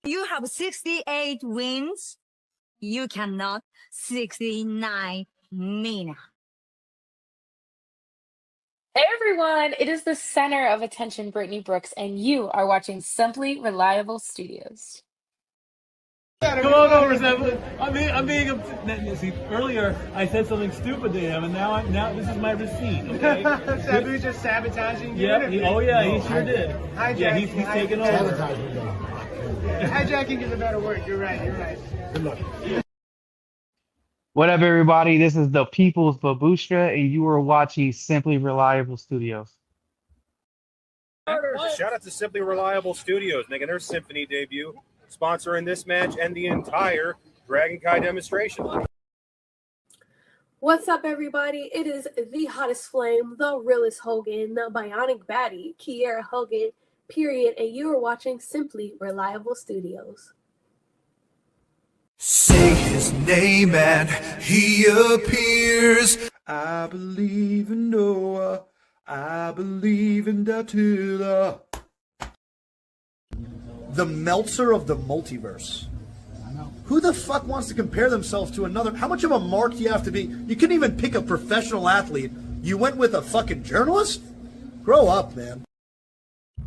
You have 68 wins. You cannot 69 Nina. Hey everyone, it is the center of attention, Brittany Brooks, and you are watching Simply Reliable Studios. Come on over, Sam. I'm being see, earlier I said something stupid to him, and now this is my receipt. Okay? Sabu's just sabotaging you. Yeah. He sure did. Yeah, he's taking over. Hijacking is a better word. You're right. Good luck. What up, everybody? This is the People's Babushka, and you are watching Simply Reliable Studios. Shout out to Simply Reliable Studios making their Symphony debut, sponsoring this match and the entire Dragon Kai demonstration. What's up, everybody? It is the hottest flame, the realest Hogan, the bionic baddie, Kiera Hogan, period, and you are watching Simply Reliable Studios. Say his name and he appears. I believe in Noah. I believe in Datula. The Meltzer of the multiverse. Who the fuck wants to compare themselves to another? How much of a mark do you have to be? You couldn't even pick a professional athlete. You went with a fucking journalist? Grow up, man.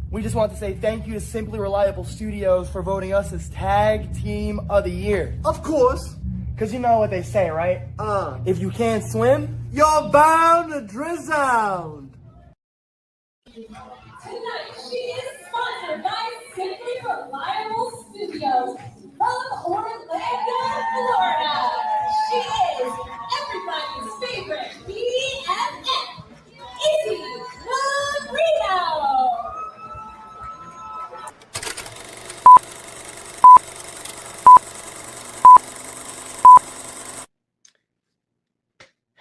We just want to say thank you to Simply Reliable Studios for voting us as Tag Team of the Year. Of course. Because you know what they say, right? If you can't swim, you're bound to drown. Tonight, she is sponsored by Simply Reliable Studios from Orlando, Florida. She is everybody's favorite BFF, Izzy Marino.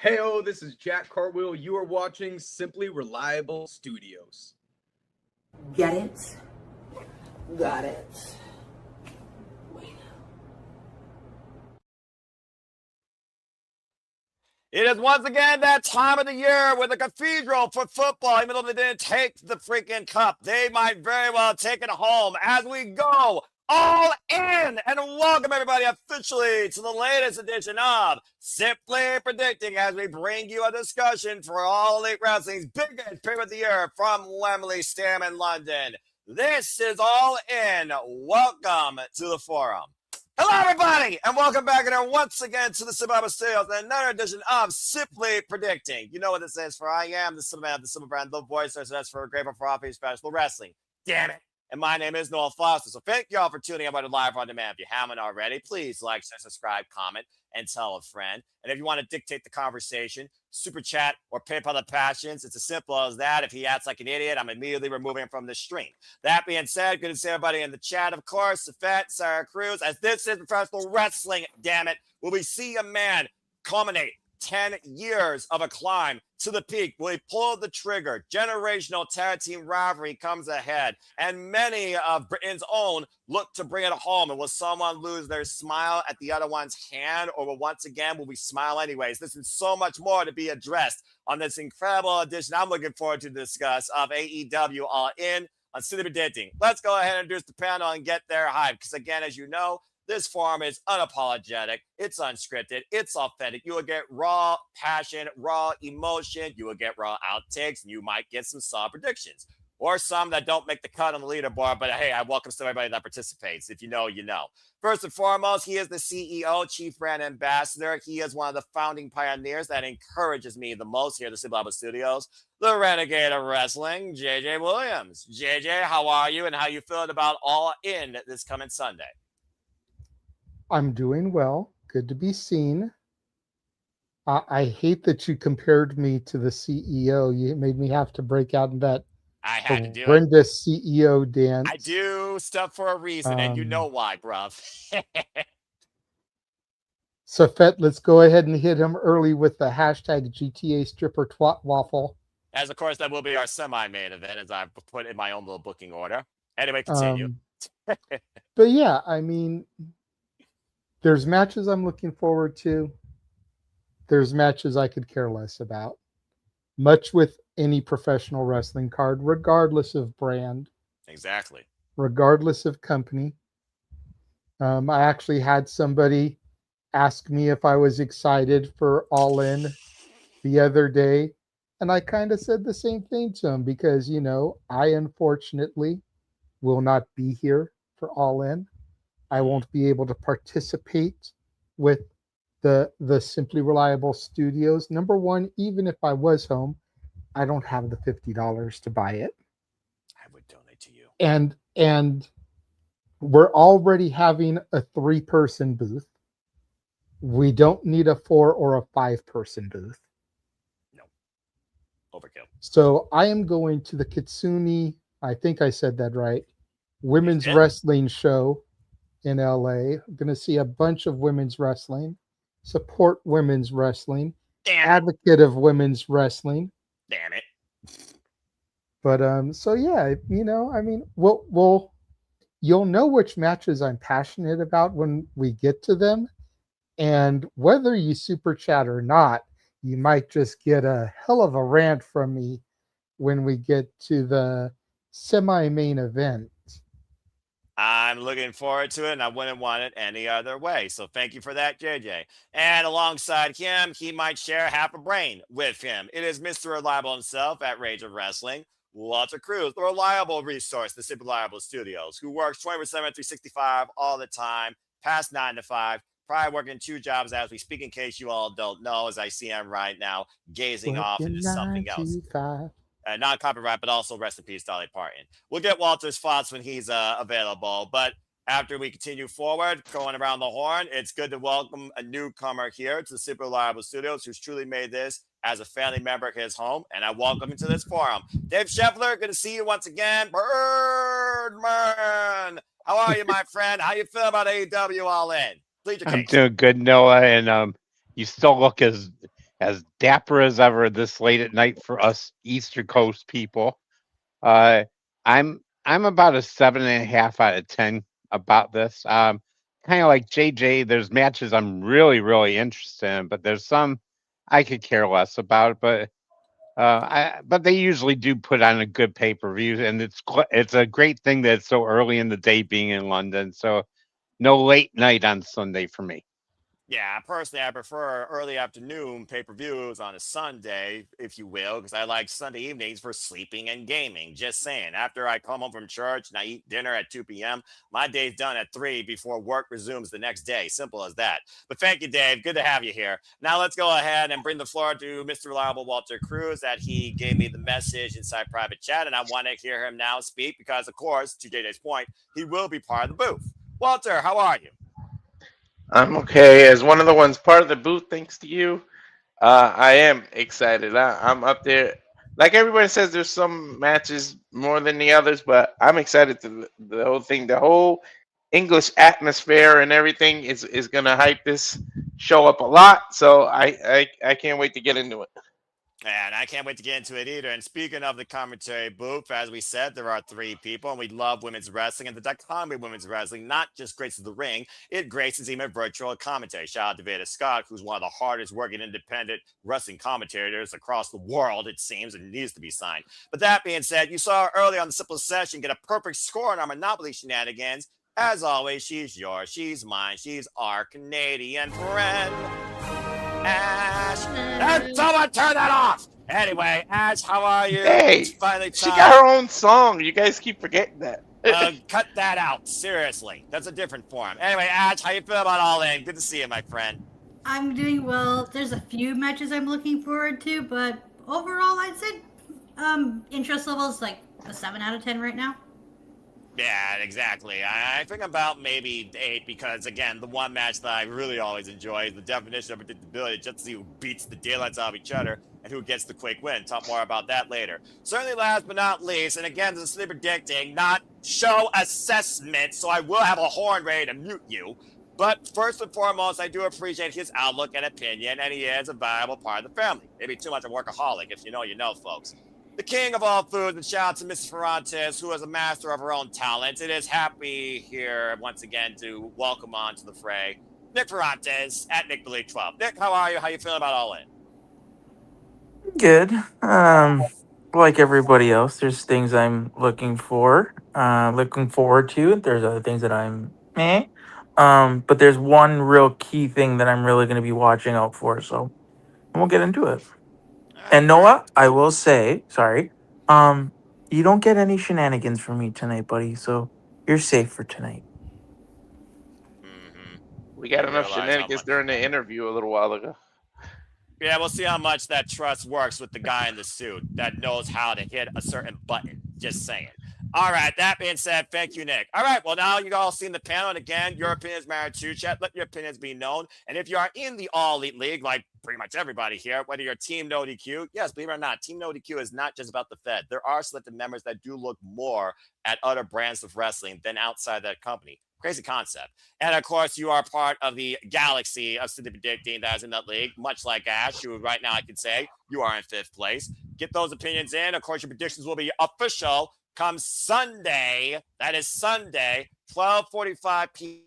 Heyo, this is Jack Cartwheel. You are watching Simply Reliable Studios. Get it? Got it. It is once again that time of the year where the Cathedral for football, even though they didn't take the freaking cup, they might very well take it home as we go all in. And welcome everybody officially to the latest edition of Simply Predicting as we bring you a discussion for All Elite Wrestling's biggest pay of the year from Wembley Stadium in London. This is All In. Welcome to the forum. Hello, everybody, and welcome back again once again to the Simple Studios and another edition of Simply Predicting. You know what this is for. I am the Simple Man, the Simple Brand, the voice, so that's for Grateful for Office Special Wrestling. Damn it. And my name is Noel Foster. So thank you all for tuning in by the live on demand. If you haven't already, please like, share, subscribe, comment, and tell a friend. And if you want to dictate the conversation, super chat or PayPal the passions, it's as simple as that. If he acts like an idiot, I'm immediately removing him from the stream. That being said, good to see everybody in the chat, of course. Safet, Sarah Cruz, as this is professional wrestling, damn it. Will we see a man culminate 10 years of a climb to the peak? Will he pull the trigger? Generational tag team rivalry comes ahead, and many of Britain's own look to bring it home. And will someone lose their smile at the other one's hand, or once again will we smile anyways? This is so much more to be addressed on this incredible edition I'm looking forward to discuss of AEW All In on Simply Predicting. Let's go ahead and introduce the panel and get their hype, because again, as you know, this forum is unapologetic. It's unscripted. It's authentic. You will get raw passion, raw emotion. You will get raw outtakes, and you might get some solid predictions. Or some that don't make the cut on the leaderboard, but hey, I welcome to everybody that participates. If you know, you know. First and foremost, he is the CEO, Chief Brand Ambassador. He is one of the founding pioneers that encourages me the most here at the Simple Studios, the Renegade of Wrestling, JJ Williams. JJ, how are you, and how you feeling about All In this coming Sunday? I'm doing well. Good to be seen. I hate that you compared me to the CEO. You made me have to break out in that horrendous CEO dance. I do stuff for a reason, and you know why, bruv. So, Fett, let's go ahead and hit him early with the hashtag GTA stripper twat waffle. As, of course, that will be our semi-main event, as I've put in my own little booking order. Anyway, continue. But yeah, I mean, there's matches I'm looking forward to. There's matches I could care less about. Much with any professional wrestling card, regardless of brand. Exactly. Regardless of company. I actually had somebody ask me if I was excited for All In the other day, and I kind of said the same thing to him because, I unfortunately will not be here for All In. I won't be able to participate with the Simply Reliable Studios. Number one, even if I was home, I don't have the $50 to buy it. I would donate to you. And we're already having a 3-person booth. We don't need a 4 or a 5-person booth. No. Overkill. So I am going to the Kitsune, I think I said that right, women's wrestling show in LA. I'm going to see a bunch of women's wrestling, support women's wrestling, advocate of women's wrestling. Damn it. But so yeah, you'll know which matches I'm passionate about when we get to them, and whether you super chat or not, you might just get a hell of a rant from me when we get to the semi-main event. I'm looking forward to it, and I wouldn't want it any other way. So thank you for that, JJ. And alongside him, he might share half a brain with him. It is Mr. Reliable himself at Rage of Wrestling, Walter Cruz, the reliable resource, the Super Reliable Studios, who works 24/7, 365 all the time, past 9 to 5, probably working 2 jobs as we speak, in case you all don't know, as I see him right now, gazing off into something else. Not copyright, but also rest in peace, Dolly Parton. We'll get Walter's thoughts when he's available. But after we continue forward, going around the horn, it's good to welcome a newcomer here to the Super Reliable Studios, who's truly made this as a family member his home. And I welcome him to this forum. Dave Scheffler, good to see you once again. Birdman, how are you, my friend? How you feel about AEW All In? Plead your case. I'm doing good, Noah, and you still look as dapper as ever this late at night for us Eastern Coast people. I'm about a 7.5 out of 10 about this. Kind of like JJ, there's matches I'm really, really interested in, but there's some I could care less about. But they usually do put on a good pay-per-view, and it's a great thing that it's so early in the day being in London. So no late night on Sunday for me. Yeah, personally, I prefer early afternoon pay-per-views on a Sunday, if you will, because I like Sunday evenings for sleeping and gaming. Just saying. After I come home from church and I eat dinner at 2 p.m., my day's done at 3 before work resumes the next day. Simple as that. But thank you, Dave. Good to have you here. Now let's go ahead and bring the floor to Mr. Reliable Walter Cruz, that he gave me the message inside private chat, and I want to hear him now speak because, of course, to JJ's point, he will be part of the booth. Walter, how are you? I'm okay. As one of the ones part of the booth, thanks to you, I am excited. I'm up there. Like everybody says, there's some matches more than the others, but I'm excited to the whole thing. The whole English atmosphere and everything is going to hype this show up a lot. So I can't wait to get into it. And I can't wait to get into it either. And speaking of the commentary booth, as we said, there are 3 people, and we love women's wrestling. And the dichotomy of women's wrestling not just graces the ring, it graces even virtual commentary. Shout out to Veda Scott, who's one of the hardest working independent wrestling commentators across the world, it seems, and needs to be signed. But that being said, you saw her earlier on the Simple Session get a perfect score on our Monopoly shenanigans. As always, she's yours, she's mine, she's our Canadian friend, Ash. Someone turn that off. Anyway, Ash, how are you? Hey, she got her own song. You guys keep forgetting that. Cut that out. Seriously. That's a different form. Anyway, Ash, how you feel about All In? Good to see you, my friend. I'm doing well. There's a few matches I'm looking forward to, but overall, I'd say interest level is like a 7 out of 10 right now. Yeah, exactly. I think about maybe 8 because, again, the one match that I really always enjoy is the definition of predictability, just to see who beats the daylights out of each other and who gets the quick win. Talk more about that later. Certainly last but not least, and again, this is predicting, not show assessment, so I will have a horn ready to mute you. But first and foremost, I do appreciate his outlook and opinion, and he is a valuable part of the family. Maybe too much of a workaholic. If you know, you know, folks. The king of all foods, and shout out to Mrs. Ferrantes, who is a master of her own talent. It is happy here once again to welcome on to the fray Nick Ferrantes at NickBelieves12. Nick, how are you? How you feeling about All In? Good. Like everybody else, there's things I'm looking forward to. There's other things that I'm meh. But there's one real key thing that I'm really going to be watching out for. So we'll get into it. And Noah, I will say, sorry, you don't get any shenanigans from me tonight, buddy. So you're safe for tonight. We got You enough realize how shenanigans much- during the interview a little while ago. Yeah, we'll see how much that trust works with the guy in the suit that knows how to hit a certain button. Just saying. All right, that being said, thank you, Nick. All right, well, now you all seen the panel. And again, your opinions matter too, chat. Let your opinions be known. And if you are in the All Elite League, like pretty much everybody here, whether you're Team No DQ, yes, believe it or not, Team No DQ is not just about the Fed. There are selected members that do look more at other brands of wrestling than outside that company. Crazy concept. And of course, you are part of the galaxy of Cindy Predicting that is in that league, much like Ash, who right now I can say you are in 5th place. Get those opinions in. Of course, your predictions will be official come Sunday. That is Sunday, 12:45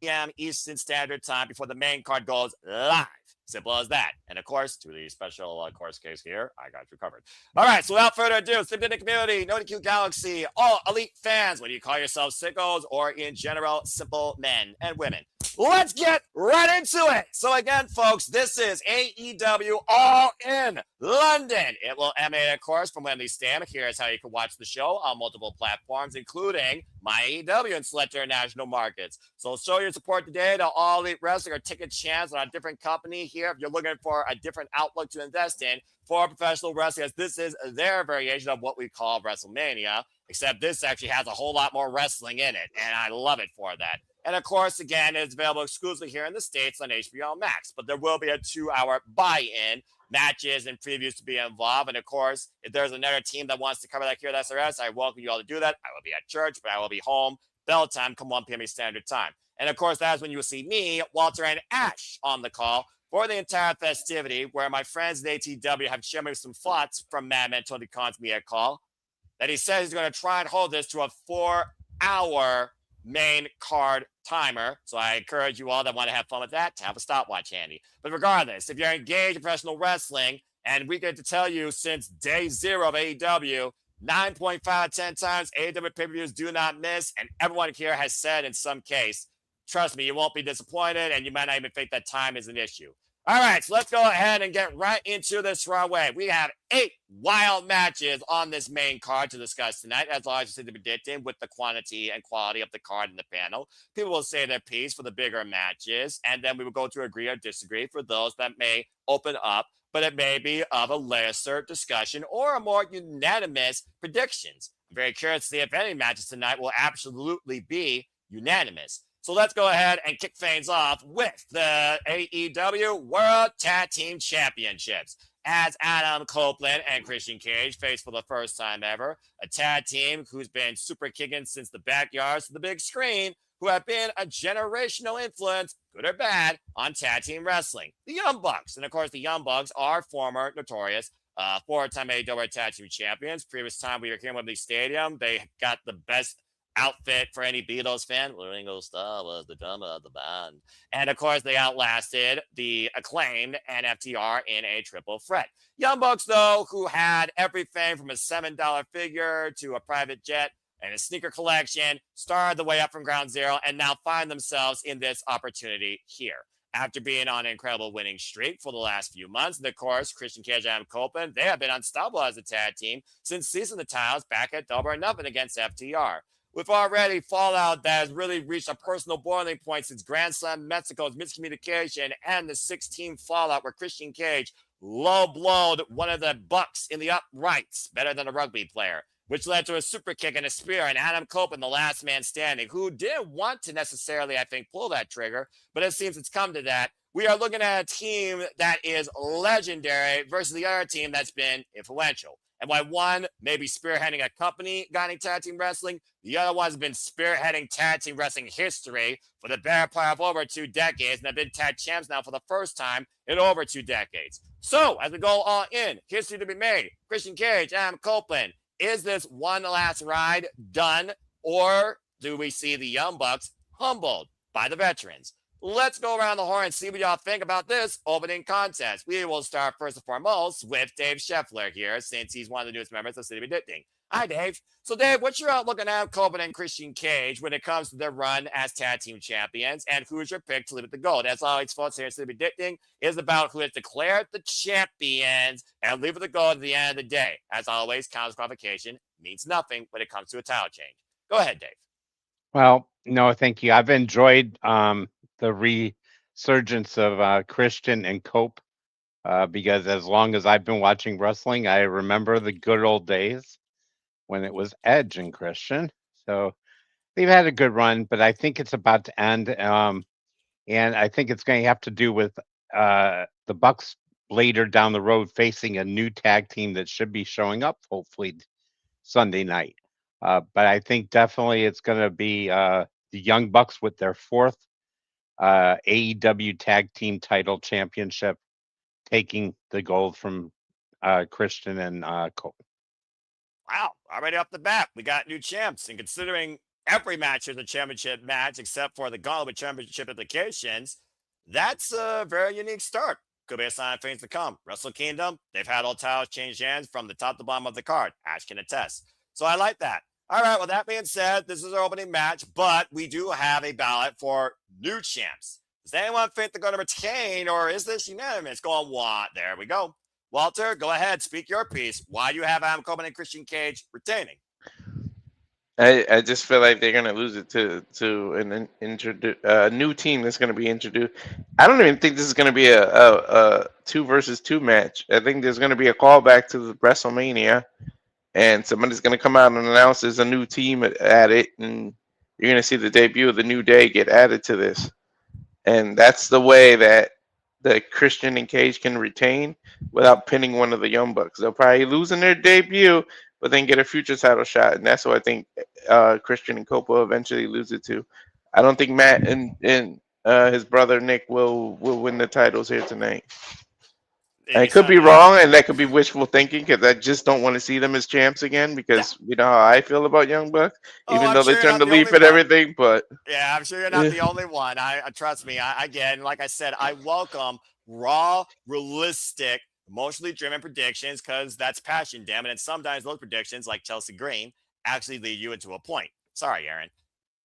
p.m. Eastern Standard Time before the main card goes live. Simple as that. And of course, to the special course case here, I got you covered. All right, so without further ado, Sim in the community, No DQ Galaxy, all elite fans, whether you call yourselves sickos or in general, simple men and women. Let's get right into it. So again, folks, this is AEW All In London. It will emanate, of course, from Wembley Stadium. Here's how you can watch the show on multiple platforms, including my AEW and select international markets. So show your support today to All Elite Wrestling or take a chance on a different company here if you're looking for a different outlook to invest in for professional wrestling, as this is their variation of what we call WrestleMania, except this actually has a whole lot more wrestling in it, and I love it for that. And of course, again, it's available exclusively here in the States on HBO Max, but there will be a 2-hour buy-in, matches and previews to be involved. And of course, if there's another team that wants to cover that here at SRS, I welcome you all to do that. I will be at church, but I will be home. Bell time, come 1 p.m. Standard Time. And of course, that is when you will see me, Walter, and Ash on the call for the entire festivity, where my friends at ATW have shared me some thoughts from Madman Tony Khan's media call, that he says he's going to try and hold this to a 4-hour main card timer. So I encourage you all that want to have fun with that to have a stopwatch handy. But regardless, if you're engaged in professional wrestling, and we get to tell you since day 0 of AEW, 9.5 out of 10 times AEW pay-per-views do not miss, and everyone here has said in some case, trust me, you won't be disappointed, and you might not even think that time is an issue. All right, so let's go ahead and get right into this right away. We have 8 wild matches on this main card to discuss tonight, as always, to be predicting with the quantity and quality of the card in the panel. People will say their piece for the bigger matches, and then we will go to agree or disagree for those that may open up, but it may be of a lesser discussion or a more unanimous predictions. I'm very curious to see if any matches tonight will absolutely be unanimous. So let's go ahead and kick things off with the AEW World Tag Team Championships, as Adam Copeland and Christian Cage face for the first time ever a tag team who's been super kicking since the backyards to the big screen, who have been a generational influence, good or bad, on tag team wrestling. The Young Bucks. And of course, the Young Bucks are former notorious 4-time AEW Tag Team Champions. Previous time we were here in Wembley Stadium, they got the best outfit for any Beatles fan. Ringo Starr was the drummer of the band. And of course, they outlasted the acclaimed NFTR in a triple threat. Young Bucks, though, who had everything from a $7 figure to a private jet and a sneaker collection, started the way up from ground zero and now find themselves in this opportunity here. After being on an incredible winning streak for the last few months, and of course, Christian Cage and Adam Copeland, they have been unstoppable as a tag team since seizing the titles back at Double or Nothing against FTR. With already fallout that has really reached a personal boiling point since Grand Slam Mexico's miscommunication and the 6-team fallout where Christian Cage low-blowed one of the Bucks in the uprights, better than a rugby player, which led to a super kick and a spear, and Adam Copeland, the last man standing, who didn't want to necessarily, I think, pull that trigger, but it seems it's come to that. We are looking at a team that is legendary versus the other team that's been influential. And while one may be spearheading a company guiding tag team wrestling, the other one's been spearheading tag team wrestling history for the better part of over 2 decades, and have been tag champs now for the first time in over 2 decades. So, as we go all in, history to be made. Christian Cage, Adam Copeland, is this one last ride done, or do we see the Young Bucks humbled by the veterans? Let's go around the horn and see what y'all think about this opening contest. We will start first and foremost with Dave Scheffler here, since he's one of the newest members of City Predicting. Hi, Dave. So, Dave, what's your outlook on Adam Copeland and Christian Cage when it comes to their run as tag team champions? And who's your pick to leave at the gold? As always, folks, here at Predicting is about who has declared the champions and leave at the gold at the end of the day. As always, counter qualification means nothing when it comes to a title change. Go ahead, Dave. Well, no, thank you. I've enjoyed the resurgence of Christian and Cope because as long as I've been watching wrestling, I remember the good old days when it was Edge and Christian. So they've had a good run, but I think it's about to end. And I think it's going to have to do with the Bucks later down the road facing a new tag team that should be showing up hopefully Sunday night. But I think definitely it's going to be the Young Bucks with their fourth AEW Tag Team Title Championship, taking the gold from Christian and Cole. Wow, already off the bat, we got new champs. And considering every match is a championship match except for the Gauntlet championship implications, that's a very unique start. Could be a sign of things to come. Wrestle Kingdom, they've had all titles change hands from the top to bottom of the card. Ash can attest. So I like that. All right, well, that being said, this is our opening match, but we do have a ballot for new champs. Does anyone think they're going to retain, or is this unanimous? Going what? There we go. Walter, go ahead. Speak your piece. Why do you have Adam Copeland and Christian Cage retaining? I just feel like they're going to lose it to a new team that's going to be introduced. I don't even think this is going to be a 2 versus 2 match. I think there's going to be a callback to the WrestleMania, and somebody's going to come out and announce there's a new team at it, and you're going to see the debut of the New Day get added to this. And that's the way that Christian and Cage can retain without pinning one of the Young Bucks. They'll probably lose in their debut, but then get a future title shot. And that's what I think Christian and Cope will eventually lose it to. I don't think Matt and his brother Nick will win the titles here tonight. I could be wrong, and that could be wishful thinking because I just don't want to see them as champs again because you know how I feel about Young Bucks, even though they turned the leaf and everything. But yeah, I'm sure you're not the only one. I trust me. Again, like I said, I welcome raw, realistic, emotionally driven predictions because that's passion, damn it. And sometimes those predictions, like Chelsea Green, actually lead you into a point. Sorry, Aaron.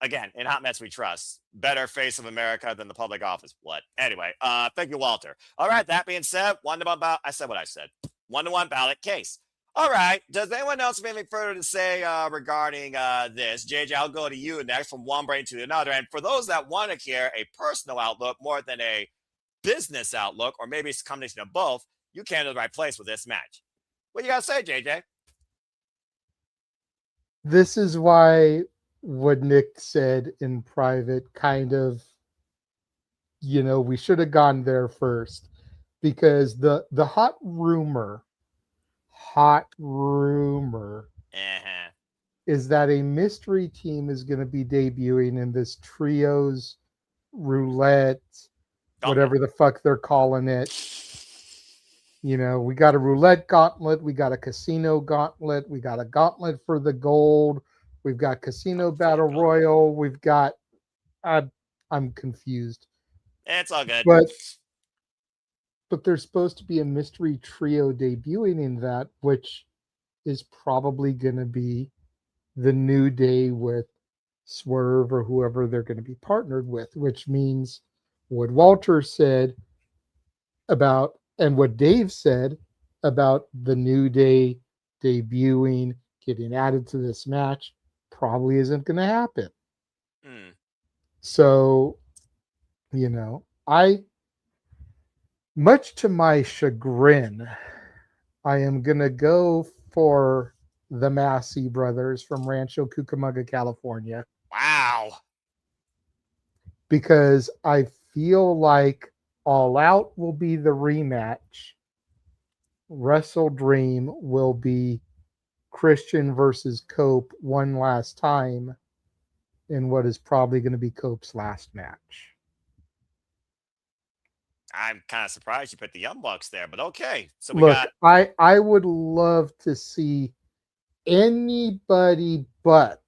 Again, in Hot Mess we trust. Better face of America than the public office. What? Anyway, thank you, Walter. All right, that being said, 1-to-1 ballot. I said what I said. 1-to-1 ballot case. All right. Does anyone else have anything further to say regarding this? JJ, I'll go to you next from one brain to another. And for those that want to hear a personal outlook more than a business outlook, or maybe it's a combination of both, you came to the right place with this match. What you got to say, JJ? This is why what Nick said in private kind of, you know, we should have gone there first because the hot rumor is that a mystery team is going to be debuting in this trios roulette, whatever the fuck they're calling it. You know, we got a roulette gauntlet, we got a casino gauntlet, we got a gauntlet for the gold, we've got casino battle royal, we've got I'm confused. It's all good. But there's supposed to be a mystery trio debuting in that, which is probably going to be the New Day with Swerve or whoever they're going to be partnered with, which means what Walter said about and what Dave said about the New Day debuting, getting added to this match, probably isn't going to happen. So, you know, much to my chagrin, I am going to go for the Massey brothers from Rancho Cucamonga, California. Wow. Because I feel like All Out will be the rematch. Wrestle Dream will be Christian versus Cope one last time in what is probably going to be Cope's last match. I'm kind of surprised you put the Young Bucks there, but okay. So Look, I would love to see anybody but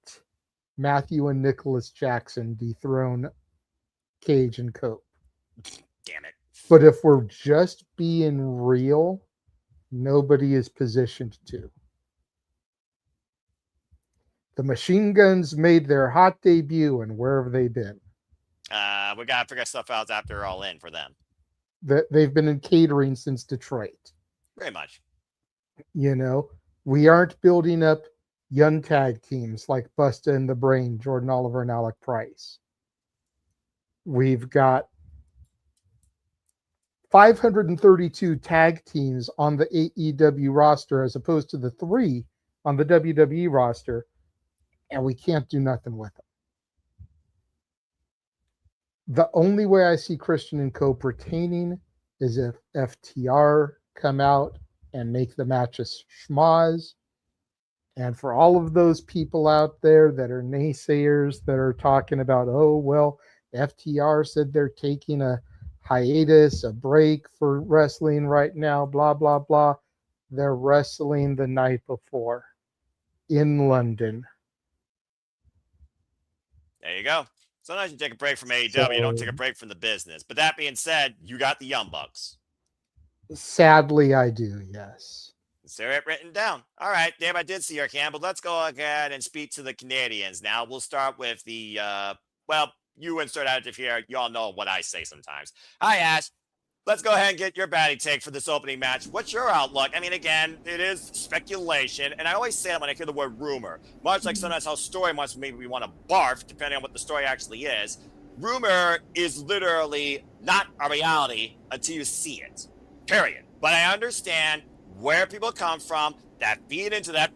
Matthew and Nicholas Jackson dethrone Cage and Cope. Damn it. But if we're just being real, nobody is positioned to. The Machine Guns made their hot debut, and where have they been? We got to figure stuff out after All In for them. They've been in catering since Detroit. Very much. You know, we aren't building up young tag teams like Busta and the Brain, Jordan Oliver and Alec Price. We've got 532 tag teams on the AEW roster as opposed to the 3 on the WWE roster, and we can't do nothing with them. The only way I see Christian and Co. pertaining is if FTR come out and make the matches schmoz. And for all of those people out there that are naysayers that are talking about, oh, well, FTR said they're taking a hiatus, a break for wrestling right now, blah, blah, blah. They're wrestling the night before in London. There you go. Sometimes you take a break from AEW, you don't take a break from the business. But that being said, you got the Young Bucks. Sadly, I do, yes. Is there it written down? All right, Dave, I did see your hand, but let's go ahead and speak to the Canadians. Now, we'll start with the, well, you insert adjective here. You all know what I say sometimes. Hi, Ash. Let's go ahead and get your batting take for this opening match. What's your outlook? I mean, again, it is speculation, and I always say it when I hear the word rumor. Much like sometimes how story months maybe we want to barf, depending on what the story actually is. Rumor is literally not a reality until you see it, period. But I understand where people come from that feed into that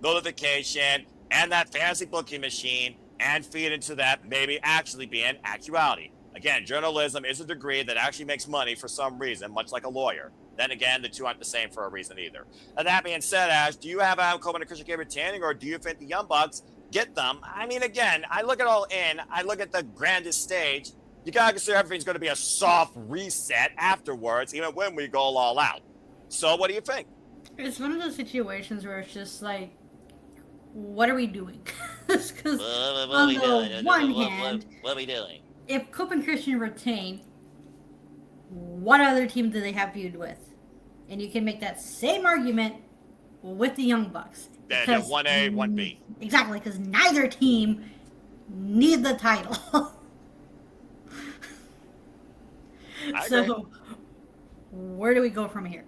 notification and that fancy booking machine and feed into that maybe actually being actuality. Again, journalism is a degree that actually makes money for some reason, much like a lawyer. Then again, the two aren't the same for a reason either. And that being said, Ash, do you have Adam Coleman and Christian Cage retaining, or do you think the Young Bucks get them? I mean, again, I look at All In, I look at the grandest stage. You gotta consider everything's going to be a soft reset afterwards, even when we go all out. So what do you think? It's one of those situations where it's just like, what are we doing? Because on the one hand, what are we doing? If Cope and Christian retain, what other team do they have feud with? And you can make that same argument with the Young Bucks. They're 1A, 1B. Exactly, because neither team need the title. So, where do we go from here?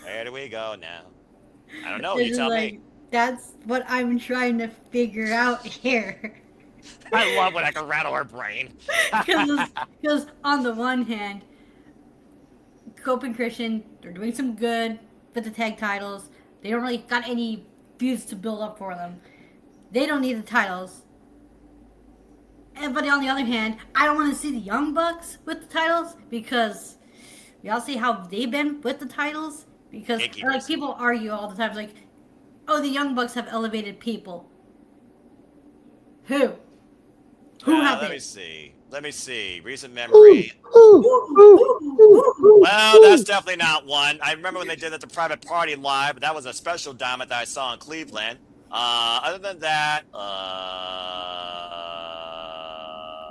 Where do we go now? I don't know. You tell me. That's what I'm trying to figure out here. I love when I can rattle her brain. Because on the one hand, Cope and Christian, they're doing some good with the tag titles. They don't really got any feuds to build up for them. They don't need the titles. But on the other hand, I don't want to see the Young Bucks with the titles because we all see how they've been with the titles. Because like people argue all the time, like, oh, the Young Bucks have elevated people. Who? Have let me see. Let me see. Recent memory. Well, that's definitely not one. I remember when they did it at the Private Party Live, but that was a special diamond that I saw in Cleveland. Other than that,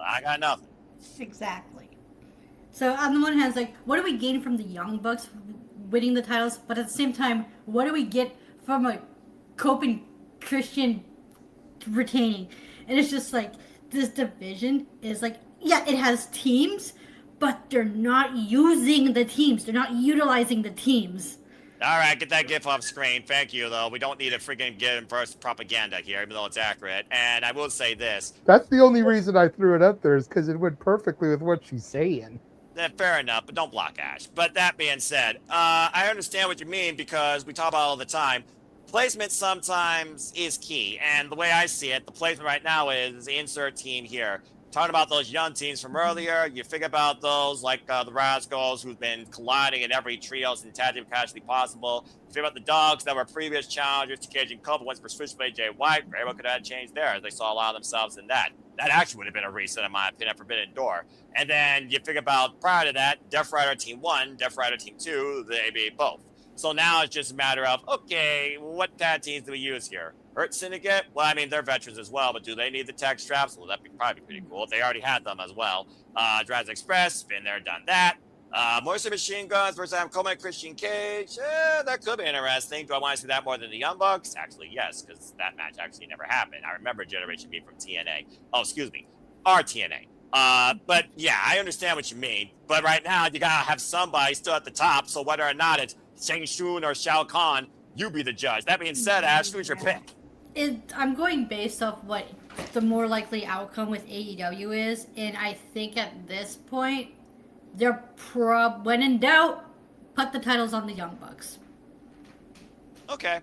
I got nothing. Exactly. So on the one hand, it's like, what do we gain from the Young Bucks winning the titles? But at the same time, what do we get from a Cope and Christian retaining? And it's just like, this division is like, yeah, it has teams, but they're not using the teams. They're not utilizing the teams. All right, get that GIF off screen. Thank you, though. We don't need a freaking give first propaganda here, even though it's accurate. And I will say this. That's the only reason I threw it up there is because it went perfectly with what she's saying. Fair enough, but don't block Ash. But that being said, I understand what you mean because we talk about it all the time. Placement sometimes is key, and the way I see it, the placement right now is insert team here. Talking about those young teams from earlier, you figure about those like the Rascals who've been colliding in every trios and tag team capacity possible. You figure about the Dogs that were previous challengers to Cage and Cope, once for Switchblade Jay White. Very well could have changed there as they saw a lot of themselves in that. That actually would have been a reset, in my opinion, at Forbidden Door. And then you figure about prior to that, Death Rider Team 1, Death Rider Team 2, they be both. So now it's just a matter of, okay, what tag teams do we use here? Hurt Syndicate? Well, I mean, they're veterans as well, but do they need the tag straps? Well, that'd be probably pretty cool. They already had them as well. Draz Express, been there, done that. Moisture Machine Guns versus Adam Cole and Christian Cage. That could be interesting. Do I want to see that more than the Young Bucks? Actually, yes, because that match actually never happened. I remember Generation B from TNA. Oh, excuse me, RTNA. But yeah, I understand what you mean. But right now, you gotta have somebody still at the top. So whether or not it's Shang Shun or Shao Kahn, you be the judge. That being said, Ash, who's your pick? I'm going based off what the more likely outcome with AEW is, and I think at this point, they're when in doubt, put the titles on the Young Bucks. Okay.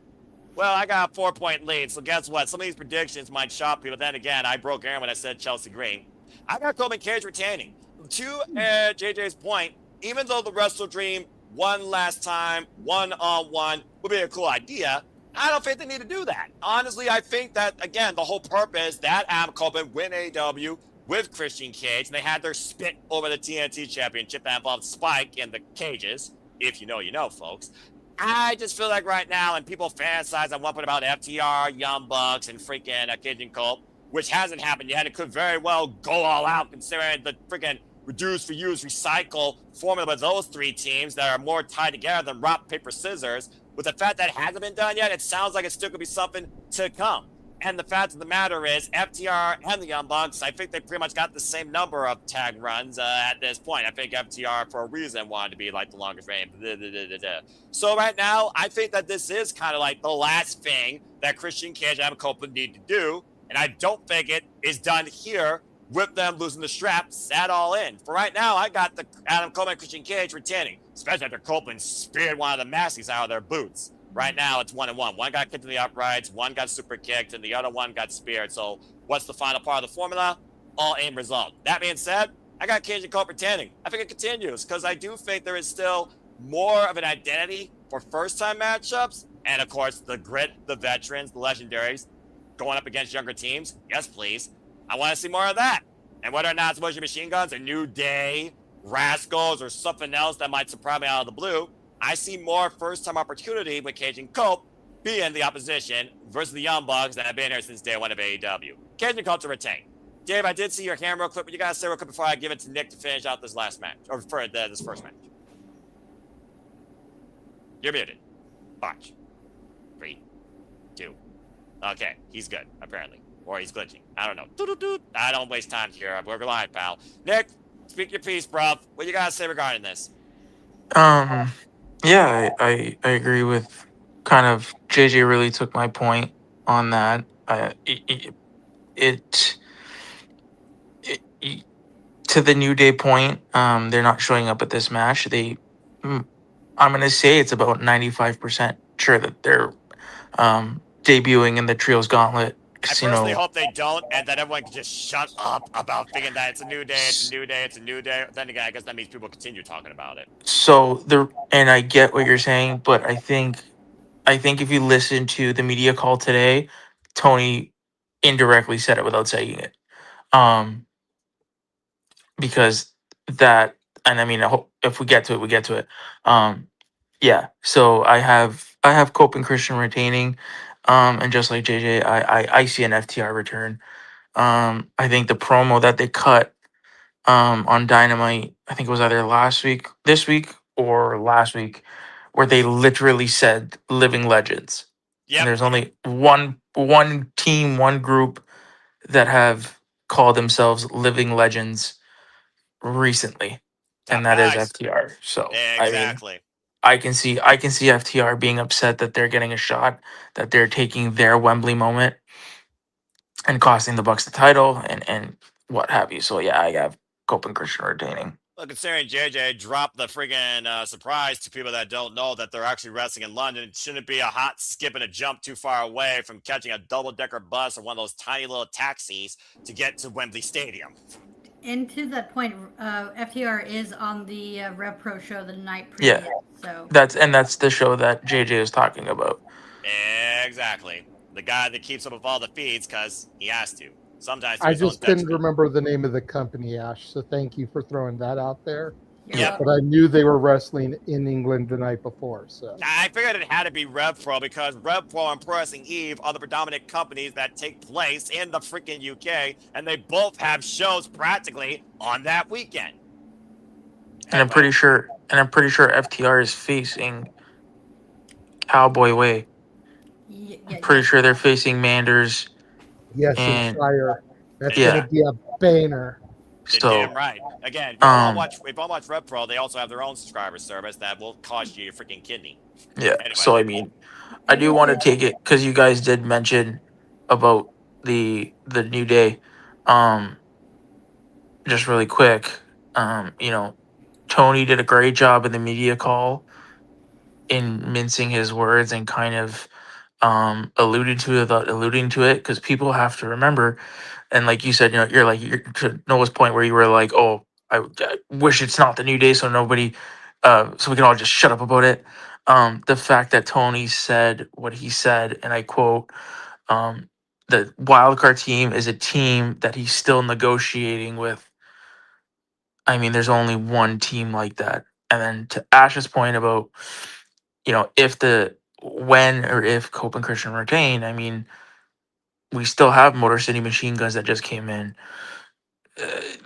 Well, I got a 4-point lead, so guess what? Some of these predictions might shock people. Then again, I broke Aaron when I said Chelsea Green. I got Coleman Cage retaining. To JJ's point, even though the Wrestle Dream one last time, 1-on-1 would be a cool idea, I don't think they need to do that. Honestly, I think that, again, the whole purpose that Adam Coleman win AEW with Christian Cage, and they had their spit over the TNT Championship that involved Spike in the cages. If you know, you know, folks. I just feel like right now, and people fantasize on one point about FTR, Young Bucks, and freaking Cage and Colt, which hasn't happened yet. It could very well go all out considering the freaking reduce, reuse, recycle formula of those three teams that are more tied together than rock, paper, scissors. With the fact that it hasn't been done yet, it sounds like it still could be something to come. And the fact of the matter is, FTR and the Young Bucks, I think they pretty much got the same number of tag runs at this point. I think FTR, for a reason, wanted to be like the longest reign. So right now, I think that this is kind of like the last thing that Christian Cage and Adam Copeland need to do. And I don't think it is done here with them losing the straps at All In. For right now, I got the Adam Copeland and Christian Cage retaining, especially after Copeland speared one of the Masties out of their boots. Right now, it's 1-1. One got kicked to the uprights, one got super kicked, and the other one got speared. So what's the final part of the formula? All in result. That being said, I got Cage and Cope retaining. I think it continues because I do think there is still more of an identity for first-time matchups. And, of course, the grit, the veterans, the legendaries going up against younger teams. Yes, please. I want to see more of that. And whether or not it's Motion Machine Guns, a New Day, Rascals, or something else that might surprise me out of the blue, I see more first-time opportunity with Cage and Cope being the opposition versus the Young Bucks that have been here since day one of AEW. Cage and Cope to retain. Dave, I did see your hand real quick, but you got to say real quick before I give it to Nick to finish out this last match, or for this first match. You're muted. Watch. 3, 2. Okay, he's good, apparently. Or he's glitching. I don't know. I don't waste time here. We're live, pal. Nick, speak your piece, bruv. What you got to say regarding this? Yeah, I agree with kind of JJ really took my point on that. To the New Day point, they're not showing up at this match. I'm gonna say it's about 95% sure that they're debuting in the Trios Gauntlet. I personally hope they don't, and that everyone can just shut up about thinking that it's a new day, it's a new day, it's a new day. Then again, I guess that means people continue talking about it. So and I get what you're saying, but I think if you listen to the media call today, Tony indirectly said it without saying it. Because that, and I mean, I hope if we get to it, we get to it. Yeah. So I have Cope and Christian retaining. And just like JJ, I see an FTR return. I think the promo that they cut on Dynamite, I think it was either this week or last week, where they literally said living legends. Yeah. And there's only one team, one group that have called themselves living legends recently. And that is FTR. So exactly. I can see FTR being upset that they're getting a shot, that they're taking their Wembley moment and costing the Bucks the title and what have you. So yeah, I have Cope and Christian retaining. Well, considering JJ dropped the friggin' surprise to people that don't know that they're actually wrestling in London, it shouldn't be a hot skip and a jump too far away from catching a double-decker bus or one of those tiny little taxis to get to Wembley Stadium. And to that point, FTR is on the Rev Pro show the night previous. Yeah, so that's the show that JJ is talking about. Exactly. The guy that keeps up with all the feeds because he has to. Sometimes I just couldn't remember the name of the company, Ash. So thank you for throwing that out there. Yeah. But I knew they were wrestling in England the night before. So I figured it had to be Rev Pro because Rev Pro and Pro Wrestling Eve are the predominant companies that take place in the freaking UK, and they both have shows practically on that weekend. And I'm pretty sure FTR is facing Cowboy Way. I'm pretty sure they're facing Manders. Yes, and And Shire. That's yeah. gonna be a banner. So Damn right. Again, if you all watch Red Pro, they also have their own subscriber service that will cost you your freaking kidney. yeah. Anyway. So I mean, I do want to take it because you guys did mention about the New Day. Just really quick. You know, Tony did a great job in the media call in mincing his words and kind of alluding to it because people have to remember, and like you said, you know, you're to Noah's point where you were like, oh, I wish it's not the New Day so nobody so we can all just shut up about it. The fact that Tony said what he said, and I quote, the wildcard team is a team that he's still negotiating with. I mean, there's only one team like that. And then to Ash's point about, you know, when or if Cope and Christian retain, I mean, we still have Motor City Machine Guns that just came in.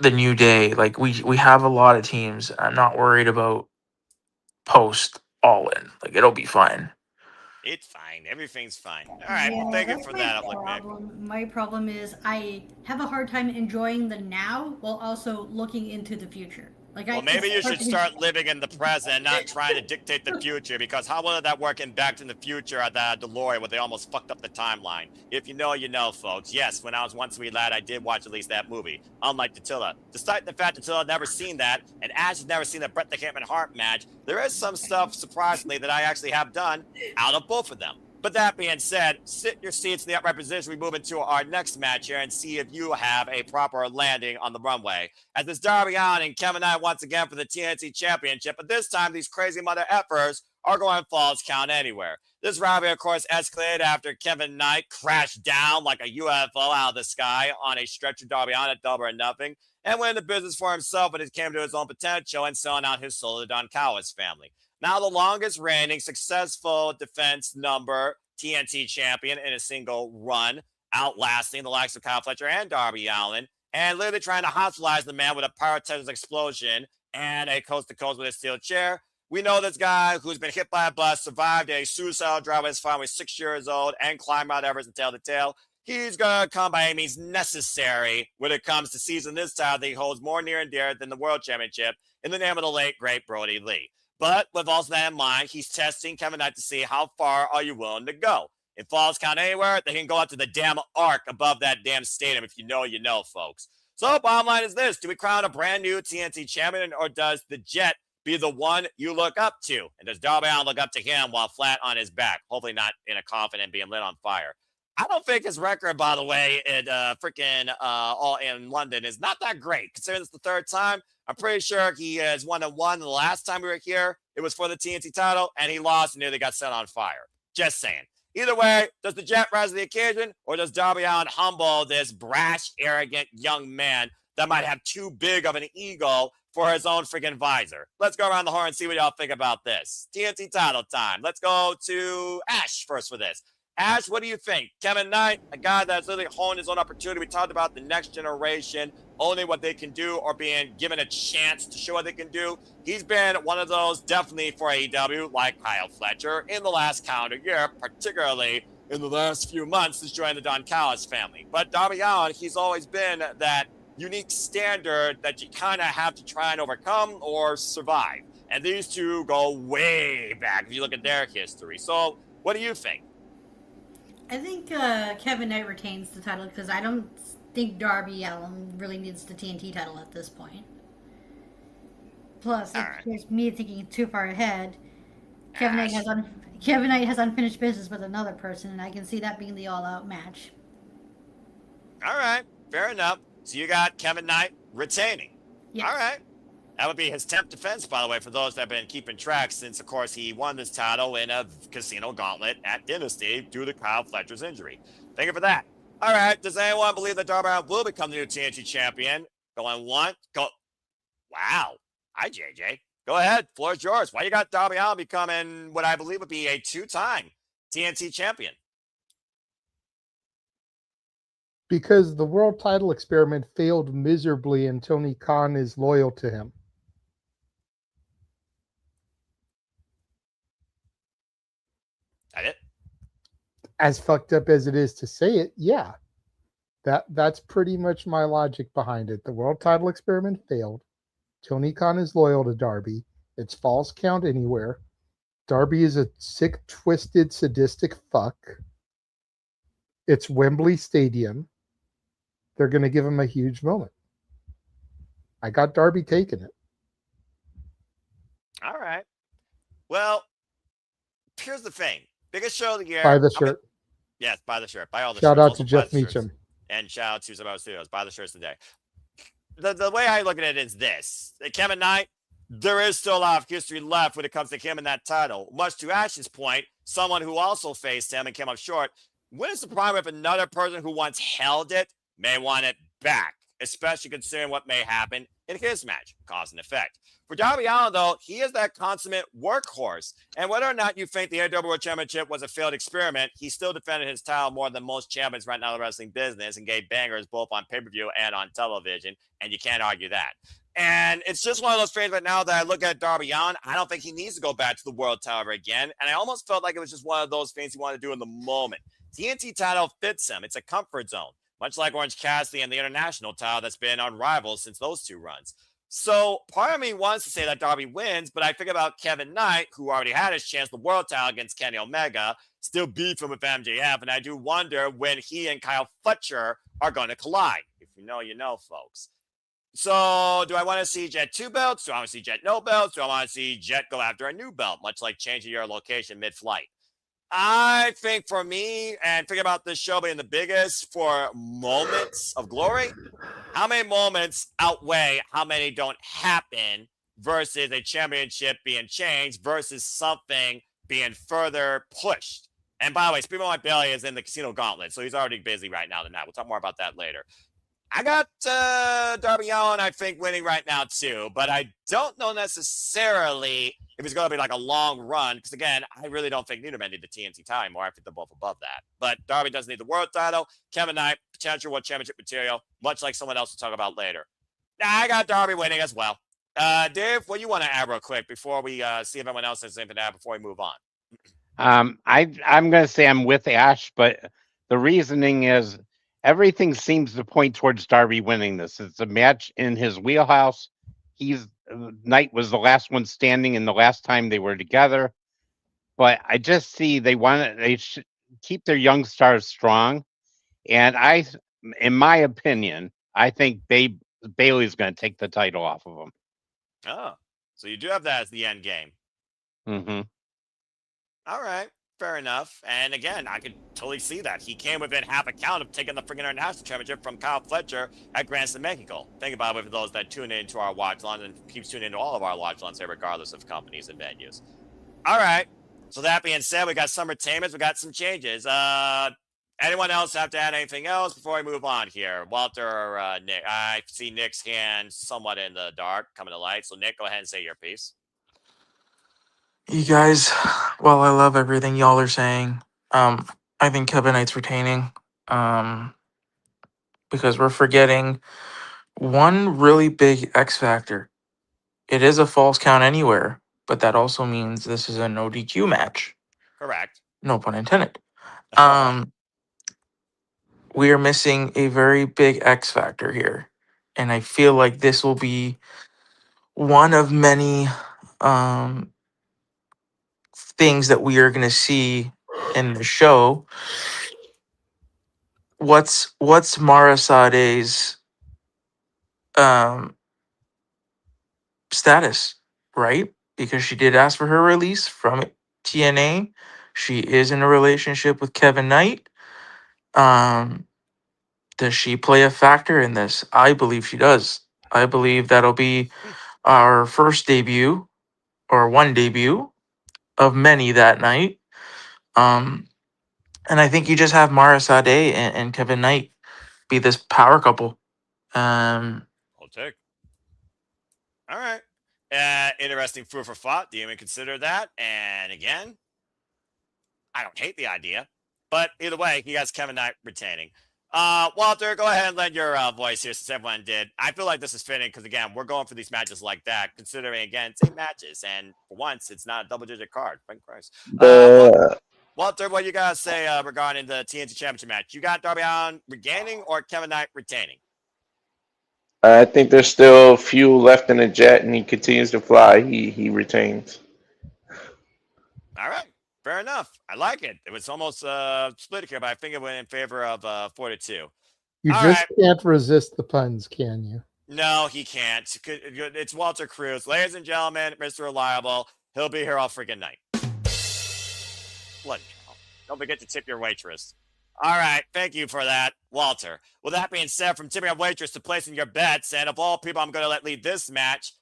The New Day, like we have a lot of teams. I'm not worried about post All In. Like it'll be fine. It's fine. Everything's fine. All right. Well, thank you for that, Uplift Mick. My problem is I have a hard time enjoying the now while also looking into the future. Like, well, maybe you should start living in the present, not trying to dictate the future. Because how will that work in Back to the Future at the DeLorean where they almost fucked up the timeline? If you know, you know, folks. Yes, when I was once a wee lad, I did watch at least that movie. Unlike Attila, despite the fact Attila had never seen that, and Ash has never seen a Bret the Hitman Hart match, there is some stuff surprisingly that I actually have done out of both of them. But that being said, sit your seats in the upright position. We move into our next match here and see if you have a proper landing on the runway. As it's Darby Allin and Kevin Knight once again for the TNT Championship. But this time, these crazy mother effers are going Falls Count Anywhere. This rivalry, of course, escalated after Kevin Knight crashed down like a UFO out of the sky on a stretcher Darby Allin at Double or Nothing and went into business for himself when it came to his own potential and selling out his soul to the Don Callis family. Now the longest reigning successful defense number TNT champion in a single run, outlasting the likes of Kyle Fletcher and Darby Allin, and literally trying to hospitalize the man with a pyrotechnic explosion and a coast-to-coast with a steel chair. We know this guy who's been hit by a bus, survived a suicidal drive with his father, was 6 years old, and climbed Mount Everest and tail to tail. He's going to come by any means necessary when it comes to seizing this title that he holds more near and dear than the World Championship in the name of the late, great Brody Lee. But with also that in mind, he's testing Kevin Knight to see how far are you willing to go. If Falls Count Anywhere, they can go out to the damn arc above that damn stadium. If you know, you know, folks. So bottom line is this. Do we crown a brand new TNT champion, or does the Jet be the one you look up to? And does Darby Allin look up to him while flat on his back? Hopefully not in a coffin and being lit on fire. I don't think his record, by the way, at freaking All in London is not that great. Considering it's the third time, I'm pretty sure he is 1-1. The last time we were here, it was for the TNT title, and he lost and nearly got set on fire. Just saying. Either way, does the Jet rise to the occasion, or does Darby Allin humble this brash, arrogant young man that might have too big of an ego for his own freaking visor? Let's go around the horn and see what y'all think about this. TNT title time. Let's go to Ash first for this. Ash, what do you think? Kevin Knight, a guy that's literally honed his own opportunity. We talked about the next generation, owning what they can do or being given a chance to show what they can do. He's been one of those definitely for AEW, like Kyle Fletcher, in the last calendar year, particularly in the last few months since joining the Don Callis family. But Darby Allin, he's always been that unique standard that you kind of have to try and overcome or survive. And these two go way back if you look at their history. So what do you think? I think Kevin Knight retains the title because I don't think Darby Allin really needs the TNT title at this point. Plus, there's me thinking too far ahead. Kevin Knight has unfinished business with another person, and I can see that being the all-out match. All right, fair enough. So you got Kevin Knight retaining. Yes. All right. That would be his 10th defense, by the way, for those that have been keeping track, since, of course, he won this title in a casino gauntlet at Dynasty due to Kyle Fletcher's injury. Thank you for that. All right. Does anyone believe that Darby Allin will become the new TNT champion? Going one. Go. Wow. Hi, JJ. Go ahead. Floor is yours. Why you got Darby Allin becoming what I believe would be a 2-time TNT champion? Because the world title experiment failed miserably and Tony Khan is loyal to him. as fucked up as it is to say it, yeah. That's pretty much my logic behind it. The world title experiment failed. Tony Khan is loyal to Darby. It's false count anywhere. Darby is a sick, twisted, sadistic fuck. It's Wembley Stadium. They're going to give him a huge moment. I got Darby taking it. All right. Well, here's the thing. Biggest show of the year. Buy the shirt. Yes, buy the shirt. Buy all the Shout shirts. out Also to buy Jeff the shirts. Meacham. And shout out to Tommaso Studios. Buy the shirts today. The way I look at it is this. Kevin Knight, there is still a lot of history left when it comes to him and that title. Much to Ash's point, someone who also faced him and came up short. When is the problem if another person who once held it may want it back, especially considering what may happen in his match, cause and effect. For Darby Allin, though, he is that consummate workhorse. And whether or not you think the AEW World Championship was a failed experiment, he still defended his title more than most champions right now in the wrestling business and gave bangers both on pay-per-view and on television. And you can't argue that. And it's just one of those things right now that I look at Darby Allin. I don't think he needs to go back to the world title again. And I almost felt like it was just one of those things he wanted to do in the moment. TNT title fits him. It's a comfort zone, much like Orange Cassidy and the international title that's been unrivaled since those two runs. So part of me wants to say that Darby wins, but I think about Kevin Knight, who already had his chance the world title against Kenny Omega, still beefing with MJF, and I do wonder when he and Kyle Fletcher are going to collide. If you know, you know, folks. So do I want to see Jet 2 belts? Do I want to see Jet no belts? Do I want to see Jet go after a new belt, much like changing your location mid-flight? I think for me, and think about this show being the biggest for moments of glory, how many moments outweigh how many don't happen versus a championship being changed versus something being further pushed? And by the way, Speedball Mike Bailey is in the Casino Gauntlet, so he's already busy right now tonight. We'll talk more about that later. I got Darby Allin, I think, winning right now, too. But I don't know necessarily if it's going to be like a long run. Because, again, I really don't think neither man need the TNT title anymore. I think they're both above that. But Darby doesn't need the world title. Kevin Knight, potential world championship material, much like someone else we'll talk about later. I got Darby winning as well. Dave, what do you want to add real quick before we see if anyone else has anything to add before we move on? I'm going to say I'm with Ash, but the reasoning is everything seems to point towards Darby winning this. It's a match in his wheelhouse. Knight was the last one standing in the last time they were together. But I just see they should keep their young stars strong. And in my opinion, I think Bailey's going to take the title off of him. Oh, so you do have that as the end game. Mm-hmm. All right. Fair enough. And again, I could totally see that. He came within half a count of taking the freaking international championship from Kyle Fletcher at Grandstand Mexico. Think about it for those that tune into our watch lines and keep tuning into all of our watch lines here, regardless of companies and venues. All right. So that being said, we got some retainments. We got some changes. Anyone else have to add anything else before we move on here? Walter or Nick? I see Nick's hand somewhat in the dark, coming to light. So Nick, go ahead and say your piece. You guys, while I love everything y'all are saying, I think Kevin Knight's retaining. Because we're forgetting one really big X factor. It is a false count anywhere, but that also means this is a no DQ match. Correct. No pun intended. We are missing a very big X factor here. And I feel like this will be one of many things that we are going to see in the show. What's Marasade's status, right? Because she did ask for her release from TNA. She is in a relationship with Kevin Knight. Does she play a factor in this? I believe she does. I believe that'll be our first debut, or one debut of many that night. And I think you just have Mara Sade and Kevin Knight be this power couple. I'll take. All right. Interesting food for thought. Do you even consider that? And again, I don't hate the idea. But either way, you guys Kevin Knight retaining. Walter, go ahead and lend your voice here since everyone did. I feel like this is fitting because, again, we're going for these matches like that, considering, again, 8 matches. And for once, it's not a double-digit card. Thank Christ. Walter, what you got to say regarding the TNT Championship match? You got Darby Allin regaining or Kevin Knight retaining? I think there's still fuel left in the jet, and he continues to fly. He retains. All right. Fair enough. I like it. It was almost split here, but I think it went in favor of 4-2. You All just right. can't resist the puns, can you? No, he can't. It's Walter Cruz. Ladies and gentlemen, Mr. Reliable. He'll be here all freaking night. Bloody hell. Don't forget to tip your waitress. All right. Thank you for that, Walter. With that being said, from tipping your waitress to placing your bets, and of all people I'm going to let lead this match,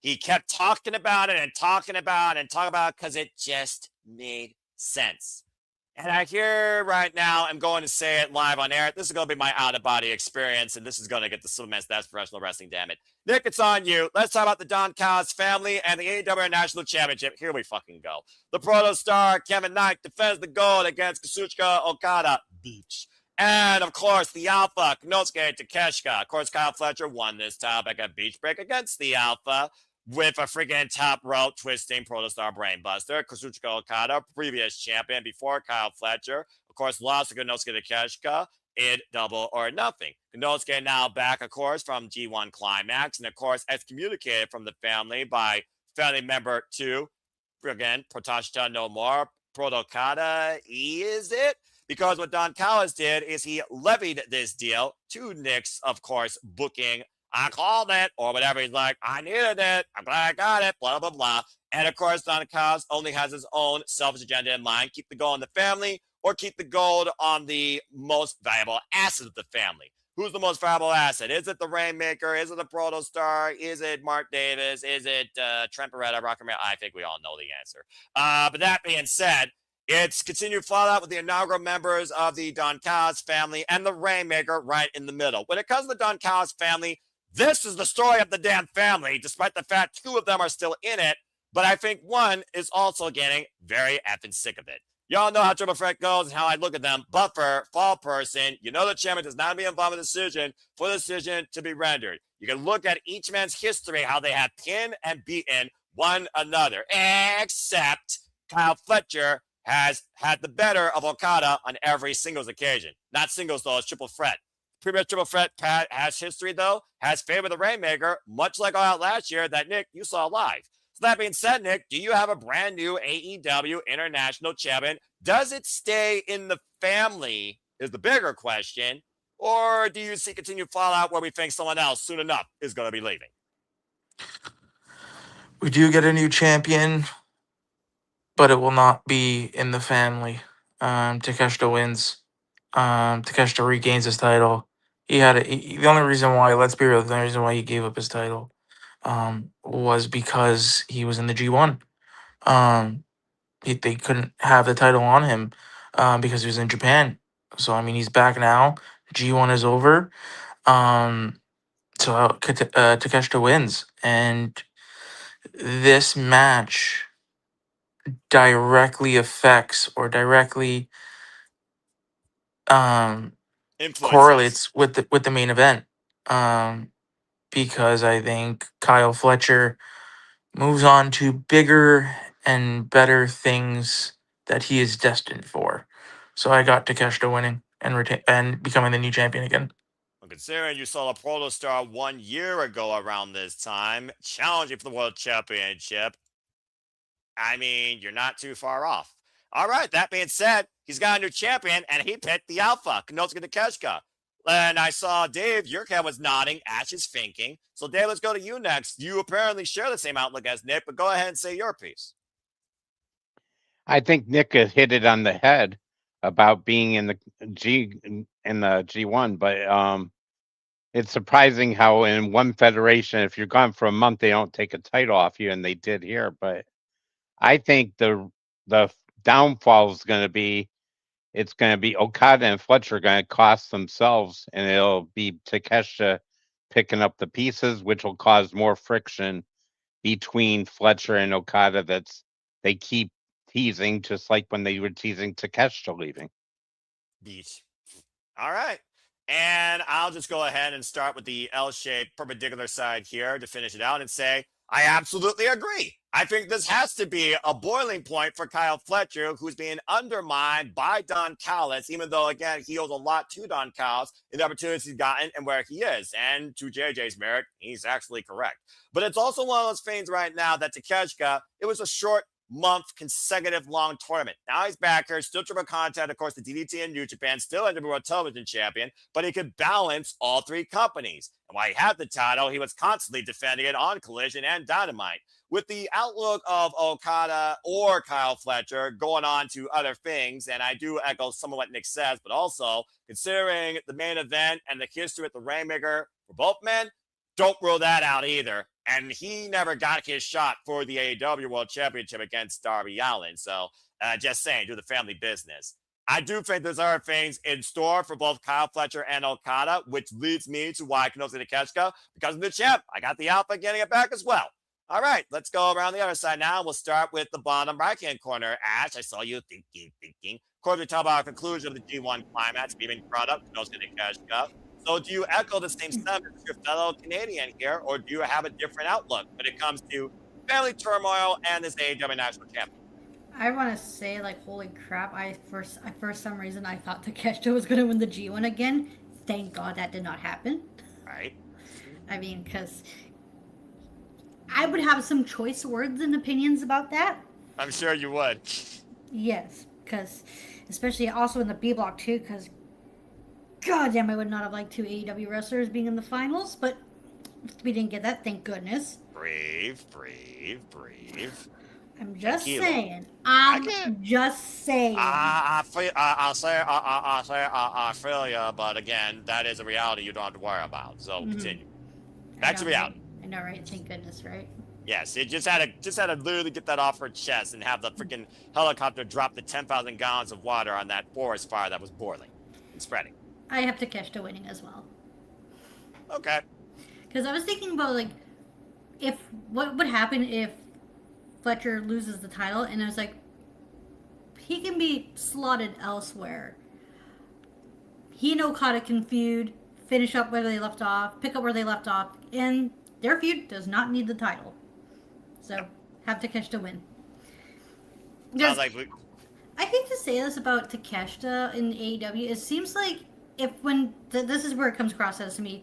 he kept talking about it and talking about it and talking about it because it just made sense. And I hear right now, I'm going to say it live on air. This is going to be my out-of-body experience, and this is going to get the cements. That's professional wrestling, damn it. Nick, it's on you. Let's talk about the Don Callis family and the AEW International Championship. Here we fucking go. The Protostar, Kevin Knight, defends the gold against Kazuchika Okada. Beach. And, of course, the Alpha, Konosuke Takeshita. Of course, Kyle Fletcher won this topic at Beach Break against the Alpha with a freaking top rope twisting Protostar Brainbuster. Kazuchika Okada, previous champion before Kyle Fletcher. Of course, lost to Konosuke Takeshita in Double or Nothing. Konosuke now back, of course, from G1 Climax. And, of course, excommunicated from the family by family member 2. Again, Protashita no more. Protokada, is it? Because what Don Callis did is he levied this deal to Nick's, of course, booking. I called it, or whatever. He's like, I needed it. I'm glad I got it, blah, blah, blah. And, of course, Don Callis only has his own selfish agenda in mind. Keep the gold in the family or keep the gold on the most valuable asset of the family. Who's the most valuable asset? Is it the Rainmaker? Is it the Protostar? Is it Mark Davis? Is it Trent Beretta, Rock and Roll? I think we all know the answer. But that being said, it's continued fallout with the inaugural members of the Don Callis family and the Rainmaker right in the middle. When it comes to the Don Callis family, this is the story of the damn family, despite the fact 2 of them are still in it. But I think 1 is also getting very effing sick of it. Y'all know how Triple Threat goes and how I look at them. Buffer, fall person, you know the champion does not be involved in the decision for the decision to be rendered. You can look at each man's history, how they have pinned and beaten one another. Except Kyle Fletcher has had the better of Okada on every singles occasion. Not singles, though, it's Triple Threat. Previous Triple Threat has history, though, has favored the Rainmaker, much like all out last year that, Nick, you saw live. So that being said, Nick, do you have a brand new AEW International Champion? Does it stay in the family is the bigger question, or do you see continued fallout where we think someone else soon enough is going to be leaving? We do get a new champion, but it will not be in the family. Takeshita wins. Takeshita regains his title. The only reason why, let's be real, the only reason why he gave up his title was because he was in the G1. They couldn't have the title on him because he was in Japan. So, I mean, he's back now. G1 is over. So Takeshita wins. And this match directly affects or directly correlates with the main event. Because I think Kyle Fletcher moves on to bigger and better things that he is destined for. So I got Takeshita winning and becoming the new champion again. Well, considering you saw the Protostar 1 year ago around this time, challenging for the World Championship, I mean, you're not too far off. All right, that being said, he's got a new champion, and he picked the Alpha, Konosuke Takeshita. And I saw Dave, your cat was nodding, Ash is thinking. So, Dave, let's go to you next. You apparently share the same outlook as Nick, but go ahead and say your piece. I think Nick has hit it on the head about being in the G1, but it's surprising how in one federation, if you're gone for a month, they don't take a title off you, and they did here. But I think the downfall is going to be. It's going to be Okada and Fletcher going to cost themselves, and it'll be Takeshita picking up the pieces, which will cause more friction between Fletcher and Okada. They keep teasing, just like when they were teasing Takeshita leaving. Beat. All right. And I'll just go ahead and start with the L-shaped perpendicular side here to finish it out and say, I absolutely agree. I think this has to be a boiling point for Kyle Fletcher, who's being undermined by Don Callis, even though, again, he owes a lot to Don Callis in the opportunities he's gotten and where he is. And to JJ's merit, he's actually correct. But it's also one of those things right now that Takeshita, it was a short month consecutive long tournament. Now he's back here, still triple contact, of course, the DDT in New Japan, still NWA World Television Champion, but he could balance all three companies. And while he had the title, he was constantly defending it on Collision and Dynamite. With the outlook of Okada or Kyle Fletcher going on to other things, and I do echo some of what Nick says, but also considering the main event and the history with the Rainmaker for both men, don't rule that out either. And he never got his shot for the AEW World Championship against Darby Allin. So just saying, do the family business. I do think there's other things in store for both Kyle Fletcher and Okada, which leads me to why Kenosuke Takeshita, because of the champ. I got the Alpha getting it back as well. All right, let's go around the other side now. We'll start with the bottom right-hand corner. Ash, I saw you thinking. Of course, we talk about our conclusion of the G1 climax being brought up, Kenosuke Takeshita. So do you echo the same sentiment as your fellow Canadian here, or do you have a different outlook when it comes to family turmoil and this AEW National Champion? I want to say, like, holy crap, for some reason I thought Takeshita was going to win the G1 again. Thank God that did not happen. Right. I mean, because I would have some choice words and opinions about that. I'm sure you would. Yes, because especially also in the B block too, because goddamn, I would not have liked two AEW wrestlers being in the finals, but we didn't get that, thank goodness. Breathe. I'm just saying. I'm just saying. I feel you, but again, that is a reality you don't have to worry about. So continue. Back to reality. I know, right? Thank goodness, right? Yes, it just had to literally get that off her chest and have the freaking helicopter drop the 10,000 gallons of water on that forest fire that was boiling and spreading. I have Takeshita winning as well. Okay. Because I was thinking about, like, what would happen if Fletcher loses the title, and I was like, he can be slotted elsewhere. He and Okada can feud, finish up where they left off, pick up where they left off, and their feud does not need the title. So, have Takeshita win. Sounds like I hate to say this about Takeshita in AEW. It seems like this is where it comes across as to me,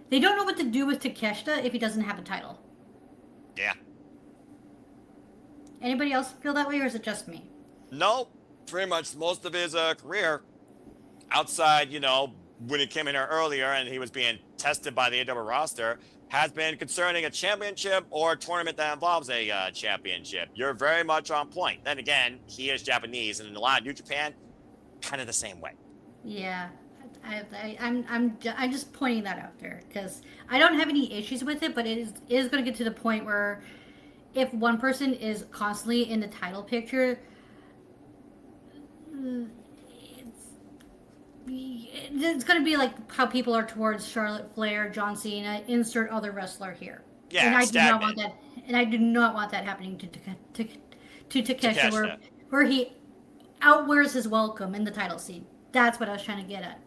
they don't know what to do with Takeshita if he doesn't have a title. Yeah. Anybody else feel that way, or is it just me? No, pretty much most of his career outside, when he came in here earlier and he was being tested by the AEW roster, has been concerning a championship or a tournament that involves a championship. You're very much on point. Then again, he is Japanese, and in a lot of New Japan, kind of the same way. Yeah, I'm just pointing that out there because I don't have any issues with it, but it is going to get to the point where if one person is constantly in the title picture, it's going to be like how people are towards Charlotte Flair, John Cena, insert other wrestler here. Yeah, and I do not want that. And I do not want that happening to Takeshita, where he outwears his welcome in the title scene. That's what I was trying to get at.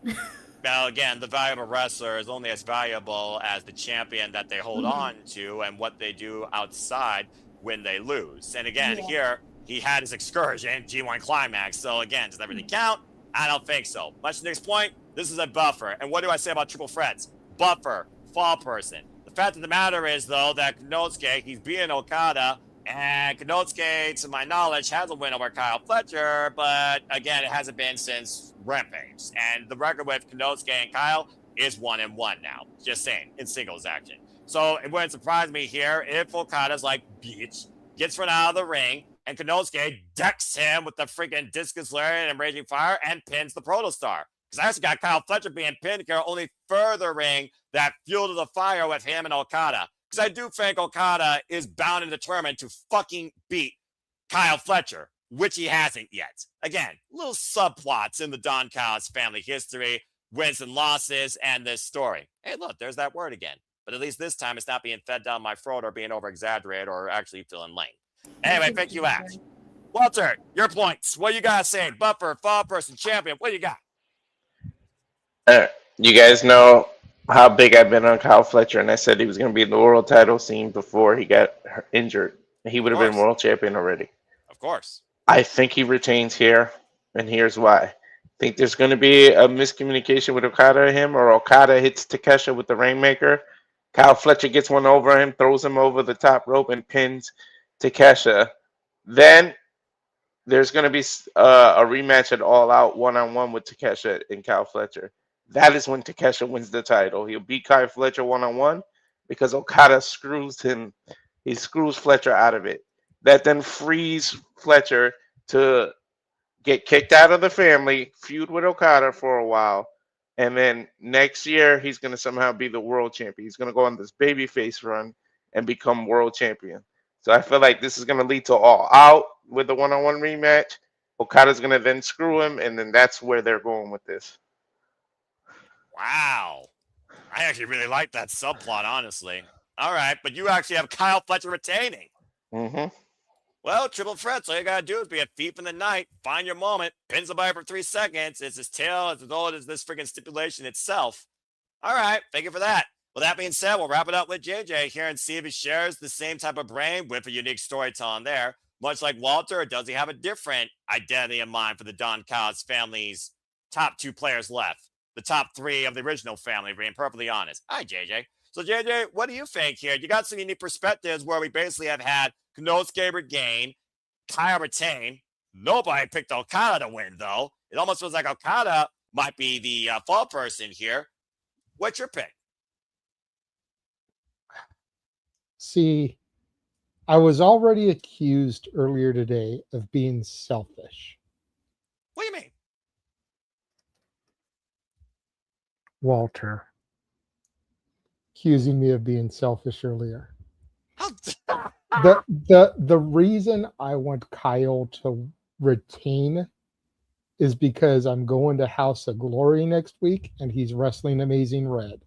Now, again, the valuable wrestler is only as valuable as the champion that they hold on to and what they do outside when they lose. And again, here, he had his excursion, G1 Climax. So again, does that really count? I don't think so. Much to the next point, this is a buffer. And what do I say about triple threats? Buffer, fall person. The fact of the matter is, though, that Kenosuke, he's beating Okada, and Kenosuke, to my knowledge, has a win over Kyle Fletcher, but again, it hasn't been since Rampage. And the record with Kenosuke and Kyle is 1-1 now. Just saying, in singles action. So it wouldn't surprise me here if Okada's like, bitch, gets run out of the ring, and Kenosuke decks him with the freaking Discus Lariat and Raging Fire and pins the Protostar. Because I actually got Kyle Fletcher being pinned here, only furthering that fuel to the fire with him and Okada. Because I do think Okada is bound and determined to fucking beat Kyle Fletcher, which he hasn't yet. Again, little subplots in the Don Callis family history, wins and losses, and this story. Hey, look, there's that word again. But at least this time it's not being fed down my throat or being over-exaggerated or actually feeling lame. Anyway, thank you, Ash. Walter, your points. What you got to say? Buffer, fall person, champion. What you got? You guys know how big I've been on Kyle Fletcher, and I said he was going to be in the world title scene before he got injured. He would have been world champion already. Of course. I think he retains here, and here's why. I think there's going to be a miscommunication with Okada and him, or Okada hits Takeshita with the Rainmaker. Kyle Fletcher gets one over him, throws him over the top rope, and pins Takeshita. Then there's going to be a rematch at All Out one-on-one with Takeshita and Kyle Fletcher. That is when Takeshita wins the title. He'll beat Kyle Fletcher one-on-one because Okada screws him. He screws Fletcher out of it. That then frees Fletcher to get kicked out of the family, feud with Okada for a while, and then next year he's going to somehow be the world champion. He's going to go on this babyface run and become world champion. So I feel like this is going to lead to All Out with the one-on-one rematch. Okada's going to then screw him, and then that's where they're going with this. Wow. I actually really like that subplot, honestly. All right, but you actually have Kyle Fletcher retaining. Mm-hmm. Well, triple threats, all you got to do is be a thief in the night, find your moment, pin somebody for 3 seconds. It's his tail. It's as old as this freaking stipulation itself. All right, thank you for that. Well, that being said, we'll wrap it up with JJ here and see if he shares the same type of brain with a unique storytelling there. Much like Walter, or does he have a different identity in mind for the Don Callis family's top 2 players left? The top 3 of the original family, being perfectly honest. Hi, JJ. So, JJ, what do you think here? You got some unique perspectives where we basically have had Konosuke regain, Kyle retain. Nobody picked Okada to win, though. It almost feels like Okada might be the fall person here. What's your pick? See, I was already accused earlier today of being selfish. What do you mean? Walter accusing me of being selfish earlier. The reason I want Kyle to retain is because I'm going to House of Glory next week and he's wrestling Amazing Red.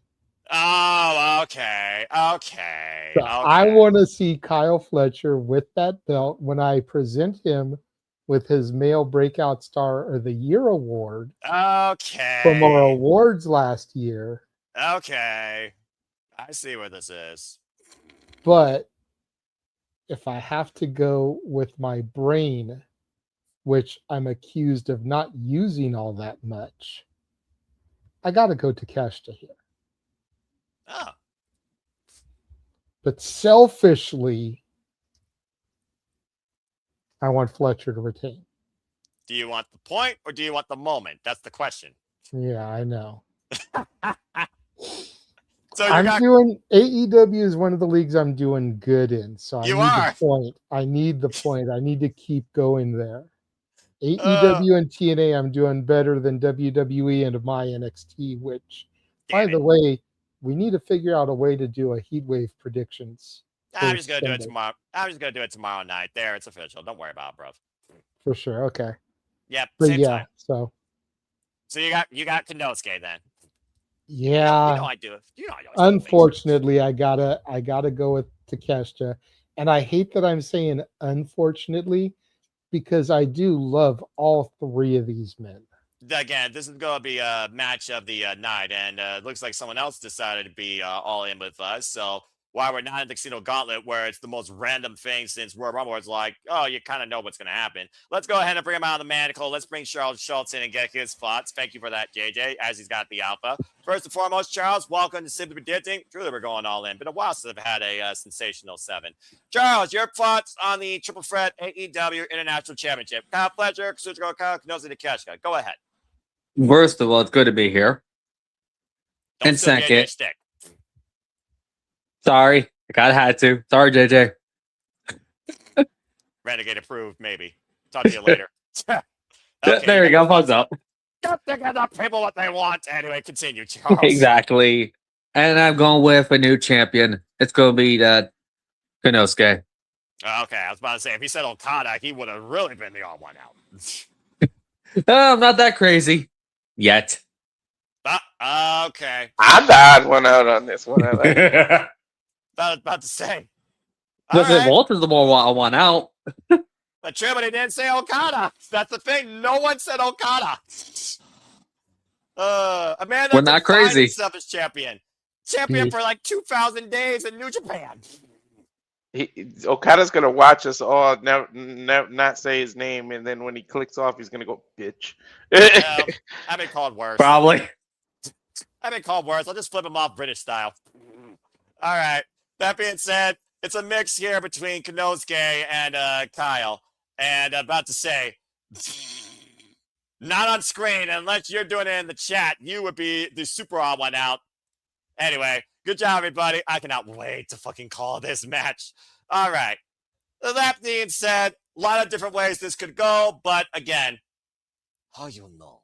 Oh, okay. Okay. So I want to see Kyle Fletcher with that belt when I present him with his Male Breakout Star of the Year award. Okay. From our awards last year. Okay. I see where this is. But if I have to go with my brain, which I'm accused of not using all that much, I got to go to Takeshita here. Oh. But selfishly, I want Fletcher to retain. Do you want the point or do you want the moment? That's the question. Yeah, I know. So I'm doing AEW is one of the leagues I'm doing good in. So I need the point. I need the point. I need to keep going there. AEW and TNA, I'm doing better than WWE and my NXT, which, by the way, we need to figure out a way to do a Heatwave predictions. I'm just gonna do it tomorrow. I'm just gonna do it tomorrow night. There, it's official. Don't worry about it, bro. For sure. Okay. Yep. But same yeah, time. so you got Konosuke then. Yeah. You know I do. You know I do. Unfortunately, I gotta go with Takeshita, and I hate that I'm saying unfortunately because I do love all 3 of these men. Again, this is going to be a match of the night, and it looks like someone else decided to be all in with us. So while we're not in the Casino Gauntlet, where it's the most random thing since Royal Rumble, it's like, oh, you kind of know what's going to happen. Let's go ahead and bring him out of the manacle. Let's bring Charles Schultz in and get his thoughts. Thank you for that, JJ, as he's got the alpha. First and foremost, Charles, welcome to Simply Predicting. Truly, we're going all in. Been a while since I've had a sensational 7. Charles, your thoughts on the Triple Threat AEW International Championship? Kyle Fletcher, Kazuchika Okada, Konosuke Takeshita. Go ahead. First of all, it's good to be here. And second, sorry, I had to. Sorry, JJ. Renegade approved, maybe. Talk to you later. Okay, there you go. Thumbs up. They give the people what they want. Anyway, continue, Charles. Exactly. And I'm going with a new champion. It's going to be Konosuke. Okay, I was about to say, if he said Okada, he would have really been the odd one out. I'm not that crazy. Yet. Okay. I'm the odd one out on this one. I like it. about to say. Listen, Walter's the more one out. But true, but he didn't say Okada. That's the thing. No one said Okada. Amanda, we're not crazy. Himself as champion. Champion for like 2,000 days in New Japan. Okada's gonna watch us all not say his name, and then when he clicks off, he's gonna go, bitch. Well, I've been called worse. Probably. I've been called worse. I'll just flip him off British style. All right. That being said, it's a mix here between Konosuke and Kyle. And about to say, not on screen, unless you're doing it in the chat, you would be the super odd one out. Anyway, good job, everybody. I cannot wait to fucking call this match. All right. That being said, a lot of different ways this could go, but again, how you know?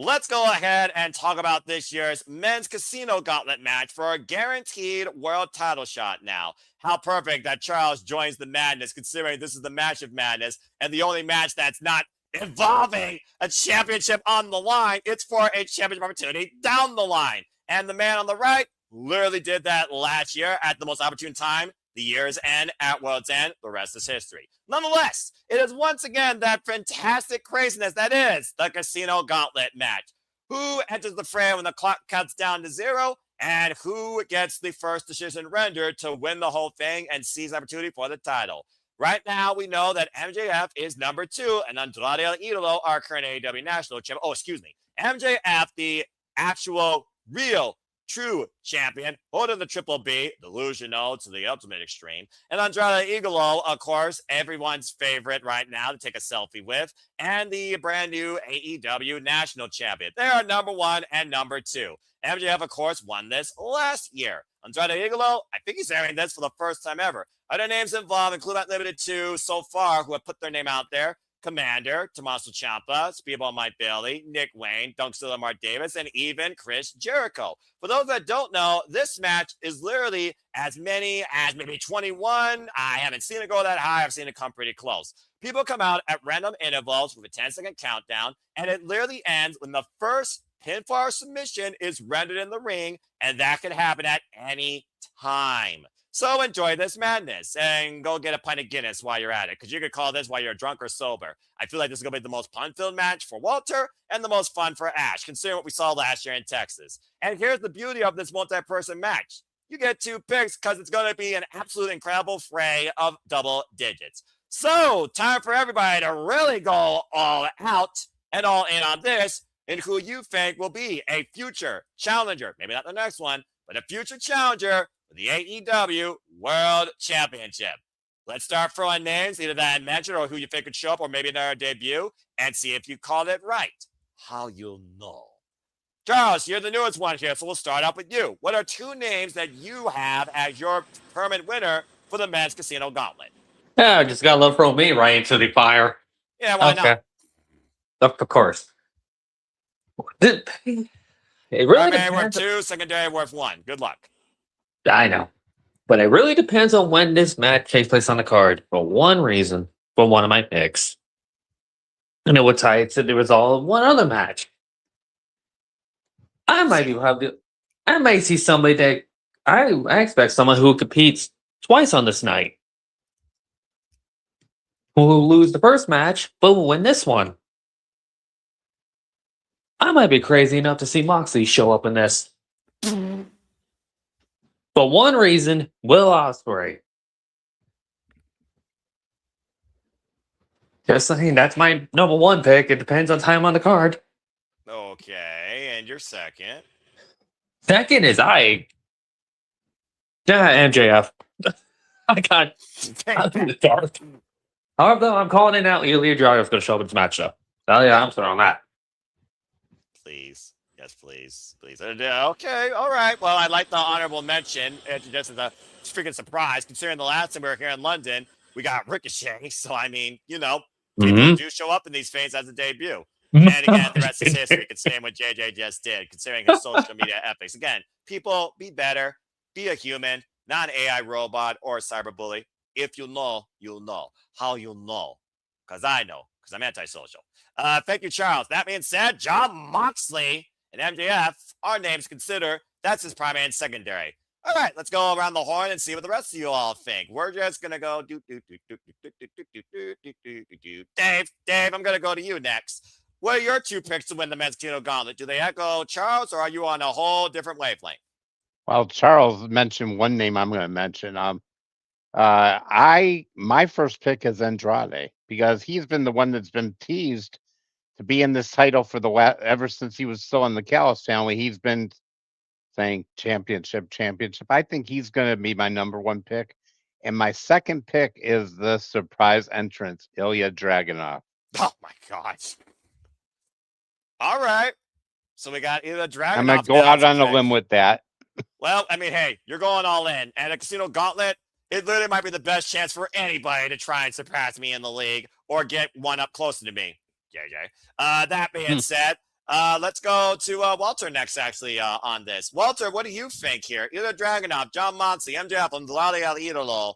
Let's go ahead and talk about this year's men's casino gauntlet match for a guaranteed world title shot now. How perfect that Charles joins the madness, considering this is the match of madness and the only match that's not involving a championship on the line. It's for a championship opportunity down the line. And the man on the right literally did that last year at the most opportune time, the year's end, at World's End. The rest is history. Nonetheless, it is once again that fantastic craziness that is the Casino Gauntlet match. Who enters the fray when the clock counts down to 0, and who gets the first decision rendered to win the whole thing and seize an opportunity for the title. Right now, we know that MJF is number 2, and Andrade and Idolo are current AEW national champion. Oh, excuse me. MJF, the actual real, true champion, holding the Triple B, delusional to the ultimate extreme. And Andrade Idolo, of course, everyone's favorite right now to take a selfie with, and the brand new AEW national champion. They are number 1 and number 2. MJF, of course, won this last year. Andrade Idolo, I think he's airing this for the first time ever. Other names involved include not limited to so far who have put their name out there: Commander, Tommaso Ciampa, Speedball Mike Bailey, Nick Wayne, Dunkzilla Mark Davis, and even Chris Jericho. For those that don't know, this match is literally as many as maybe 21. I haven't seen it go that high. I've seen it come pretty close. People come out at random intervals with a 10-second countdown, and it literally ends when the first pinfall submission is rendered in the ring, and that can happen at any time. So enjoy this madness and go get a pint of Guinness while you're at it, because you could call this while you're drunk or sober. I feel like this is going to be the most fun-filled match for Walter and the most fun for Ash, considering what we saw last year in Texas. And here's the beauty of this multi-person match. You get 2 picks because it's going to be an absolute incredible fray of double digits. So time for everybody to really go all out and all in on this, and who you think will be a future challenger. Maybe not the next one, but a future challenger for the AEW World Championship. Let's start throwing names, either that I mentioned or who you think could show up, or maybe another debut, and see if you called it right. How you'll know. Charles, you're the newest one here, so we'll start off with you. What are 2 names that you have as your permanent winner for the men's casino gauntlet? Yeah, just gotta love throw me right into the fire. Yeah, why not? Of course. It really Primary worth depends. 2, secondary worth 1. Good luck. I know. But it really depends on when this match takes place on the card. For one reason, for one of my picks. And it would tie it to the result of one other match. I might see somebody that I expect someone who competes twice on this night. Who will lose the first match, but will win this one. I might be crazy enough to see Moxley show up in this. For one reason, Will Ospreay. Just saying, that's my number 1 pick. It depends on time on the card. Okay, and your second? Second is MJF. I got I'm in the dark. However, I'm calling it out. Ilya Dragos going to show up in this match, though. Oh, yeah, I'm sorry on that. Please. Yes, please. Please. Okay, all right. Well, I'd like the honorable mention. Just as a freaking surprise, considering the last time we were here in London, we got Ricochet. So, I mean, you know, people do show up in these things as a debut. And again, the rest is history, considering what JJ just did, considering his social media ethics. Again, people, be better. Be a human, not an AI robot or a cyberbully. If you know, you'll know. How you'll know? Because I know, because I'm antisocial. Thank you, Charles. That being said, John Moxley and MJF are names considered. That's his primary and secondary. All right, let's go around the horn and see what the rest of you all think. We're just going to go Dave, I'm going to go to you next. What are your 2 picks to win the men's casino gauntlet? Do they echo Charles, or are you on a whole different wavelength? Well, Charles mentioned one name I'm going to mention. My first pick is Andrade because he's been the one that's been teased to be in this title for ever since he was still in the Callis family. He's been saying championship. I think he's going to be my number one pick. And my second pick is the surprise entrance, Ilya Dragunov. Oh my gosh. All right. So we got Ilya Dragunov. I'm going to go out on a limb with that. Well, I mean, hey, you're going all in. And a Casino Gauntlet, it literally might be the best chance for anybody to try and surpass me in the league or get one up closer to me. JJ. That being said, let's go to Walter next, actually, on this. Walter, what do you think here? Ilya Dragunov, John Moxley, MJF, and Idolo.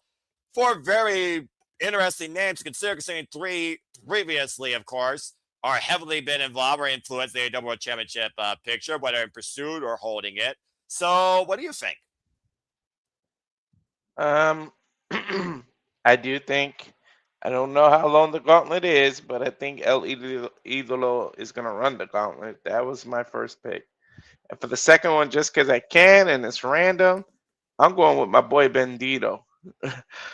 4 very interesting names, considering 3 previously, of course, are heavily been involved or influenced the AEW World Championship picture, whether in pursuit or holding it. So, what do you think? I do think, I don't know how long the gauntlet is, but I think El Idolo is going to run the gauntlet. That was my first pick. And for the second one, just because I can and it's random, I'm going with my boy Bandito.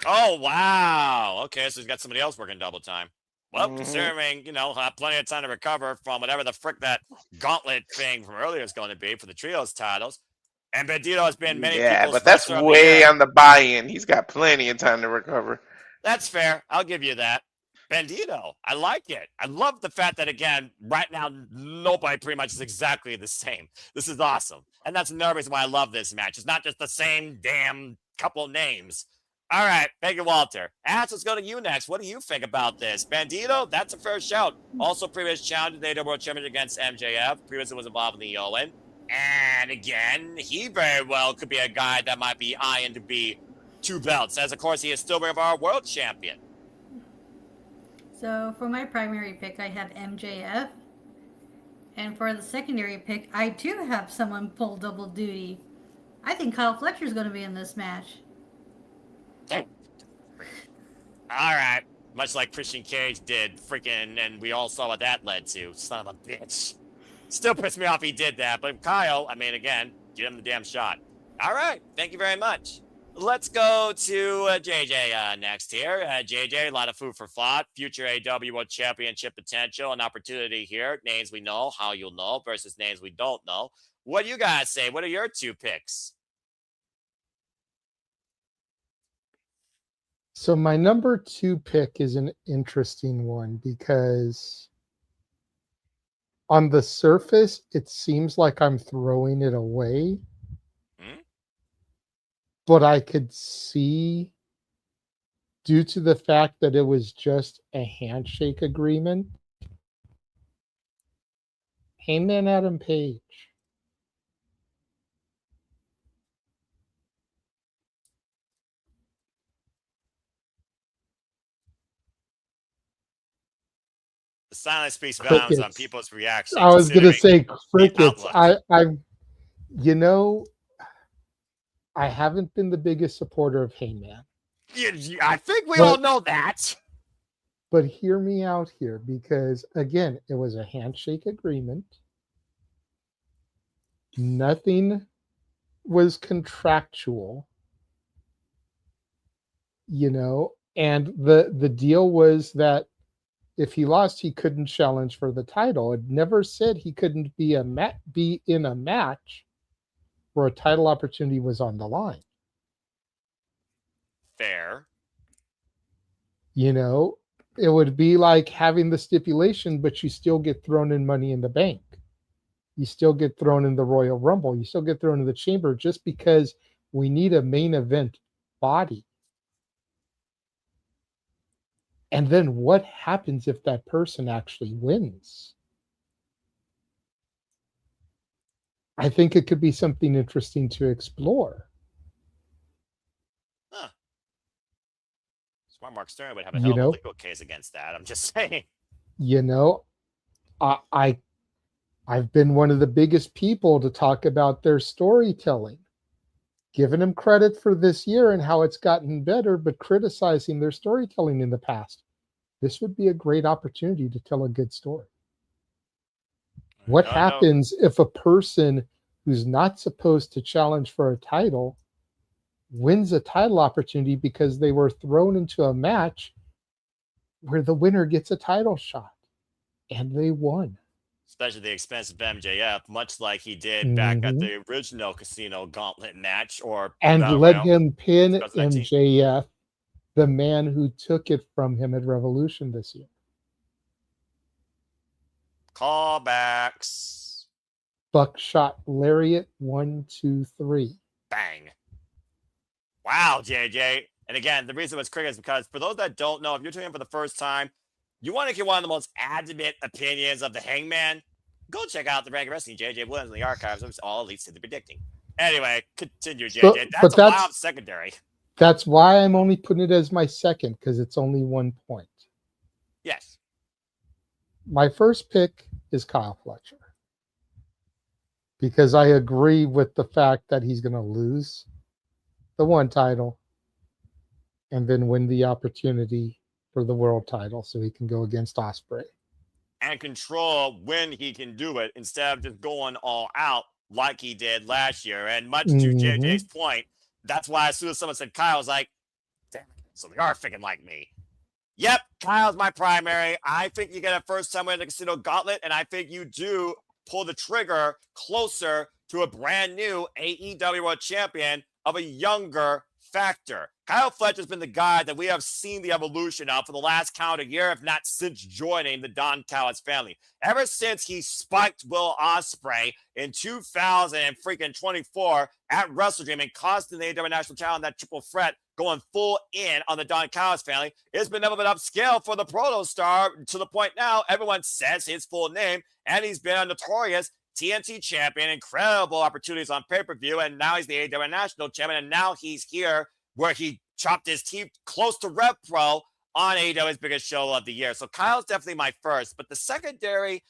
Oh, wow. Okay, so he's got somebody else working double time. Well, considering, have plenty of time to recover from whatever the frick that gauntlet thing from earlier is going to be for the trios titles. And Bandito has been many people's but that's way on the buy-in. He's got plenty of time to recover. That's fair. I'll give you that. Bandito, I like it. I love the fact that, again, right now, nobody pretty much is exactly the same. This is awesome. And that's another reason why I love this match. It's not just the same damn couple of names. All right. Thank you, Walter. Ash, let's go to you next. What do you think about this? Bandito, that's a fair shout. Also, previous challenge in the AEW World Championship against MJF. Previously was involved in the Owen. And again, he very well could be a guy that might be eyeing to be 2 belts, as of course he is still our world champion. So for my primary pick, I have MJF. And for the secondary pick, I too have someone pull double duty. I think Kyle Fletcher's going to be in this match. All right. Much like Christian Cage did, freaking, and we all saw what that led to. Son of a bitch. Still pissed me off he did that. But Kyle, I mean, again, give him the damn shot. All right. Thank you very much. Let's go to JJ next here. JJ, a lot of food for thought. Future AEW World Championship potential, an opportunity here. Names we know, how you'll know, versus names we don't know. What do you guys say? What are your 2 picks? So my number 2 pick is an interesting one because on the surface, it seems like I'm throwing it away. But I could see, due to the fact that it was just a handshake agreement, Heyman Adam Page. The silence speaks volumes on people's reactions. I was going to say crickets. I haven't been the biggest supporter of Heyman. I think we all know that. But hear me out here, because again, it was a handshake agreement. Nothing was contractual, and the deal was that if he lost, he couldn't challenge for the title. It never said he couldn't be in a match where a title opportunity was on the line. Fair. It would be like having the stipulation, but you still get thrown in Money in the Bank. You still get thrown in the Royal Rumble. You still get thrown in the Chamber just because we need a main event body. And then what happens if that person actually wins? I think it could be something interesting to explore. Huh. Smart Mark Stern would have a hell of a legal case against that. I'm just saying. I've been one of the biggest people to talk about their storytelling, giving them credit for this year and how it's gotten better, but criticizing their storytelling in the past. This would be a great opportunity to tell a good story. What happens if a person who's not supposed to challenge for a title, wins a title opportunity because they were thrown into a match where the winner gets a title shot. And they won. Especially the expense of MJF, much like he did back at Mhm. the original Casino Gauntlet match. And Battle let Royale him pin 2019. MJF, the man who took it from him at Revolution this year. Callbacks. Buckshot Lariat, 1, 2, 3. Bang. Wow, JJ. And again, the reason it's cricket is because for those that don't know, if you're tuning in for the first time, you want to get one of the most adamant opinions of the Hangman, go check out the Rank Wrestling JJ Williams in the archives. It's all elites to the predicting. Anyway, continue, JJ. So- that's but a that's- wild secondary. That's why I'm only putting it as my second, because it's only 1 point. Yes. My first pick is Kyle Fletcher. Because I agree with the fact that he's going to lose the one title and then win the opportunity for the world title so he can go against Ospreay. And control when he can do it instead of just going all out like he did last year. And much to JJ's point, that's why as soon as someone said Kyle, I was like, damn it, so they are thinking like me. Yep, Kyle's my primary. I think you get a first-time win in the Casino Gauntlet, and I think you do pull the trigger closer to a brand new AEW World Champion of a younger factor. Kyle Fletcher's been the guy that we have seen the evolution of for the last calendar year, if not since joining the Don Callis family. Ever since he spiked Will Ospreay in 2024 at Wrestle Dream and costing the AEW National Title in that triple threat, going full in on the Don Callis family, it's been a bit upscale for the Proto Star to the point now everyone says his full name, and he's been a notorious TNT champion, incredible opportunities on pay-per-view, and now he's the AEW National Champion, and now he's here where he chopped his teeth close to Rev Pro on AEW's biggest show of the year. So Kyle's definitely my first, but the secondary,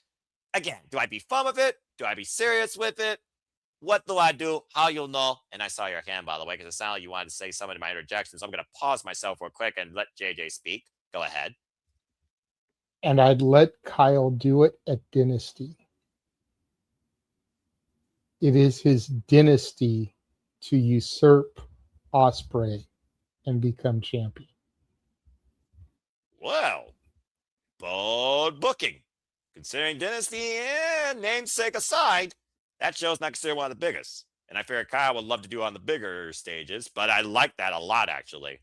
again, do I be fun with it? Do I be serious with it? What do I do? How you'll know? And I saw your hand, by the way, because it sounded like you wanted to say some of my interjections. I'm going to pause myself real quick and let JJ speak. Go ahead. And I'd let Kyle do it at Dynasty. It is his dynasty to usurp Ospreay and become champion. Well, bold booking. Considering Dynasty and namesake aside, that show's not considered one of the biggest. And I figure Kyle would love to do on the bigger stages, but I like that a lot, actually.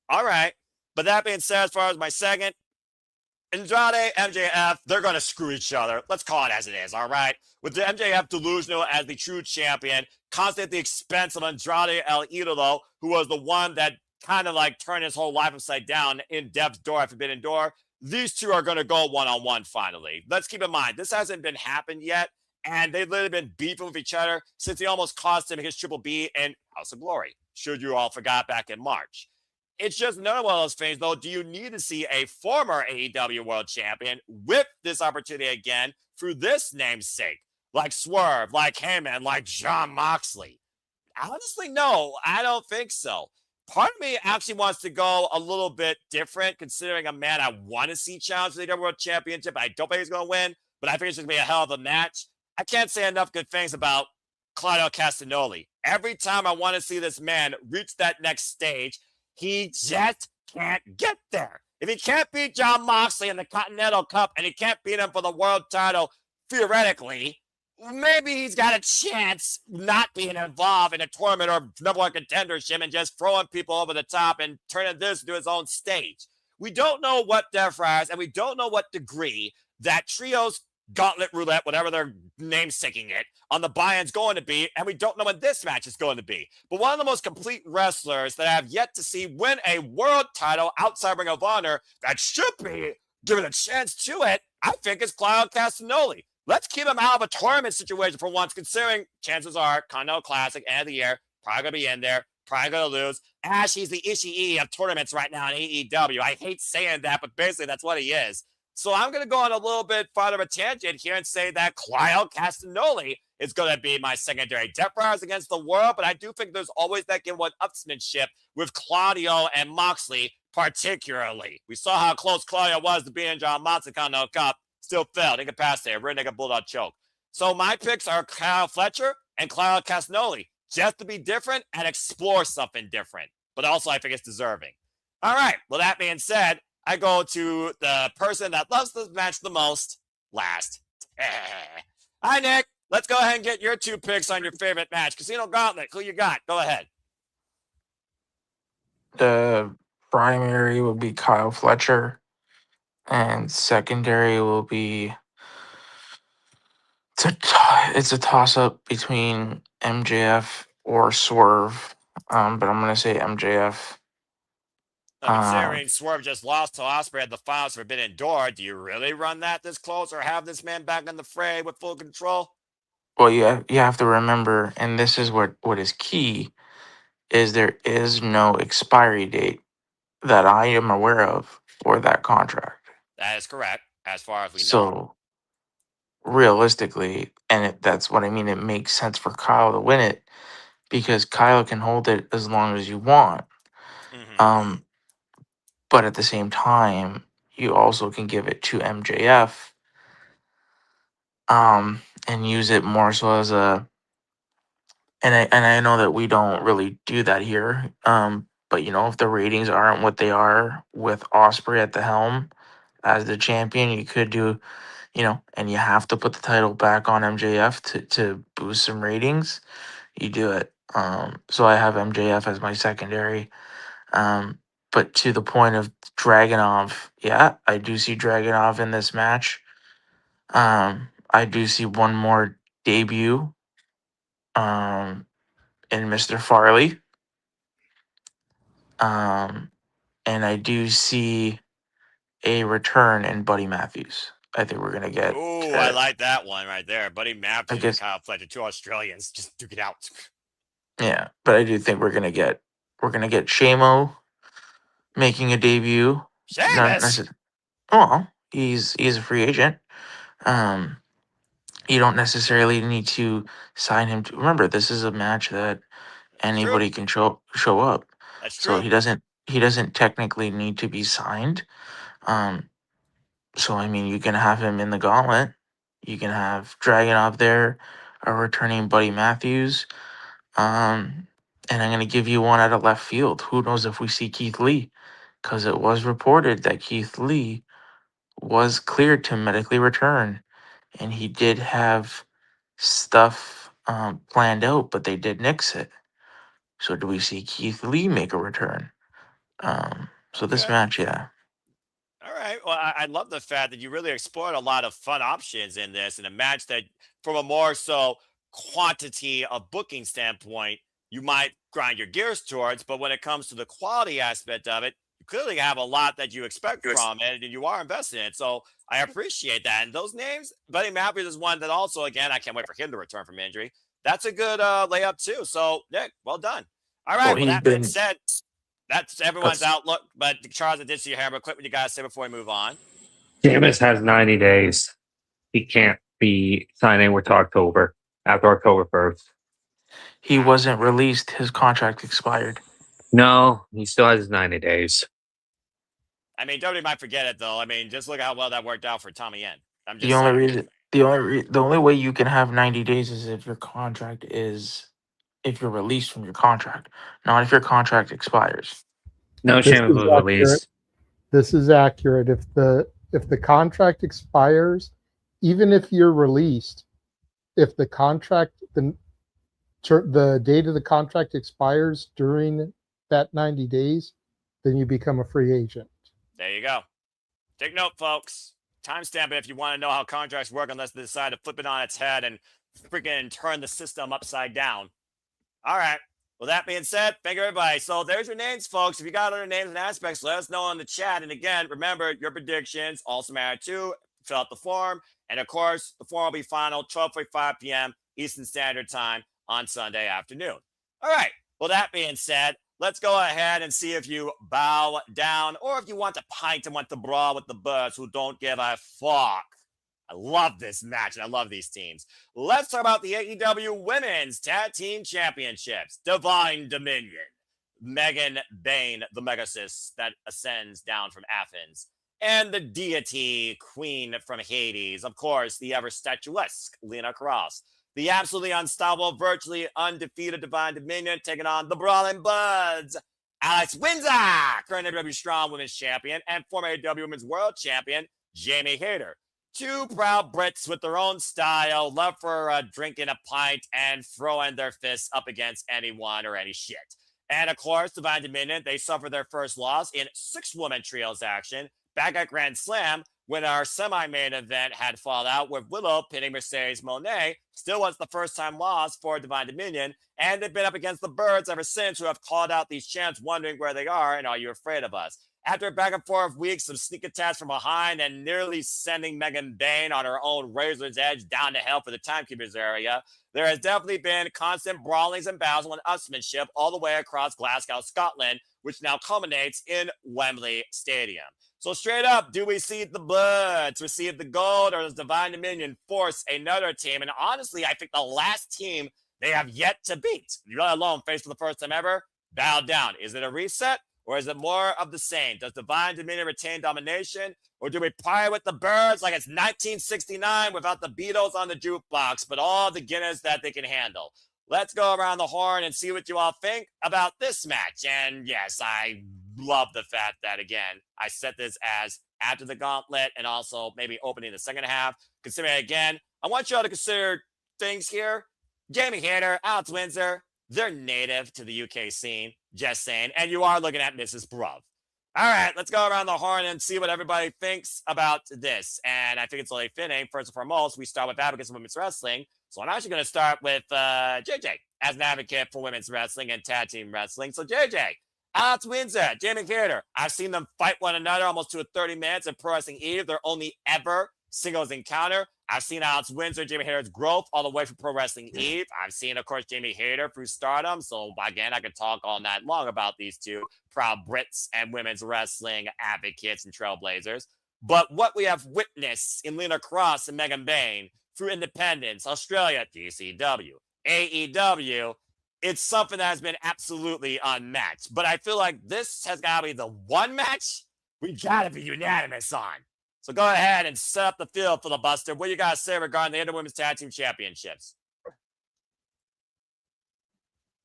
All right. But that being said, as far as my second, Andrade, MJF, they're going to screw each other. Let's call it as it is, all right? With the MJF delusional as the true champion, constantly at the expense of Andrade El Idolo, who was the one that kind of like turned his whole life upside down in Death's Door at Forbidden Door. These two are going to go one-on-one finally. Let's keep in mind, this hasn't been happened yet, and they've literally been beefing with each other since he almost cost him his Triple B in House of Glory, should you all forgot back in March. It's just another one of those things, though. Do you need to see a former AEW World Champion whip this opportunity again through this namesake? Like Swerve, like Heyman, like Jon Moxley? Honestly, no, I don't think so. Part of me actually wants to go a little bit different, considering a man I want to see challenge for the AEW World Championship. I don't think he's going to win, but I think it's going to be a hell of a match. I can't say enough good things about Claudio Castagnoli. Every time I want to see this man reach that next stage, he just can't get there. If he can't beat Jon Moxley in the Continental Cup and he can't beat him for the world title, theoretically, maybe he's got a chance not being involved in a tournament or number one contendership and just throwing people over the top and turning this into his own stage. We don't know what Death Rise, and we don't know what degree that Trios Gauntlet Roulette, whatever they're namesaking it, on the buy-in's going to be, and we don't know when this match is going to be. But one of the most complete wrestlers that I have yet to see win a world title outside Ring of Honor that should be given a chance to it, I think is Claudio Castagnoli. Let's keep him out of a tournament situation for once, considering chances are Continental Classic, end of the year, probably going to be in there, probably going to lose. Ash, he's the Ishii of tournaments right now in AEW. I hate saying that, but basically that's what he is. So I'm going to go on a little bit farther of a tangent here and say that Claudio Castagnoli is going to be my secondary. Death Riders against the world, but I do think there's always that give-one upsmanship with Claudio and Moxley particularly. We saw how close Claudio was to being Jon Moxley Continental Cup. Still failed. He could pass there. Rear naked bulldog choke. So my picks are Kyle Fletcher, and Clara Castagnoli, just to be different and explore something different. But also, I think it's deserving. All right. Well, that being said, I go to the person that loves this match the most last. Hi, Nick. Let's go ahead and get your 2 picks on your favorite match. Casino Gauntlet, who you got? Go ahead. The primary will be Kyle Fletcher, and secondary will be it's a toss up between MJF or Swerve, but I'm gonna say MJF. Considering Swerve just lost to Ospreay at the Finals Forbidden Door, do you really run that this close or have this man back in the fray with full control? Well, you have to remember, and this is what is key, is there is no expiry date that I am aware of for that contract. That is correct, as far as we know. So realistically, and that's what I mean, it makes sense for Kyle to win it because Kyle can hold it as long as you want. But at the same time, you also can give it to MJF and use it more so as a and I know that we don't really do that here. But if the ratings aren't what they are with Ospreay at the helm as the champion, you could do, and you have to put the title back on MJF to boost some ratings. You do it. So I have MJF as my secondary. But to the point of Dragunov, yeah, I do see Dragunov in this match. I do see one more debut in Mr. Farley. And I do see a return in Buddy Matthews. I think we're gonna get. Ooh, I like that one right there. Buddy Matthews and guess- Kyle Fletcher, 2 Australians. Just duke it out. Yeah, but I do think we're gonna get Shamo making a debut. Sheamus? Well, he's a free agent. You don't necessarily need to sign him to. Remember, this is a match that anybody can show up. That's So true. he doesn't technically need to be signed. So I mean, you can have him in the Gauntlet. You can have Dragunov there, a returning Buddy Matthews. And I'm gonna give you one out of left field. Who knows if we see Keith Lee? Because it was reported that Keith Lee was cleared to medically return, and he did have stuff planned out, but they did nix it. So do we see Keith Lee make a return? So this Okay. match, yeah. All right. Well, I love the fact that you really explored a lot of fun options in this, in a match that, from a more so quantity of booking standpoint, you might grind your gears towards. But when it comes to the quality aspect of it, you clearly have a lot that you expect from it, and you are invested in it. So I appreciate that. And those names, Buddy Matthews is one that also, again, I can't wait for him to return from injury. That's a good layup too. So, Nick, well done. All right. Well, that being said, that's everyone's outlook. But Charles, I did see your hair, but quick, what you guys say before we move on? Sheamus has 90 days. He can't be signing with October, after October 1st. He wasn't released. His contract expired. No, he still has 90 days. I mean, nobody might forget it, though. I mean, just look how well that worked out for Tommy Yen. I'm just The only saying. reason, the only way you can have 90 days is if your contract is, if you're released from your contract, not if your contract expires. No, Sheamus was released. This is accurate. If the contract expires, even if you're released, if the contract the date of the contract expires during that 90 days, then you become a free agent. There you go. Take note, folks. Timestamp it if you want to know how contracts work, unless they decide to flip it on its head and freaking turn the system upside down. All right. Well, that being said, thank you, everybody. So there's your names, folks. If you got other names and aspects, let us know in the chat. And again, remember, your predictions also matter too. Fill out the form. And of course, the form will be final 12:45 p.m. Eastern Standard Time on Sunday afternoon. All right. Well, that being said, let's go ahead and see if you bow down or if you want to pint and want to brawl with the birds who don't give a fuck. I love this match, and I love these teams. Let's talk about the AEW Women's Tag Team Championships. Divine Dominion. Megan Bain, the Megasis that ascends down from Athens. And the deity queen from Hades. Of course, the ever statuesque Lena Cross. The absolutely unstoppable, virtually undefeated Divine Dominion taking on the Brawling Buds. Alex Windsor, current AEW Strong Women's Champion, and former AEW Women's World Champion, Jamie Hayter. Two proud Brits with their own style, love for drinking a pint and throwing their fists up against anyone or any shit. And of course, Divine Dominion, they suffered their first loss in 6-woman trios action back at Grand Slam when our semi-main event had fallen out with Willow pinning Mercedes Monet. Still was the first-time loss for Divine Dominion, and they've been up against the Birds ever since, who have called out these champs wondering where they are and are you afraid of us? After back and forth weeks of sneak attacks from behind and nearly sending Megan Bayne on her own razor's edge down to hell for the Timekeepers area, there has definitely been constant brawlings and battles and usmanship all the way across Glasgow, Scotland, which now culminates in Wembley Stadium. So straight up, do we see the Bloods receive the gold, or does Divine Dominion force another team? And honestly, I think the last team they have yet to beat, let alone face for the first time ever, bow down. Is it a reset, or is it more of the same? Does Divine Dominion retain domination, or do we party with the Birds like it's 1969 without the Beatles on the jukebox, but all the Guinness that they can handle? Let's go around the horn and see what you all think about this match. And yes, I love the fact that, again, I set this as after the Gauntlet and also maybe opening the second half. Consider it again. I want you all to consider things here. Jamie Hayter, Alex Windsor, they're native to the UK scene. Just saying. And you are looking at Mrs. Bruv. All right, let's go around the horn and see what everybody thinks about this. And I think it's only fitting, first and foremost, we start with advocates of women's wrestling. So I'm actually going to start with JJ as an advocate for women's wrestling and tag team wrestling. So JJ, Alex Windsor, Jamie Hayter, I've seen them fight one another almost to 30 minutes in Pro Wrestling Eve. Their only ever singles encounter. I've seen Alex Windsor, Jamie Hayter's growth all the way from Pro Wrestling Eve. I've seen, of course, Jamie Hayter through Stardom. So again, I could talk all night long about these two proud Brits and women's wrestling advocates and trailblazers. But what we have witnessed in Lena Cross and Megan Bayne through Independence, Australia, DCW, AEW, it's something that has been absolutely unmatched. But I feel like this has got to be the one match we got to be unanimous on. So go ahead and set up the field, filibuster. What do you guys say regarding the Interwomen's Tag Team Championships?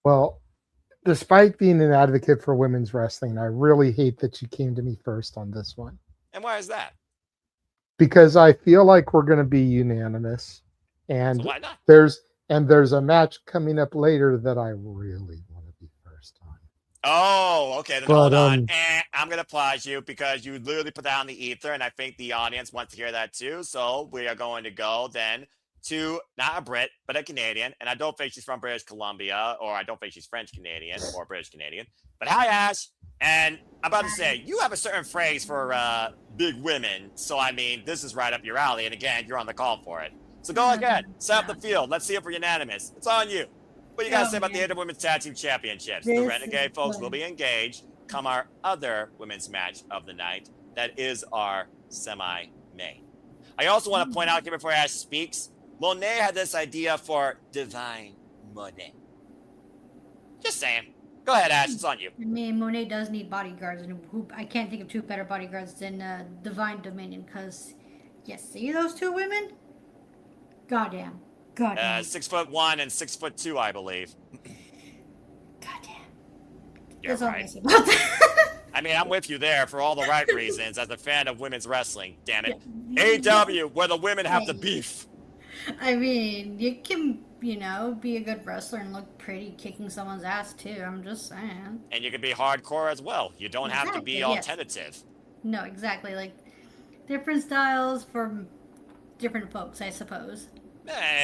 Well, despite being an advocate for women's wrestling, I really hate that you came to me first on this one. And why is that? Because I feel like we're going to be unanimous, and so why not? there's a match coming up later that I really want to be first on. Oh, okay. Then hold on. I'm going to pause you because you literally put that on the ether, and I think the audience wants to hear that too. So we are going to go then to not a Brit, but a Canadian. And I don't think she's from British Columbia, or I don't think she's French Canadian or British Canadian. But hi, Ash. And I'm about to say, you have a certain phrase for big women. So, I mean, this is right up your alley. And again, you're on the call for it. So go ahead, set up the field. Let's see if we're unanimous. It's on you. What do you guys say about the Inter Women's Tag Team Championships? The Renegade folks will be engaged come our other women's match of the night. That is our semi-main. I also want to point out here before Ash speaks, Mone had this idea for Divine Mone. Just saying. Go ahead, Ash. It's on you. I mean, Mone does need bodyguards, and I can't think of two better bodyguards than Divine Dominion, because, see those two women? Goddamn. 6'1" and 6'2", I believe. Goddamn. You're right. I mean, I'm with you there for all the right reasons as a fan of women's wrestling. Damn it. AEW, where the women have the beef. I mean, you can, be a good wrestler and look pretty kicking someone's ass too. I'm just saying. And you can be hardcore as well. You don't have to be all tentative. No, exactly. Like, different styles for different folks, I suppose.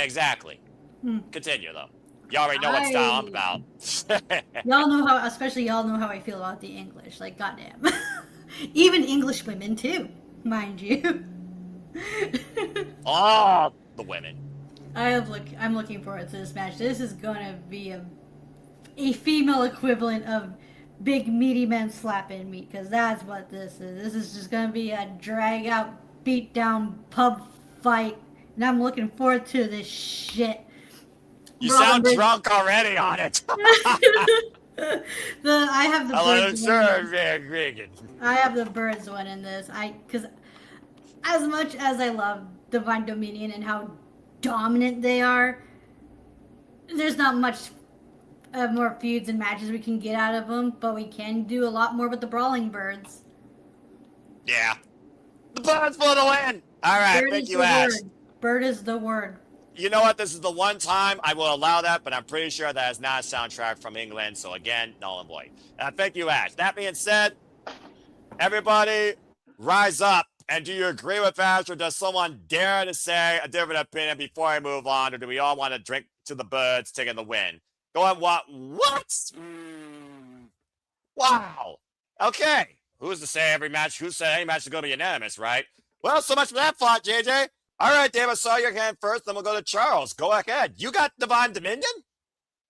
Exactly. Continue, though. You already know what style I'm about. Y'all know how I feel about the English. Like, goddamn. Even English women, too, mind you. Oh, the women. I'm looking forward to this match. This is going to be a female equivalent of big meaty men slapping meat, because that's what this is. This is just going to be a drag-out, beat-down pub fight. And I'm looking forward to this shit. You sound drunk already on it. I have the Birds one. I have the Birds one in this. Because as much as I love Divine Dominion and how dominant they are, there's not much more feuds and matches we can get out of them, but we can do a lot more with the Brawling Birds. Yeah. The Birds for the win! All right, Bird thank is you, the Ash. word. Bird is the word. You know what? This is the one time I will allow that, but I'm pretty sure that is not a soundtrack from England. So again, null and void. Thank you, Ash. That being said, everybody rise up. And do you agree with Ash, or does someone dare to say a different opinion before I move on, or do we all want to drink to the Birds taking the win? Go on, what? Wow. Okay. Who's to say every match? Who said any match is going to be unanimous, right? Well, so much for that thought, JJ. All right, Dave, I saw your hand first. Then we'll go to Charles. Go ahead. You got Divine Dominion?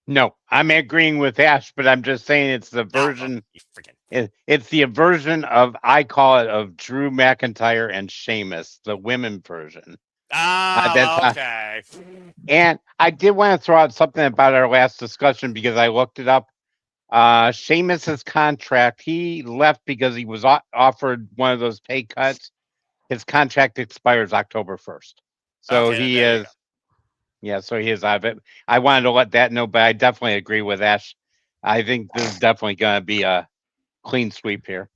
No, I'm agreeing with Ash, but I'm just saying it's the version. It's the version of, I call it, of Drew McIntyre and Sheamus, the women version. Okay. And I did want to throw out something about our last discussion because I looked it up. Sheamus's contract, he left because he was offered one of those pay cuts. His contract expires October 1st. So he is. Yeah, so he is out of it. I wanted to let that know, but I definitely agree with Ash. I think this is definitely going to be a clean sweep here.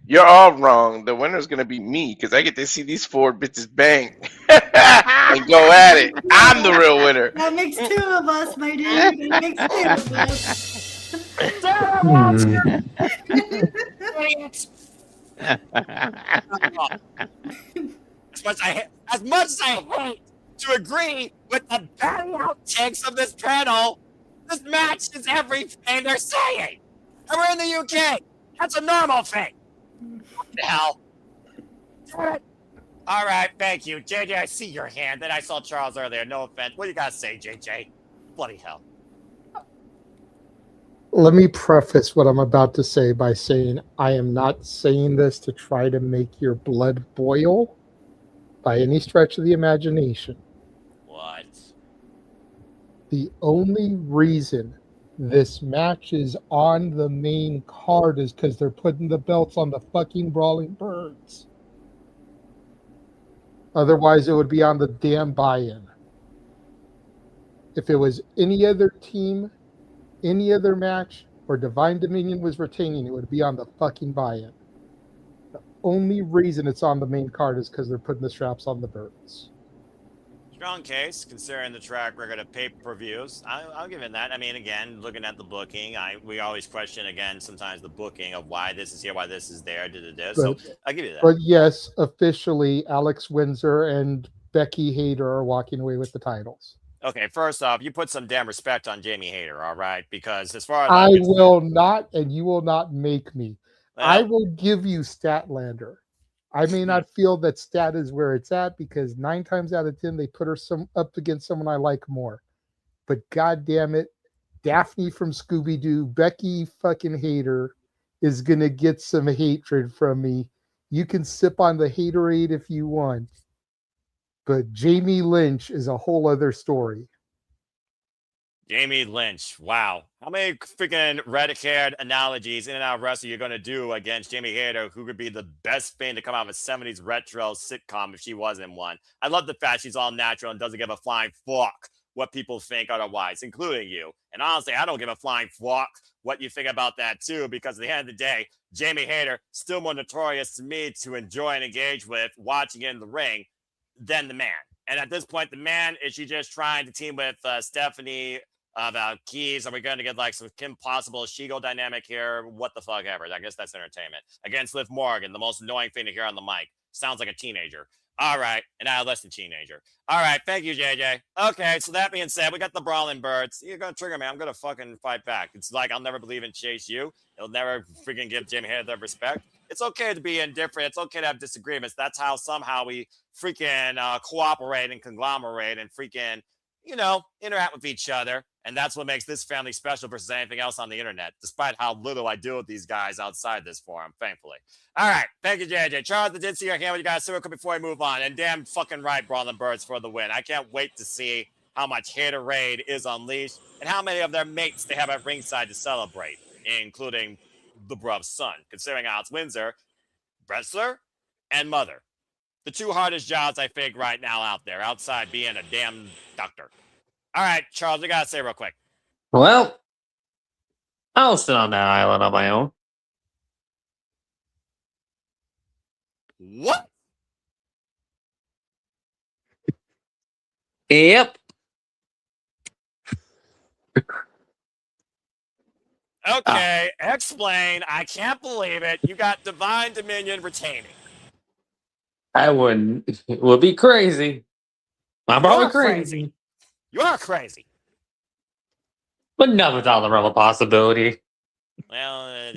You're all wrong. The winner's going to be me because I get to see these four bitches bang and go at it. I'm the real winner. That makes two of us, my dude. That makes two of us. As much as I hate to agree with the bad outtakes of this panel, this match is everything they're saying. And we're in the UK. That's a normal thing. What the hell? Damn it. All right, thank you. JJ, I see your hand. Then I saw Charles earlier. No offense. What do you got to say, JJ? Bloody hell. Let me preface what I'm about to say by saying I am not saying this to try to make your blood boil by any stretch of the imagination. What? The only reason this match is on the main card is because they're putting the belts on the fucking Brawling Birds. Otherwise, it would be on the damn buy-in. If it was any other team, any other match, or Divine Dominion was retaining, it would be on the fucking buy-in. The only reason it's on the main card is because they're putting the straps on the Birds. Strong case, considering the track record of pay-per-views. I'll give it that. I mean, again, looking at the booking, we always question, again, sometimes the booking of why this is here, why this is there, So I'll give you that. But yes, officially, Alex Windsor and Becky Hayter are walking away with the titles. Okay, first off, you put some damn respect on Jamie Hayter, all right? Because as far as I will not, and you will not make me. Well, I will give you Statlander. I may not feel that Stat is where it's at because 9 times out of 10 they put her up against someone I like more. But god damn it, Daphne from Scooby-Doo, Becky fucking Hayter is gonna get some hatred from me. You can sip on the haterade if you want. But Jamie Lynch is a whole other story. Jamie Lynch, wow. How many freaking red-haired analogies in and out of wrestling you're going to do against Jamie Hayter, who could be the best thing to come out of a 70s retro sitcom if she wasn't one? I love the fact she's all natural and doesn't give a flying fuck what people think otherwise, including you. And honestly, I don't give a flying fuck what you think about that too, because at the end of the day, Jamie Hayter, still more notorious to me to enjoy and engage with watching in the ring than the man. And at this point, the man, is she just trying to team with Stephanie about Keys? Are we going to get like some Kim Possible Shigo dynamic here? What the fuck ever. I guess that's entertainment. Against Liv Morgan, the most annoying thing to hear on the mic. Sounds like a teenager. All right, an adolescent teenager. All right, thank you, JJ. Okay, so that being said, we got the Brawling Birds. You're going to trigger me. I'm going to fucking fight back. It's like I'll never believe in Chase U. It'll never freaking give Jamie Hayter the respect. It's okay to be indifferent. It's okay to have disagreements. That's how somehow we freaking cooperate and conglomerate and freaking, interact with each other. And that's what makes this family special versus anything else on the internet, despite how little I deal with these guys outside this forum, thankfully. All right. Thank you, JJ. Charles, I did see your hand with you guys so before I move on. And damn fucking right, Brawling Birds for the win. I can't wait to see how much haterade is unleashed and how many of their mates they have at ringside to celebrate, including the bruv's son, considering Alex Windsor, wrestler, and mother. The two hardest jobs I think right now out there, outside being a damn doctor. All right, Charles, I gotta say real quick. Well, I'll sit on that island on my own. What? Yep. Okay, explain. I can't believe it. You got Divine Dominion retaining. I wouldn't. It would be crazy. I'm probably crazy. You are crazy. But nothing's out of the realm of possibility. Well,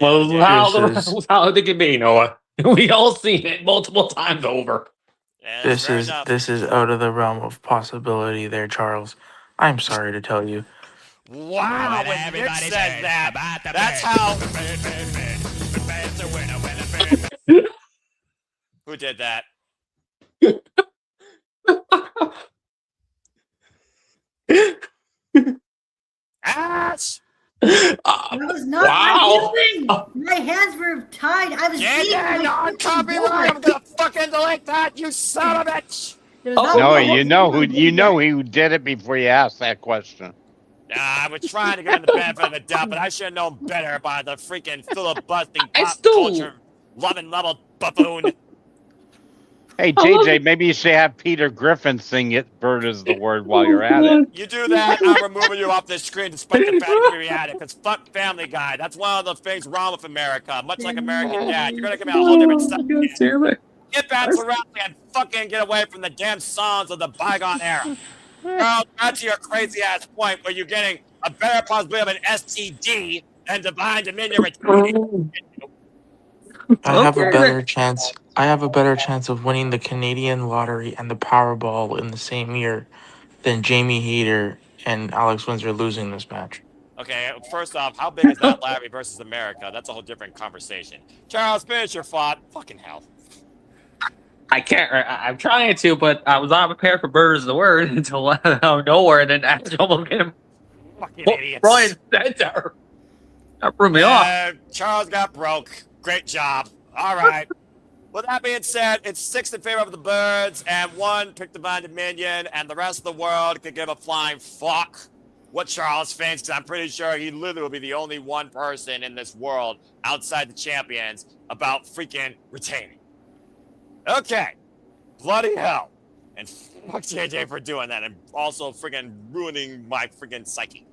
how it can be, Noah? We all seen it multiple times over. This is out of the realm of possibility there, Charles. I'm sorry to tell you. Wow, when Nick said that, that's how... Who did that? Ash! That was not Wow. my doing. My hands were tied. I was eating my on fucking copyright! I'm board. gonna fucking delete that, you son of a bitch! No, you know who did it before you asked that question. I was trying to get in the benefit of the doubt, but I should have known better by the freaking filibustering pop culture loving level buffoon. Hey, JJ, maybe you should have Peter Griffin sing it, "Bird is the word," while you're at it. You do that, I'm removing you off this screen despite the fact that you're at it, because fuck Family Guy. That's one of the things wrong with America. Much like American Dad. You're gonna give me a whole different stuff. Get back to wrestling and fucking get away from the damn songs of the bygone era. Girl, that's your crazy ass point where you're getting a better possibility of an STD than Divine Dominion returning. I have a better chance. I have a better chance of winning the Canadian lottery and the Powerball in the same year than Jamie Hayter and Alex Windsor losing this match. Okay, first off, how big is that lottery versus America? That's a whole different conversation. Charles, finish your thought. Fucking hell. I can't. I'm trying to, but I was not prepared for "Bird is the word" until out of nowhere, and then I almost get him. Fucking idiots. Brian Center. That threw me off. Charles got broke. Great job. All right. With that being said, it's 6 in favor of the Birds, and 1 picked Divine Dominion, and the rest of the world could give a flying fuck what Charles thinks, because I'm pretty sure he literally will be the only one person in this world outside the champions about freaking retaining. Okay. Bloody hell. And fuck JJ for doing that, and also freaking ruining my freaking psyche.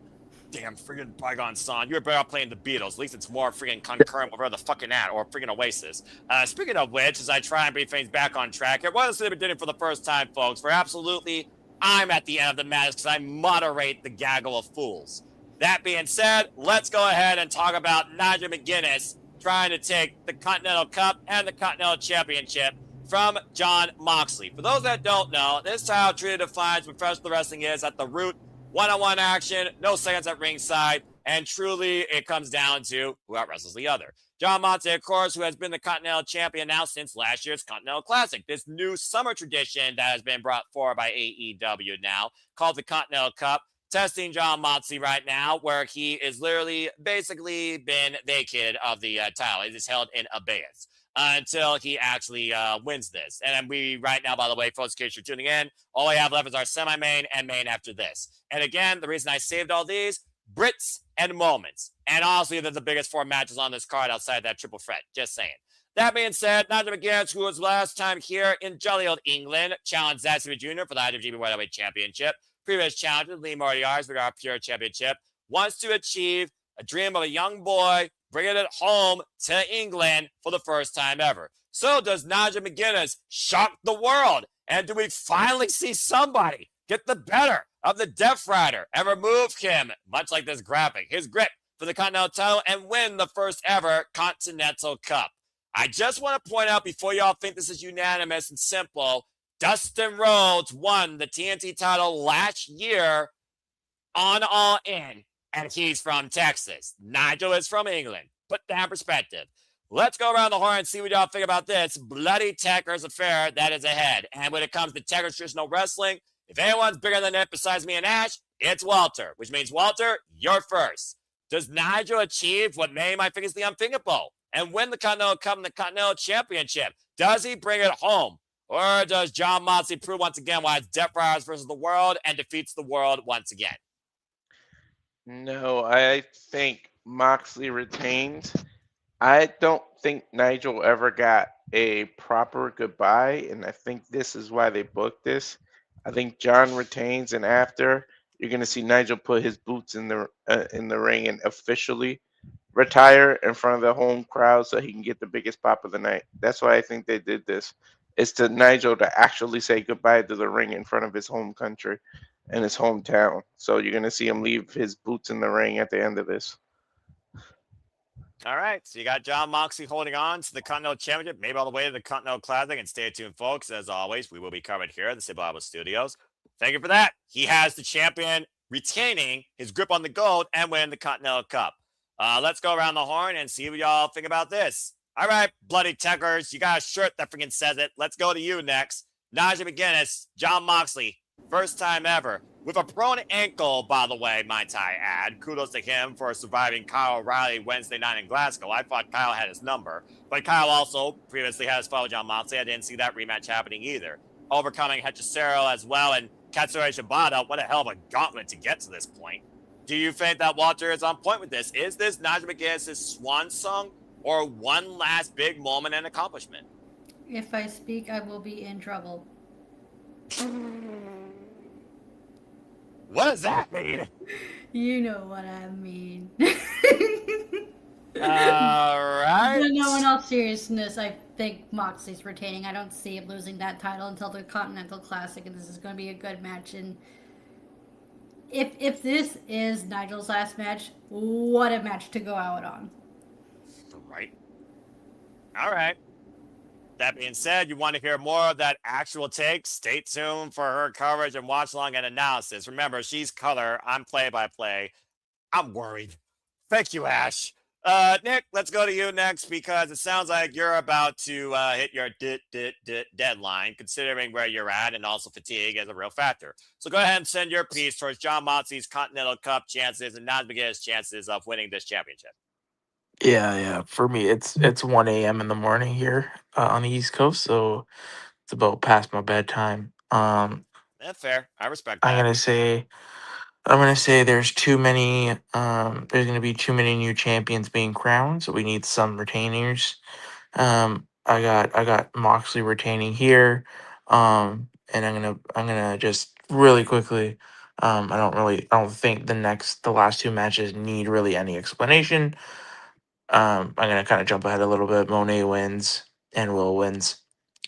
Damn freaking bygone song. You're better off playing the Beatles. At least it's more freaking concurrent with where the fucking at, or freaking Oasis. Speaking of which, as I try and bring things back on track, it was the beginning for the first time, folks. For absolutely, I'm at the end of the madness because I moderate the gaggle of fools. That being said, let's go ahead and talk about Nigel McGuinness trying to take the Continental Cup and the Continental Championship from Jon Moxley. For those that don't know, this is how Trina defines what professional wrestling is at the root. One-on-one action, no seconds at ringside, and truly it comes down to who out-wrestles the other. Jon Moxley, of course, who has been the Continental Champion now since last year's Continental Classic, this new summer tradition that has been brought forward by AEW now, called the Continental Cup, testing Jon Moxley right now, where he is literally basically been vacated of the title. It is held in abeyance until he actually wins this. And we right now, by the way, folks, in case you're tuning in, all I have left is our semi-main and main after this. And again, the reason I saved all these, Brits and moments. And honestly, they're the biggest 4 matches on this card outside that triple threat. Just saying. That being said, Nigel McGuinness, who was last time here in jolly old England, challenged Zack Sabre Jr. for the IWGP World Championship. Previous challenger, Lee Moriarty, for our Pure Championship, wants to achieve a dream of a young boy, bringing it home to England for the first time ever. So does Nigel McGuinness shock the world? And do we finally see somebody get the better of the Death Rider and remove him, much like this graphic, his grip for the Continental title and win the first ever Continental Cup? I just want to point out before y'all think this is unanimous and simple, Dustin Rhodes won the TNT title last year on All In. And he's from Texas. Nigel is from England. Put that in perspective. Let's go around the horn and see what y'all think about this bloody Techers affair that is ahead. And when it comes to Techers traditional wrestling, if anyone's bigger than it besides me and Ash, it's Walter. Which means, Walter, you're first. Does Nigel achieve what many might think is the unthinkable and win the Continental Cup and the Continental Championship? Does he bring it home? Or does Jon Moxley prove once again why it's Death Riders versus the world and defeats the world once again? No, I think Moxley retains. I don't think Nigel ever got a proper goodbye, and I think this is why they booked this. I think John retains, and after you're gonna see Nigel put his boots in the ring and officially retire in front of the home crowd so he can get the biggest pop of the night. That's why I think they did this. It's to Nigel to actually say goodbye to the ring in front of his home country and his hometown. So you're gonna see him leave his boots in the ring at the end of this. All right, so you got Jon Moxley holding on to the Continental Championship, maybe all the way to the Continental Classic. And stay tuned, folks. As always, we will be covered here at the Ciampa Studios. Thank you for that. He has the champion retaining his grip on the gold and win the Continental Cup. Let's go around the horn and see what y'all think about this. All right, bloody techers, you got a shirt that freaking says it. Let's go to you next. Nigel McGuinness, Jon Moxley, first time ever. With a prone ankle, by the way, might I add. Kudos to him for surviving Kyle O'Reilly Wednesday night in Glasgow. I thought Kyle had his number. But Kyle also previously had his fight with Jon Moxley. I didn't see that rematch happening either. Overcoming Hechicero as well and Katsuyori Shibata. What a hell of a gauntlet to get to this point. Do you think that Walter is on point with this? Is this Nigel McGuinness' swan song or one last big moment and accomplishment? If I speak, I will be in trouble. What does that mean? You know what I mean. All right. But no, in all seriousness, I think Moxley's retaining. I don't see him losing that title until the Continental Classic, and this is going to be a good match. And if this is Nigel's last match, what a match to go out on. Right. All right. That being said, you want to hear more of that actual take? Stay tuned for her coverage and watch along and analysis. Remember, she's color. I'm play-by-play. I'm worried. Thank you, Ash. Nick, let's go to you next because it sounds like you're about to hit your deadline, considering where you're at, and also fatigue is a real factor. So go ahead and send your piece towards Jon Moxley's Continental Cup chances and Nigel McGuinness' chances of winning this championship. Yeah. For me, it's 1 a.m. in the morning here on the East Coast, so it's about past my bedtime. That's fair. I respect that. I'm gonna say there's too many. There's gonna be too many new champions being crowned, so we need some retainers. I got Moxley retaining here. And I'm gonna just really quickly. I don't think the last two matches need really any explanation. I'm gonna kind of jump ahead a little bit. Mone wins and Will wins.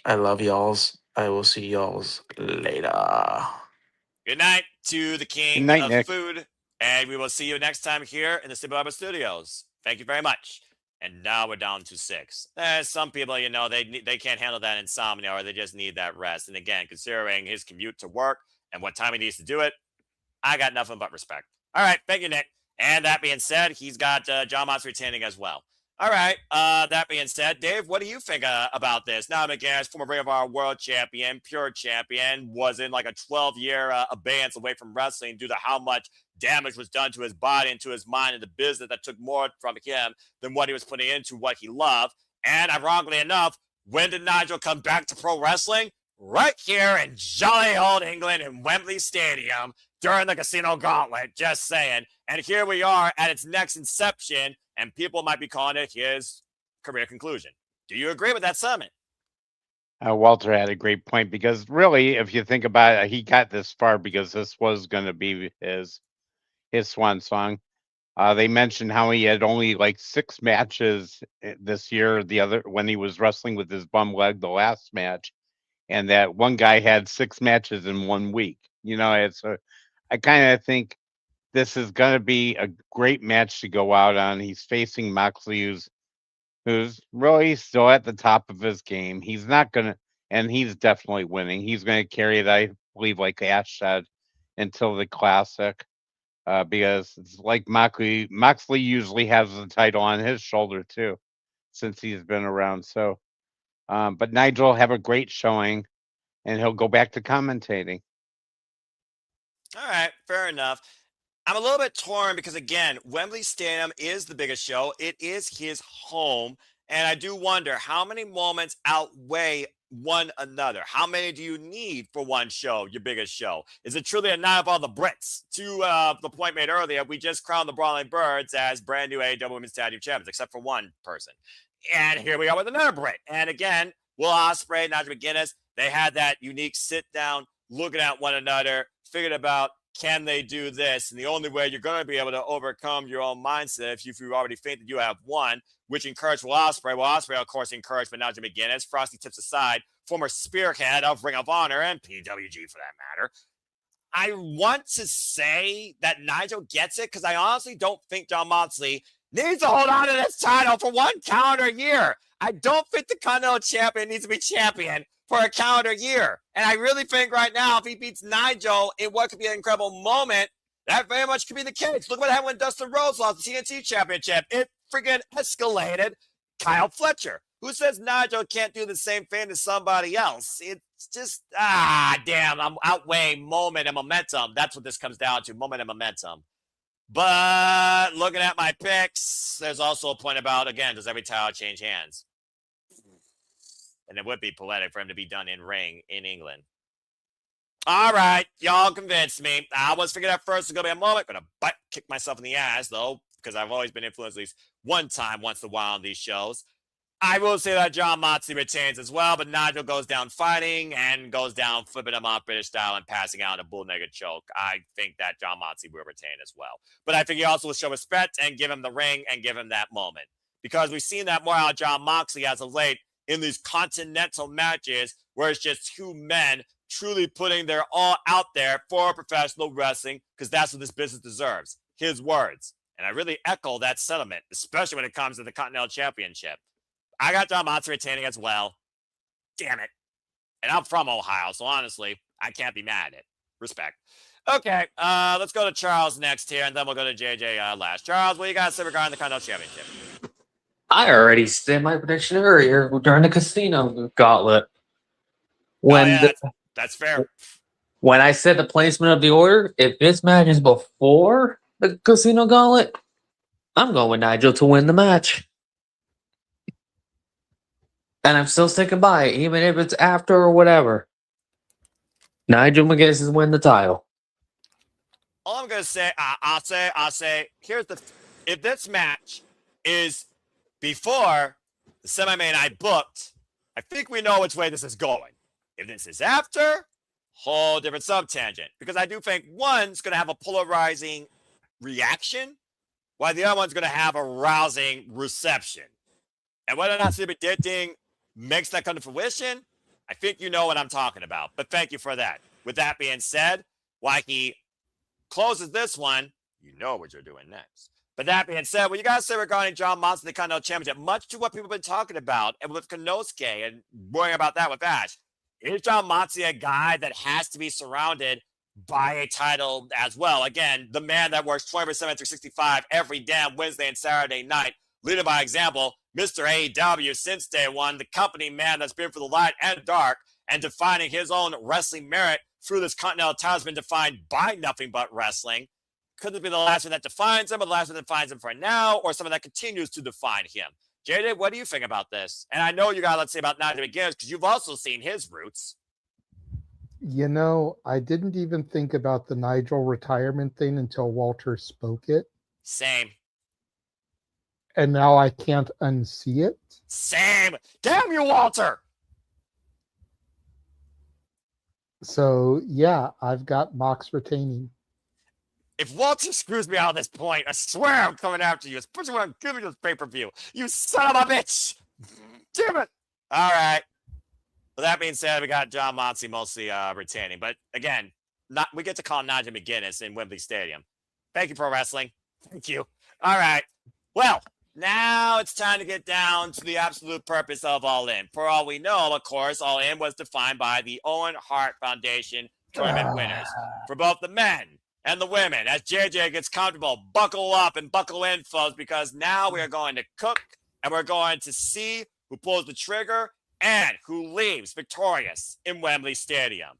I love y'alls. I will see y'alls later. Good night to the king Good night, of Nick. food, and we will see you next time here in the Ciampa Studios. Thank you very much. And now we're down to 6. Some people, they can't handle that insomnia or they just need that rest. And again, considering his commute to work and what time he needs to do it, I got nothing but respect. All right, thank you, Nick. And that being said, he's got Jon Moxley retaining as well. All right, that being said, Dave, what do you think about this? Now, McGuinness, former Ring of Honor world champion, pure champion, was in like a 12-year abeyance away from wrestling due to how much damage was done to his body and to his mind and the business that took more from him than what he was putting into what he loved. And ironically enough, when did Nigel come back to pro wrestling? Right here in jolly old England in Wembley Stadium during the Casino Gauntlet, just saying. And here we are at its next inception, and people might be calling it his career conclusion. Do you agree with that sentiment? Walter had a great point because really, if you think about it, he got this far because this was going to be his swan song. They mentioned how he had only like 6 matches this year. When he was wrestling with his bum leg, the last match, and that one guy had 6 matches in 1 week. I kind of think this is going to be a great match to go out on. He's facing Moxley, who's really still at the top of his game. He's not going to, and he's definitely winning. He's going to carry it, I believe, like Ash said, until the Classic. Because it's like Moxley usually has the title on his shoulder too, since he's been around. So, but Nigel will have a great showing, and he'll go back to commentating. All right, fair enough. I'm a little bit torn because, again, Wembley Stadium is the biggest show. It is his home. And I do wonder how many moments outweigh one another? How many do you need for one show, your biggest show? Is it truly a night of all the Brits? To the point made earlier, we just crowned the Brawling Birds as brand new AEW Women's Tag Team Champions, except for one person. And here we are with another Brit. And again, Will Ospreay, Nigel McGuinness, they had that unique sit down, looking at one another, figured about, can they do this? And the only way you're going to be able to overcome your own mindset if you already think that you have won, which encouraged Will Ospreay. Will Ospreay, of course, encouraged by Nigel McGuinness, Frosty Tips aside, former spearhead of Ring of Honor and PWG for that matter. I want to say that Nigel gets it because I honestly don't think Jon Moxley needs to hold on to this title for one calendar year. I don't think the Continental Champion needs to be champion for a calendar year. And I really think right now, if he beats Nigel in what could be an incredible moment, that very much could be the case. Look what happened when Dustin Rhodes lost the TNT Championship. It freaking escalated Kyle Fletcher. Who says Nigel can't do the same thing to somebody else? It's just, damn, I'm outweighing moment and momentum. That's what this comes down to, moment and momentum. But looking at my picks, there's also a point about, again, does every title change hands? And it would be poetic for him to be done in ring in England. All right, y'all convinced me. I was figuring at first it's going to be a moment. Going to kick myself in the ass, though, because I've always been influenced at least one time once in a while on these shows. I will say that Jon Moxley retains as well, but Nigel goes down fighting and goes down flipping him off British style and passing out a bull nigga choke. I think that Jon Moxley will retain as well. But I think he also will show respect and give him the ring and give him that moment. Because we've seen that more out of Jon Moxley as of late in these Continental matches where it's just two men truly putting their all out there for professional wrestling because that's what this business deserves. His words. And I really echo that sentiment, especially when it comes to the Continental Championship. I got Jon Moxley retaining as well. Damn it. And I'm from Ohio, so honestly, I can't be mad at it. Respect. Okay, let's go to Charles next here, and then we'll go to JJ last. Charles, what do you got to say regarding the Continental Championship? I already said my prediction earlier during the casino gauntlet. When that's fair. When I said the placement of the order, if this match is before the casino gauntlet, I'm going with Nigel to win the match. And I'm still sticking by it, even if it's after or whatever. Nigel McGuinness is win the title. All I'm gonna say, I'll say, if this match is before the semi-main I booked, I think we know which way this is going. If this is after, whole different sub-tangent. Because I do think one's gonna have a polarizing reaction, while the other one's gonna have a rousing reception. And whether or not Super Ditting makes that come to fruition, I think you know what I'm talking about. But thank you for that. With that being said, while he closes this one, you know what you're doing next. But that being said, what you got to say regarding Jon Moxley, the Continental Championship, much to what people have been talking about, and with Konosuke and worrying about that with Ash, is Jon Moxley a guy that has to be surrounded by a title as well? Again, the man that works 24/7 365 every damn Wednesday and Saturday night, leading by example, Mr. AEW since day one, the company man that's been for the light and dark, and defining his own wrestling merit through this Continental title has been defined by nothing but wrestling. Could it be the last one that defines him, or the last one that defines him for now, or someone that continues to define him? JJ, what do you think about this? And I know you got, let's say, about Nigel McGuinness, because you've also seen his roots. You know, I didn't even think about the Nigel retirement thing until Walter spoke it. Same. And now I can't unsee it. Same. Damn you, Walter. So, yeah, I've got Mox retaining. If Walter screws me out at this point, I swear I'm coming after you, especially when I'm giving you this pay-per-view. You son of a bitch. Damn it. All right. With that being said, we got Jon Moxley mostly retaining. But again, we get to call Nigel McGuinness in Wembley Stadium. Thank you, Pro Wrestling. Thank you. All right. Well, now it's time to get down to the absolute purpose of All In. For all we know, of course, All In was defined by the Owen Hart Foundation tournament winners for both the men and the women. As JJ gets comfortable, buckle up and buckle in, folks, because now we are going to cook and we're going to see who pulls the trigger and who leaves victorious in Wembley Stadium.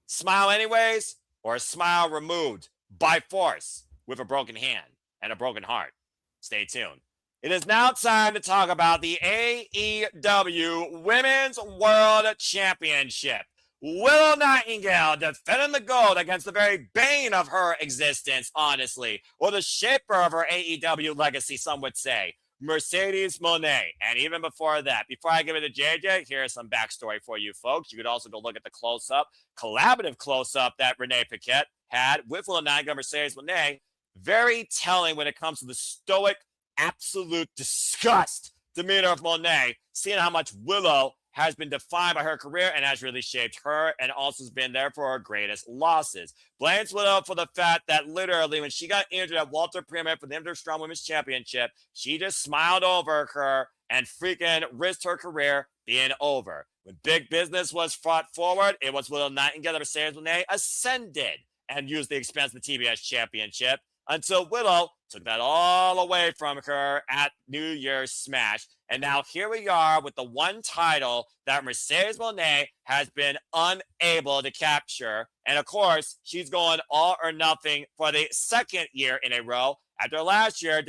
Smile anyways, or a smile removed by force with a broken hand and a broken heart. Stay tuned. It is now time to talk about the AEW Women's World Championship. Willow Nightingale defending the gold against the very bane of her existence, honestly, or the shaper of her AEW legacy, some would say, Mercedes Mone. And even before that, before I give it to JJ, here's some backstory for you folks. You could also go look at the close-up, collaborative close-up that Renee Paquette had with Willow Nightingale, Mercedes Mone. Very telling when it comes to the stoic, absolute disgust demeanor of Monet, seeing how much Willow has been defined by her career and has really shaped her and also has been there for her greatest losses. Blames Willow for the fact that literally when she got injured at Walter Premier for the Inter Strong Women's Championship, she just smiled over her and freaking risked her career being over. When big business was fought forward, it was Willow Nightingale that Mercedes Moné ascended and used the expense of the TBS Championship until Willow took that all away from her at New Year's Smash. And now here we are with the one title that Mercedes Moné has been unable to capture. And of course, she's going all or nothing for the second year in a row after last year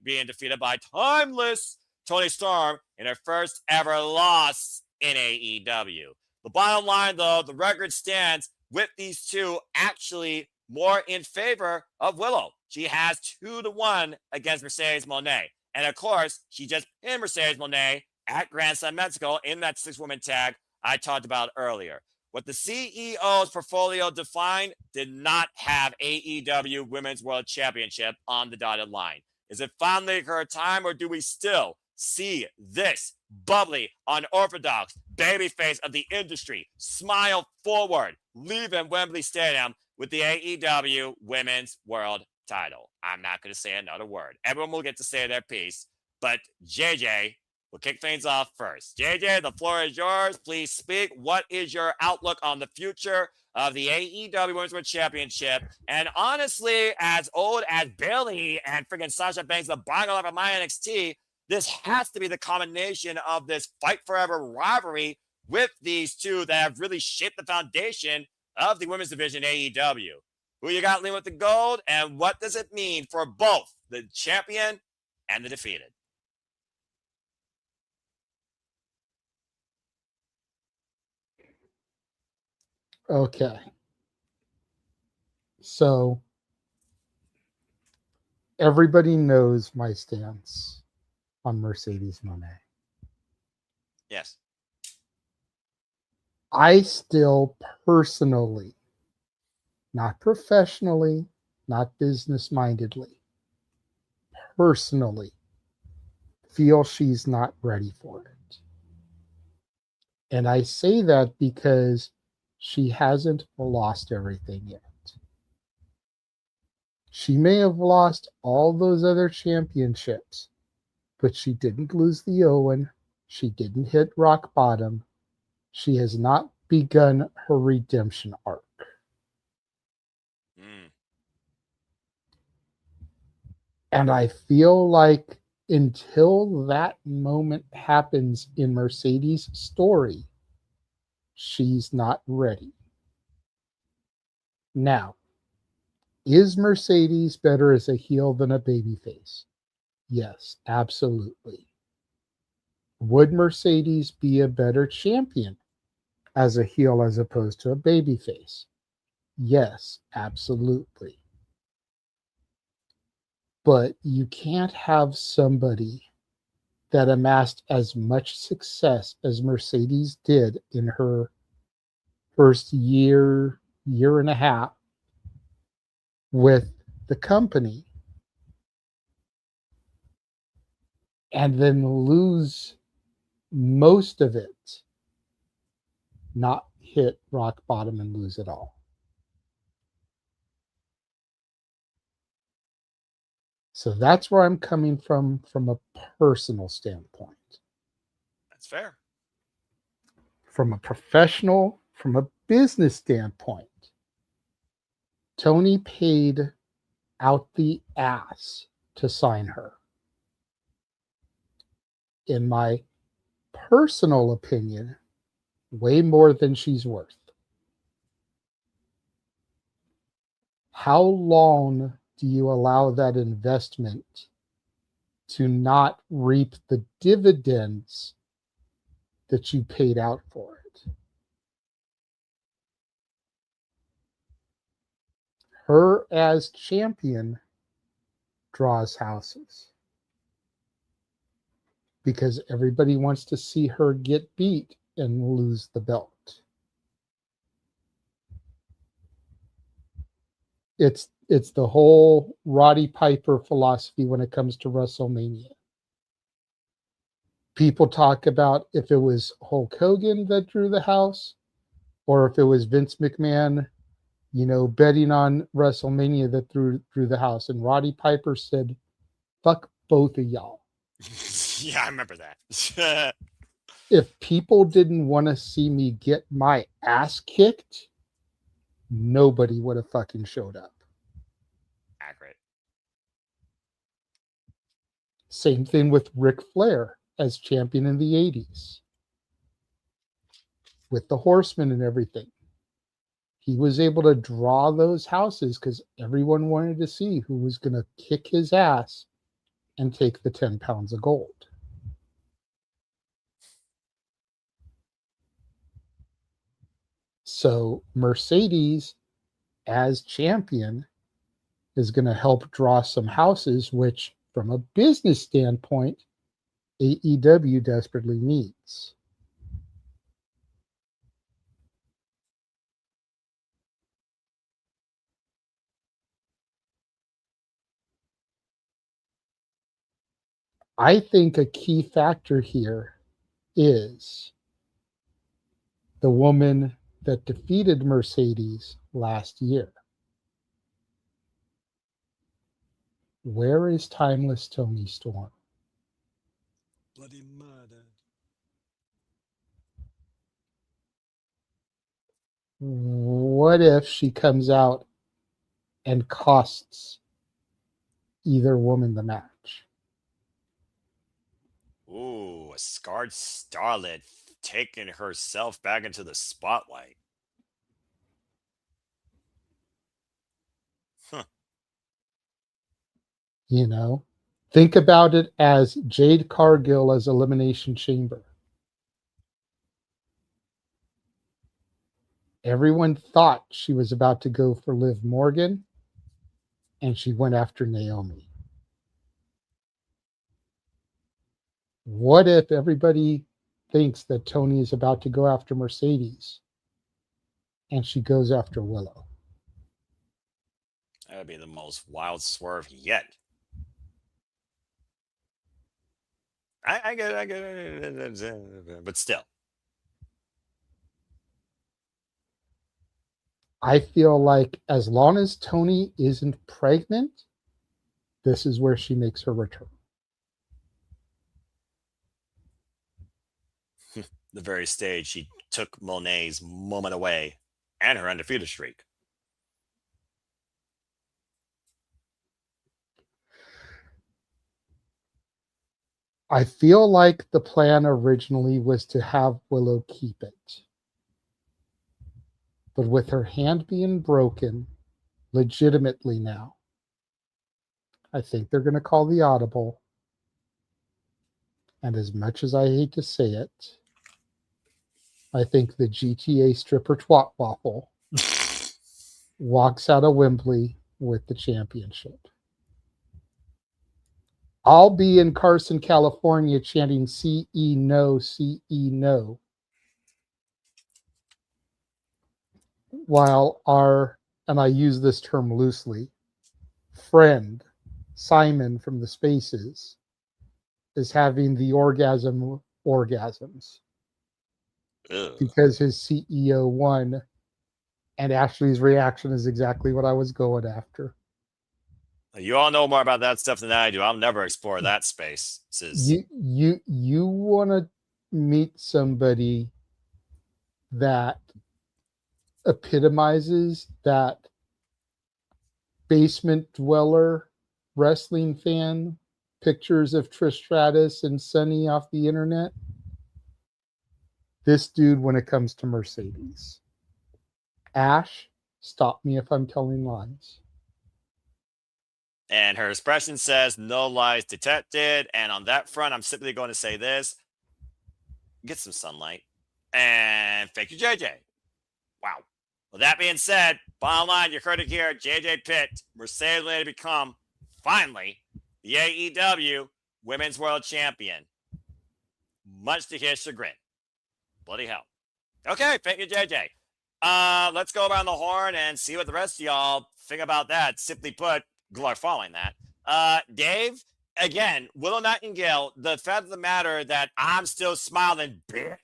being defeated by timeless Toni Storm in her first ever loss in AEW. The bottom line, though, the record stands with these two actually more in favor of Willow. She has 2-1 against Mercedes Moné. And of course, she just pinned Mercedes Moné at Grand Slam Mexico in that 6-woman tag I talked about earlier. What the CEO's portfolio defined did not have AEW Women's World Championship on the dotted line. Is it finally her time, or do we still see this bubbly, unorthodox babyface of the industry smile forward, leaving Wembley Stadium with the AEW Women's World title? I'm not going to say another word. Everyone will get to say their piece, but JJ will kick things off first. JJ, the floor is yours. Please speak. What is your outlook on the future of the AEW Women's World Championship? And honestly, as old as Bayley and freaking Sasha Banks, the bottom of my NXT, this has to be the combination of this fight forever rivalry with these two that have really shaped the foundation of the women's division AEW. Who you got lean with the gold, and what does it mean for both the champion and the defeated? Okay. So everybody knows my stance on Mercedes Moné. Yes. I still personally, not professionally, not business-mindedly, personally feel she's not ready for it. And I say that because she hasn't lost everything yet. She may have lost all those other championships, but she didn't lose the Owen. She didn't hit rock bottom. She has not begun her redemption arc. And I feel like until that moment happens in Mercedes' story, she's not ready. Now, is Mercedes better as a heel than a babyface? Yes, absolutely. Would Mercedes be a better champion as a heel as opposed to a babyface? Yes, absolutely. But you can't have somebody that amassed as much success as Mercedes did in her first year and a half with the company and then lose most of it, not hit rock bottom and lose it all. So that's where I'm coming from a personal standpoint. That's fair. From a professional, from a business standpoint, Tony paid out the ass to sign her. In my personal opinion, way more than she's worth. How long do you allow that investment to not reap the dividends that you paid out for it. Her as champion draws houses because everybody wants to see her get beat and lose the belt. It's the whole Roddy Piper philosophy when it comes to WrestleMania. People talk about if it was Hulk Hogan that drew the house or if it was Vince McMahon, betting on WrestleMania that drew the house. And Roddy Piper said, fuck both of y'all. Yeah, I remember that. If people didn't want to see me get my ass kicked, nobody would have fucking showed up. Accurate. Same thing with Ric Flair as champion in the 80s. With the Horsemen and everything. He was able to draw those houses because everyone wanted to see who was going to kick his ass and take the 10 pounds of gold. So Mercedes as champion is going to help draw some houses, which from a business standpoint, AEW desperately needs. I think a key factor here is the woman that defeated Mercedes last year. Where is Timeless Toni Storm? Bloody murder. What if she comes out and costs either woman the match? Ooh, a scarred starlet taking herself back into the spotlight. Huh. Think about it as Jade Cargill as Elimination Chamber. Everyone thought she was about to go for Liv Morgan, and she went after Naomi. What if everybody thinks that Tony is about to go after Mercedes, and she goes after Willow? That would be the most wild swerve yet. I get it, but still. I feel like as long as Tony isn't pregnant, this is where she makes her return. The very stage she took Monet's moment away and her undefeated streak. I feel like the plan originally was to have Willow keep it. But with her hand being broken, legitimately now, I think they're going to call the audible. And as much as I hate to say it, I think the GTA stripper twat waffle walks out of Wembley with the championship. I'll be in Carson, California chanting CE no, CE no. While our, and I use this term loosely, friend Simon from the Spaces is having the orgasms because his CEO won, and Ashley's reaction is exactly what I was going after. You all know more about that stuff than I do. I'll never explore that space. You want to meet somebody that epitomizes that basement dweller wrestling fan pictures of Trish Stratus and Sunny off the internet. This dude when it comes to Mercedes. Ash, stop me if I'm telling lies. And her expression says, no lies detected. And on that front, I'm simply going to say this. Get some sunlight. And thank you, JJ. Wow. With that being said, bottom line, you heard it here. JJ picked Mercedes Moné to become, finally, the AEW Women's World Champion. Much to his chagrin. Bloody hell. Okay, thank you, JJ. Let's go around the horn and see what the rest of y'all think about that. Simply put, are following that. Dave, again, Willow Nightingale, the fact of the matter that I'm still smiling, bitch.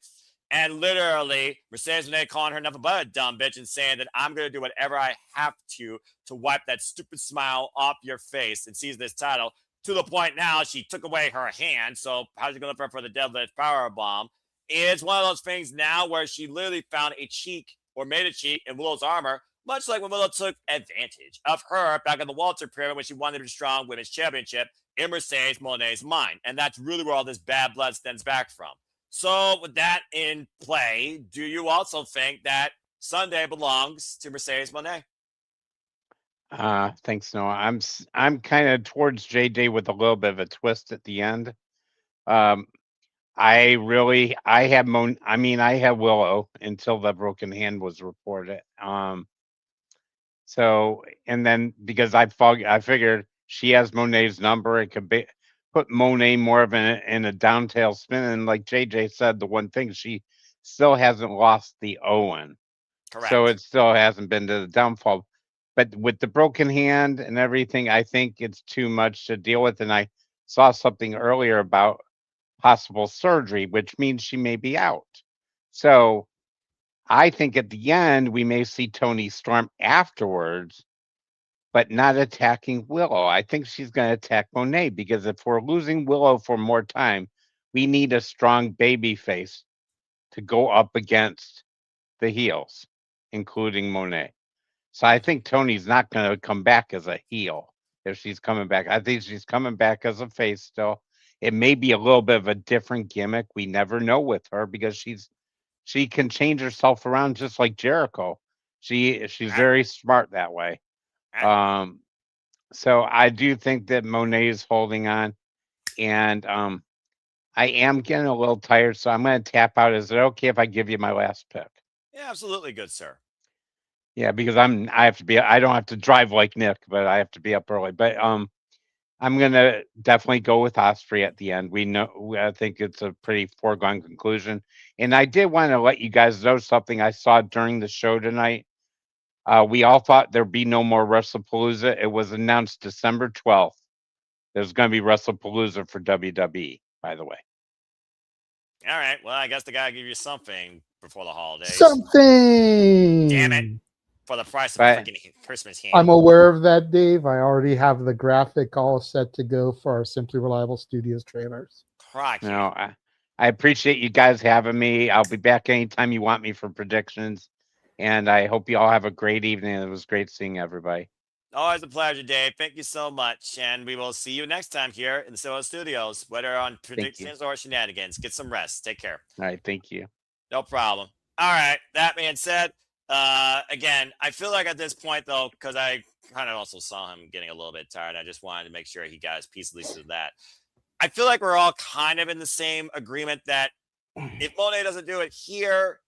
And literally, Mercedes Moné calling her nothing but a dumb bitch and saying that I'm going to do whatever I have to wipe that stupid smile off your face and seize this title. To the point now, she took away her hand. So how's she going to look for the deadlift powerbomb? It's one of those things now where she literally found a cheek or made a cheek in Willow's armor, much like when Willow took advantage of her back in the Walter period when she wanted a strong women's championship in Mercedes Moné's mind. And that's really where all this bad blood stems back from. So with that in play, do you also think that Sunday belongs to Mercedes Moné? Thanks, Noah. I'm kind of towards JJ with a little bit of a twist at the end. I have Willow until the broken hand was reported. So, and then because I figured she has Moné's number, it could put Moné more of in a downtail spin. And like JJ said, the one thing, she still hasn't lost the Owen. Correct. So it still hasn't been to the downfall. But with the broken hand and everything, I think it's too much to deal with. And I saw something earlier about possible surgery, which means she may be out. So I think at the end, we may see Toni Storm afterwards, but not attacking Willow. I think she's going to attack Moné, because if we're losing Willow for more time, we need a strong baby face to go up against the heels, including Moné. So I think Tony's not going to come back as a heel if she's coming back. I think she's coming back as a face still. It may be a little bit of a different gimmick. We never know with her, because she can change herself around just like Jericho. She's very smart that way. So I do think that Moné is holding on, and I am getting a little tired, so I'm going to tap out. Is it okay if I give you my last pick? Yeah, absolutely, good sir. Yeah, because I don't have to drive like Nick, but I have to be up early. But I'm gonna definitely go with Ospreay at the end. I think it's a pretty foregone conclusion. And I did want to let you guys know something I saw during the show tonight. We all thought there'd be no more WrestlePalooza. It was announced December 12th. There's going to be WrestlePalooza for WWE, by the way. All right. Well, I guess they got to give you something before the holidays. Something! Damn it. For the price of a freaking Christmas ham. I'm aware of that, Dave. I already have the graphic all set to go for our Simply Reliable Studios trailers. No, I appreciate you guys having me. I'll be back anytime you want me for predictions. And I hope you all have a great evening. It was great seeing everybody. Always a pleasure, Dave. Thank you so much. And we will see you next time here in the Solo Studios, whether on predictions or shenanigans. Get some rest. Take care. All right. Thank you. No problem. All right. That being said, again, I feel like at this point, though, because I kind of also saw him getting a little bit tired. I just wanted to make sure he got his piece at least of that. I feel like we're all kind of in the same agreement that if Moné doesn't do it here,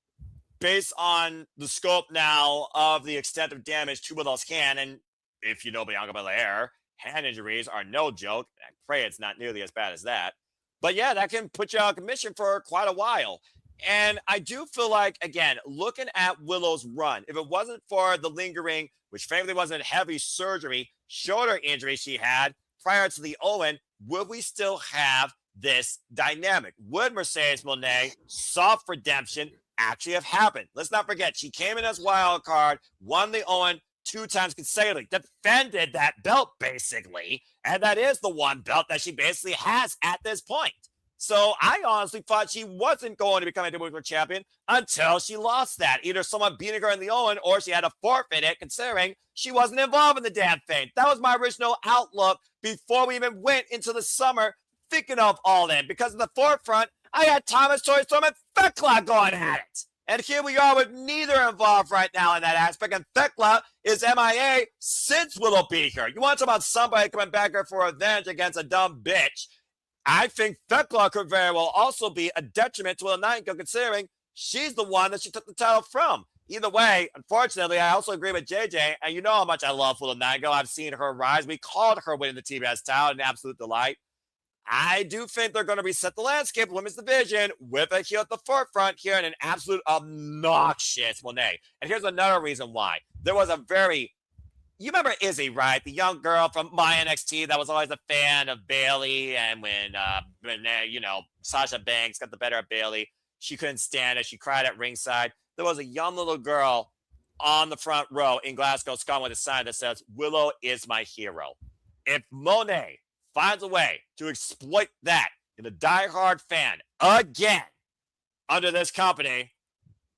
based on the scope now of the extent of damage to Willow's hand, and if you know Bianca Belair, hand injuries are no joke. I pray it's not nearly as bad as that. But yeah, that can put you out of commission for quite a while. And I do feel like, again, looking at Willow's run, if it wasn't for the lingering, which frankly wasn't heavy surgery, shoulder injury she had prior to the Owen, would we still have this dynamic? Would Mercedes Moné soft redemption actually have happened? Let's not forget, she came in as wild card, won the Owen 2 times consecutively, defended that belt basically, and that is the one belt that she basically has at this point. So I honestly thought she wasn't going to become a WWE champion until she lost that. Either someone beating her in the Owen or she had to forfeit it, considering she wasn't involved in the damn thing. That was my original outlook before we even went into the summer thinking of All In, because in the forefront, I had Thomas, Toy Storm, and Fat Clock going at it. And here we are with neither involved right now in that aspect. And Thekla is MIA since Willow beat her. You want to talk about somebody coming back here for revenge against a dumb bitch? I think Thekla could very well also be a detriment to Willow Nightingale, considering she's the one that she took the title from. Either way, unfortunately, I also agree with JJ, and you know how much I love Willow Nightingale. I've seen her rise. We called her winning the TBS title, an absolute delight. I do think they're going to reset the landscape of women's division with a heel at the forefront here and an absolute obnoxious Monet. And here's another reason why. There was a very, you remember Izzy, right? The young girl from my NXT that was always a fan of Bailey. And when Sasha Banks got the better of Bailey, she couldn't stand it. She cried at ringside. There was a young little girl on the front row in Glasgow, Scotland with a sign that says, "Willow is my hero." If Monet finds a way to exploit that in a diehard fan again under this company,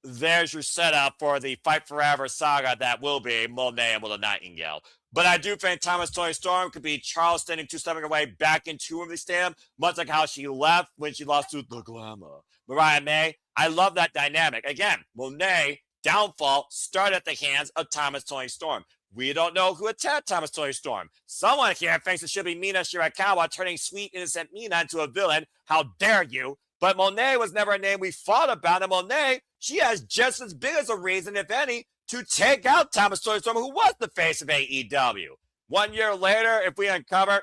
there's your setup for the Fight Forever saga that will be Monet and Willow Nightingale. But I do think Thomas Toni Storm could be Charles standing two-stepping away back into Wembley Stadium, much like how she left when she lost to the Glamour Mariah May. I love that dynamic. Again, Monet downfall started at the hands of Thomas Toni Storm. We don't know who attacked Thomas Toni Storm. Someone here thinks it should be Mina Shirakawa turning sweet, innocent Mina into a villain. How dare you? But Monet was never a name we thought about. And Monet, she has just as big as a reason, if any, to take out Thomas Toni Storm, who was the face of AEW. 1 year later, if we uncover,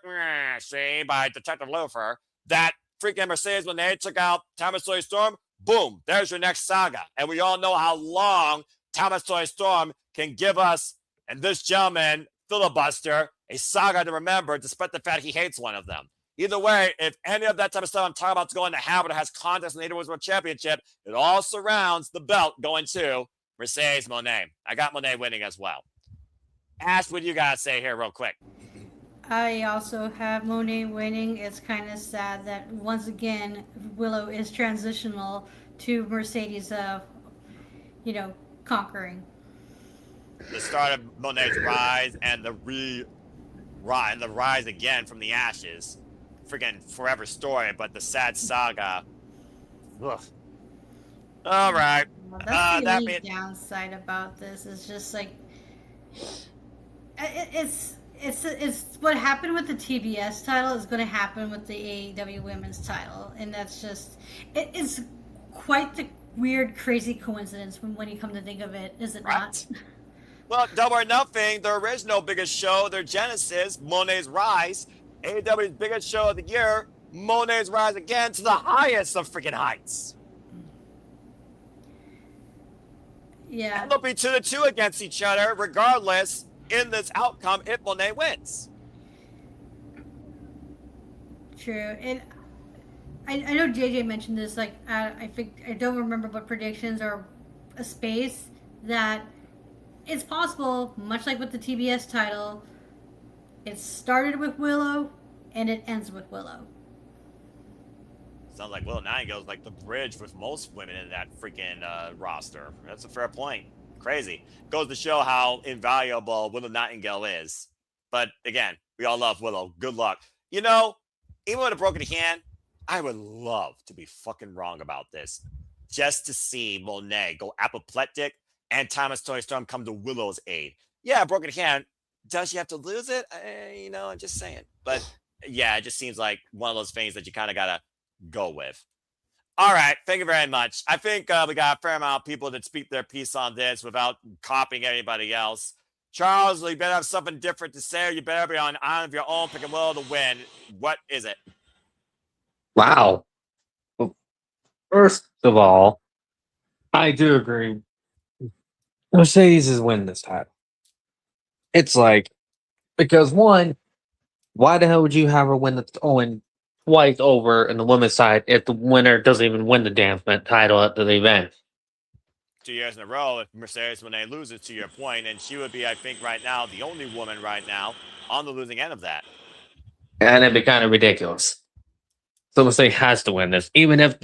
by Detective Lucifer, that freaking Mercedes Monet took out Thomas Toni Storm, boom, there's your next saga. And we all know how long Thomas Toni Storm can give us and this gentleman, filibuster, a saga to remember, despite the fact he hates one of them. Either way, if any of that type of stuff I'm talking about is going to happen, it has contest in the AEW World Championship, it all surrounds the belt going to Mercedes Monet. I got Monet winning as well. Ash, what do you got to say here real quick? I also have Monet winning. It's kind of sad that, once again, Willow is transitional to Mercedes, conquering. The start of Monet's rise and the rise again from the ashes. Freaking forever story, but the sad saga. Ugh. All right. Well, that's the only downside about this. Is just like it's what happened with the TBS title is going to happen with the AEW Women's title, and that's just it's quite the weird, crazy coincidence when you come to think of it, is it not? Well, Double or Nothing, their original biggest show, their genesis, Monet's Rise, AEW's biggest show of the year, Monet's Rise again to the highest of freaking heights. Yeah. And they'll be 2-2 against each other, regardless, in this outcome, if Monet wins. True. And I know JJ mentioned this, like, I think, I don't remember what predictions or a space that it's possible, much like with the TBS title, it started with Willow and it ends with Willow. Sounds like Willow Nightingale is like the bridge with most women in that freaking roster. That's a fair point. Crazy. Goes to show how invaluable Willow Nightingale is. But again, we all love Willow. Good luck. You know, even with a broken hand, I would love to be fucking wrong about this. Just to see Monet go apoplectic and Thomas Toni Storm come to Willow's aid. Yeah, broken hand. Does she have to lose it? I'm just saying. But yeah, it just seems like one of those things that you kind of got to go with. All right. Thank you very much. I think we got a fair amount of people that speak their piece on this without copying anybody else. Charles, you better have something different to say, or you better be on of your own, picking Willow to win. What is it? Wow. Well, first of all, I do agree. Mercedes is winning this title. It's like, because one, why the hell would you have her win twice over in the women's side if the winner doesn't even win the damn title at the event? 2 years in a row, if Mercedes Monet loses, to your point, and she would be, I think, right now, the only woman right now on the losing end of that. And it'd be kind of ridiculous. So Mercedes has to win this. Even if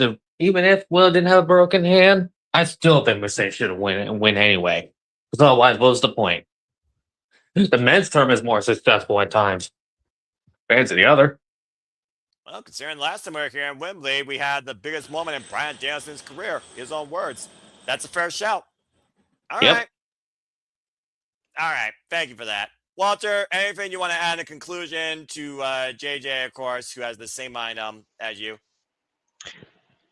Will didn't have a broken hand, I still think Mercedes should win anyway. Because otherwise, what's the point? The men's term is more successful at times. Fans of the other. Well, considering last time we were here in Wembley, we had the biggest moment in Bryan Danielson's career. His own words. That's a fair shout. All Yep. right. All right. Thank you for that. Walter, anything you want to add in conclusion to JJ, of course, who has the same mind as you?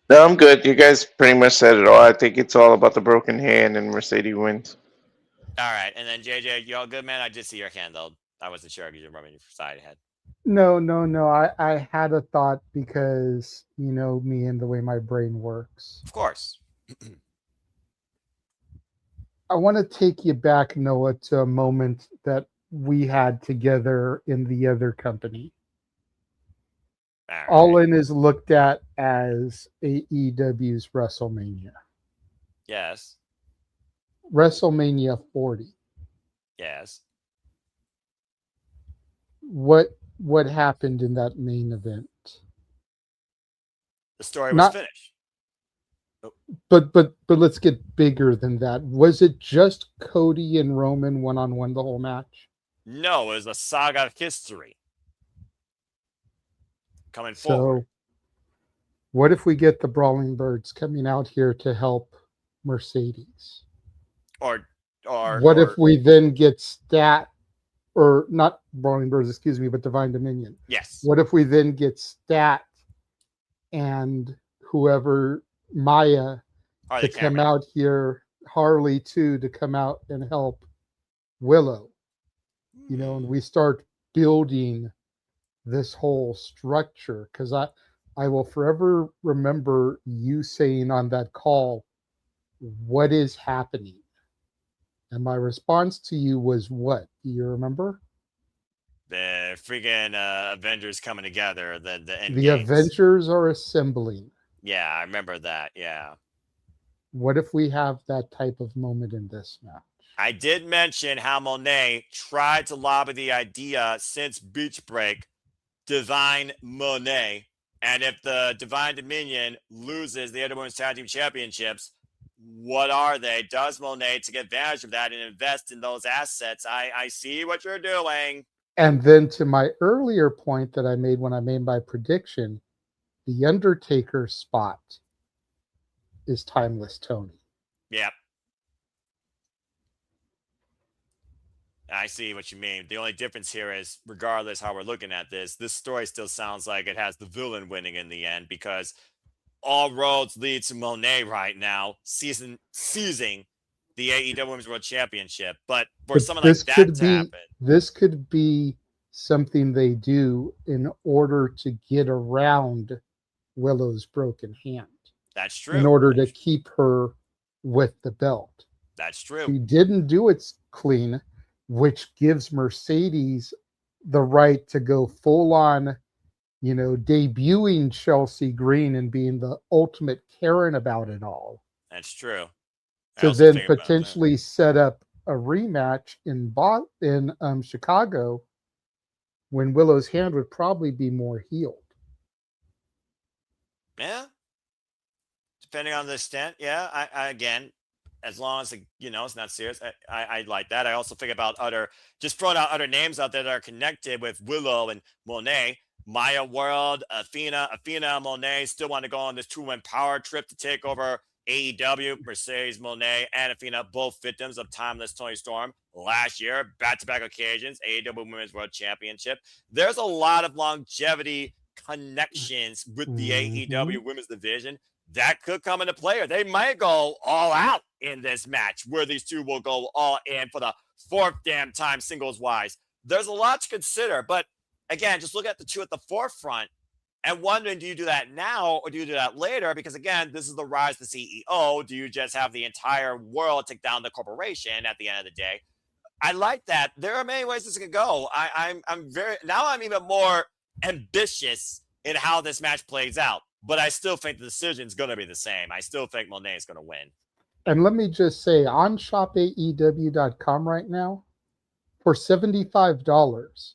No, I'm good. You guys pretty much said it all. I think it's all about the broken hand and Mercedes wins. All right. And then JJ, you all good, man? I did see your hand, though. I wasn't sure because you're rubbing your side ahead. No. I had a thought because you know me and the way my brain works. Of course. I want to take you back, Noah, to a moment that we had together in the other company. All In is looked at as AEW's WrestleMania. Yes. WrestleMania 40. Yes. What happened in that main event? The story was finished. But let's get bigger than that. Was it just Cody and Roman one-on-one the whole match? No, it was a saga of history coming forward. So what if we get the Brawling Birds coming out here to help Mercedes? Or what if we then get or not Brawling Birds, excuse me, but Divine Dominion? Yes. What if we then get Stat and whoever Maya to come out here, Harley too, to come out and help Willow? You know, and we start building this whole structure, because I will forever remember you saying on that call, what is happening? And my response to you was what? Do you remember? The freaking Avengers coming together. The end The games. Avengers are assembling. Yeah, I remember that. Yeah. What if we have that type of moment in this match? I did mention how Monet tried to lobby the idea since Beach Break, Divine Monet. And if the Divine Dominion loses the AEW Women's Tag Team Championships, what are they? Does Monet take advantage of that and invest in those assets? I see what you're doing. And then to my earlier point that I made when I made my prediction, the Undertaker spot is Timeless Tony. Yep. I see what you mean. The only difference here is, regardless how we're looking at this story still sounds like it has the villain winning in the end, because all roads lead to Monet right now, seizing the AEW Women's World Championship. But for someone like that to happen, this could be something they do in order to get around Willow's broken hand. That's true. In order to keep her with the belt. That's true. She didn't do it clean, which gives Mercedes the right to go full on, you know, debuting Chelsea Green and being the ultimate Karen about it all. That's true. To then potentially set up a rematch in Chicago, when Willow's hand would probably be more healed. Yeah. Depending on the extent. Yeah. I again, as long as it's not serious, I like that. I also think about just throwing out other names out there that are connected with Willow and Monet. Maya World, Athena and Monet still want to go on this 2-win power trip to take over AEW. Mercedes, Monet, and Athena, both victims of Timeless Tony Storm last year, back-to-back occasions, AEW Women's World Championship. There's a lot of longevity connections with the AEW Women's Division that could come into play. Or they might go all out in this match, where these two will go all in for the 4th damn time singles-wise. There's a lot to consider, but again, just look at the two at the forefront and wondering, do you do that now or do you do that later? Because again, this is the rise of the CEO. Do you just have the entire world take down the corporation at the end of the day? I like that. There are many ways this could go. I'm even more ambitious in how this match plays out, but I still think the decision is going to be the same. I still think Monet is going to win. And let me just say, on shopaew.com right now, for $75,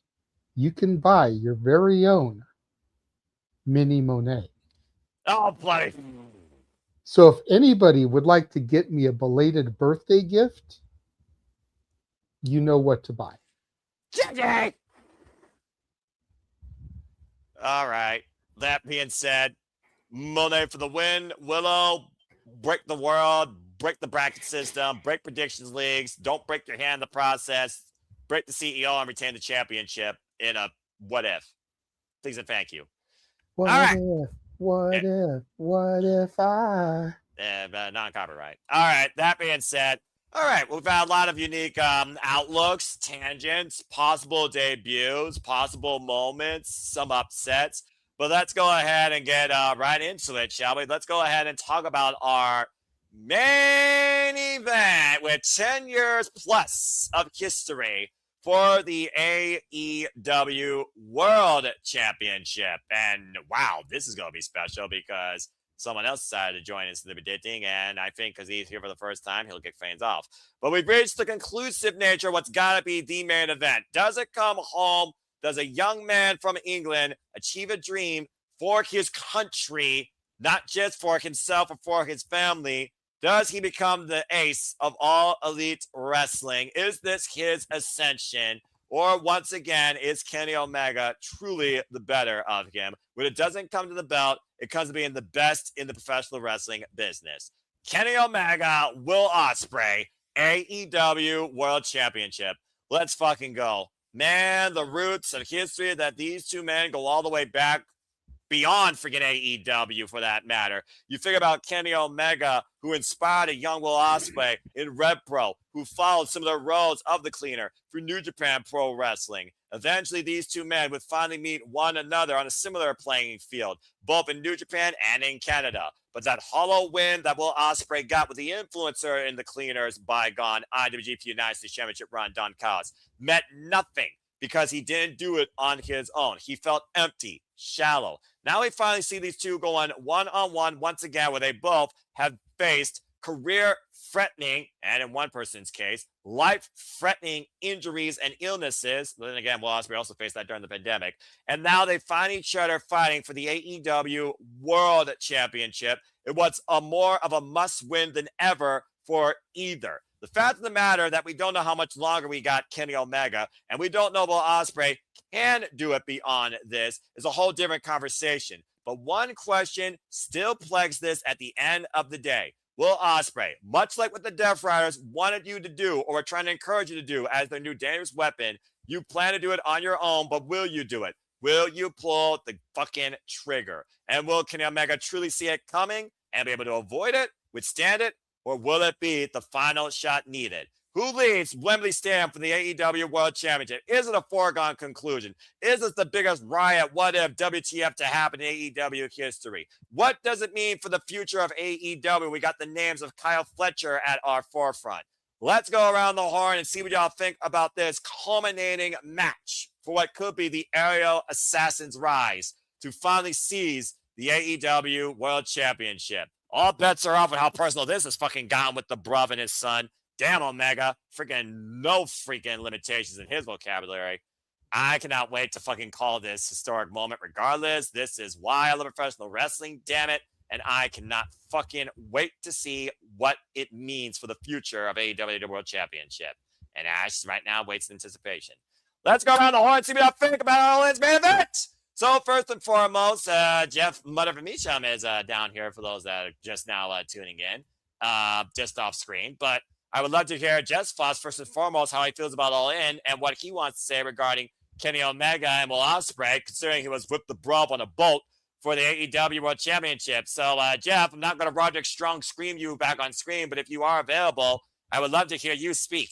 you can buy your very own mini Monet. Oh, buddy. So if anybody would like to get me a belated birthday gift, you know what to buy. JJ! All right. That being said, Monet for the win. Willow, break the world, break the bracket system, break predictions leagues, don't break your hand in the process, break the CEO and retain the championship in a what if. Please and thank you. What All right. if? What if I? Non-copyright. All right. That being said, all right. We've had a lot of unique outlooks, tangents, possible debuts, possible moments, some upsets. But let's go ahead and get right into it, shall we? Let's go ahead and talk about our main event with 10 years plus of history for the AEW World Championship. And wow, this is going to be special because someone else decided to join us in the predicting, and I think because he's here for the first time, he'll kick things off. But we've reached the conclusive nature of what's got to be the main event. Does it come home? Does a young man from England achieve a dream for his country, not just for himself or for his family? Does he become the ace of all elite wrestling? Is this his ascension? Or once again, is Kenny Omega truly the better of him? When it doesn't come to the belt, it comes to being the best in the professional wrestling business. Kenny Omega, Will Ospreay, AEW World Championship. Let's fucking go. Man, the roots and history that these two men go all the way back beyond freaking AEW for that matter. You think about Kenny Omega, who inspired a young Will Ospreay in Red Pro, who followed some of the roads of the cleaner through New Japan Pro Wrestling. Eventually, these two men would finally meet one another on a similar playing field, both in New Japan and in Canada. But that hollow win that Will Ospreay got with the influencer in the cleaners bygone IWGP United States Championship run, Don Callis, meant nothing because he didn't do it on his own. He felt empty, shallow. Now we finally see these two going one-on-one once again, where they both have faced career-threatening, and in one person's case, life-threatening injuries and illnesses. Then again, Will Ospreay also faced that during the pandemic. And now they find each other fighting for the AEW World Championship. It was more of a must-win than ever for either. The fact of the matter that we don't know how much longer we got Kenny Omega, and we don't know Will Ospreay can do it beyond this, is a whole different conversation. But one question still plagues this at the end of the day. Will Ospreay, much like what the Death Riders wanted you to do or were trying to encourage you to do as their new dangerous weapon, you plan to do it on your own, but will you do it? Will you pull the fucking trigger? And will Kenny Omega truly see it coming and be able to avoid it, withstand it, or will it be the final shot needed? Who leads Wembley Stadium for the AEW World Championship? Is it a foregone conclusion? Is this the biggest riot, what if, WTF to happen in AEW history? What does it mean for the future of AEW? We got the names of Kyle Fletcher at our forefront. Let's go around the horn and see what y'all think about this culminating match for what could be the aerial assassin's rise to finally seize the AEW World Championship. All bets are off on how personal this has fucking gotten with the bruv and his son. Damn, Omega. Freaking no freaking limitations in his vocabulary. I cannot wait to fucking call this historic moment regardless. This is why I love professional wrestling, damn it. And I cannot fucking wait to see what it means for the future of AEW World Championship. And Ash right now waits in anticipation. Let's go around the horn and see what I think about All In's main event. So first and foremost, Jeff Mother from Isham is down here for those that are just now tuning in, just off screen. But I would love to hear Jeff's thoughts first and foremost, how he feels about All In and what he wants to say regarding Kenny Omega and Will Ospreay, considering he was with the bruv on a boat for the AEW World Championship. So, Jeff, I'm not going to Roderick Strong scream you back on screen, but if you are available, I would love to hear you speak.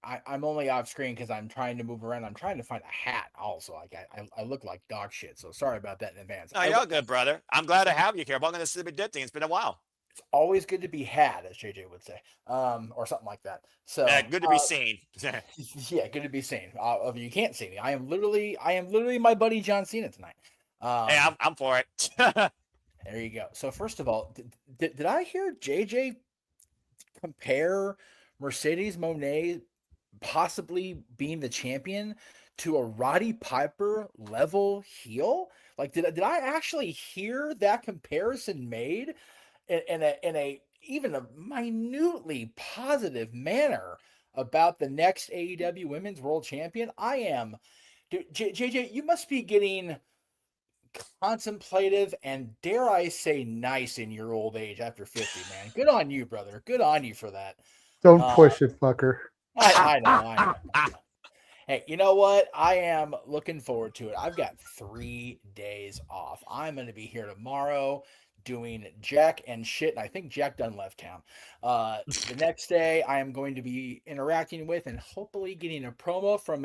I'm only off screen because I'm trying to move around. I'm trying to find a hat also. Like I look like dog shit, so sorry about that in advance. No, you're good, brother. I'm glad to have you here. Welcome to Sleepy Ditting. It's been a while. It's always good to be had, as JJ would say, or something like that. So good to be seen. Yeah, good to be seen. You can't see me. I am literally my buddy John Cena tonight. Hey, I'm for it. There you go. So first of all, did I hear JJ compare Mercedes Moné possibly being the champion to a Roddy Piper level heel? Like, did I actually hear that comparison made in a even a minutely positive manner about the next AEW Women's World Champion? I am, dude, JJ, you must be getting contemplative, and dare I say nice in your old age after 50, man. Good on you, brother. Good on you for that. Don't push it, fucker. I know. Hey, you know what? I am looking forward to it. I've got 3 days off. I'm going to be here tomorrow doing Jack and shit, and I think Jack done left town. The next day, I am going to be interacting with and hopefully getting a promo from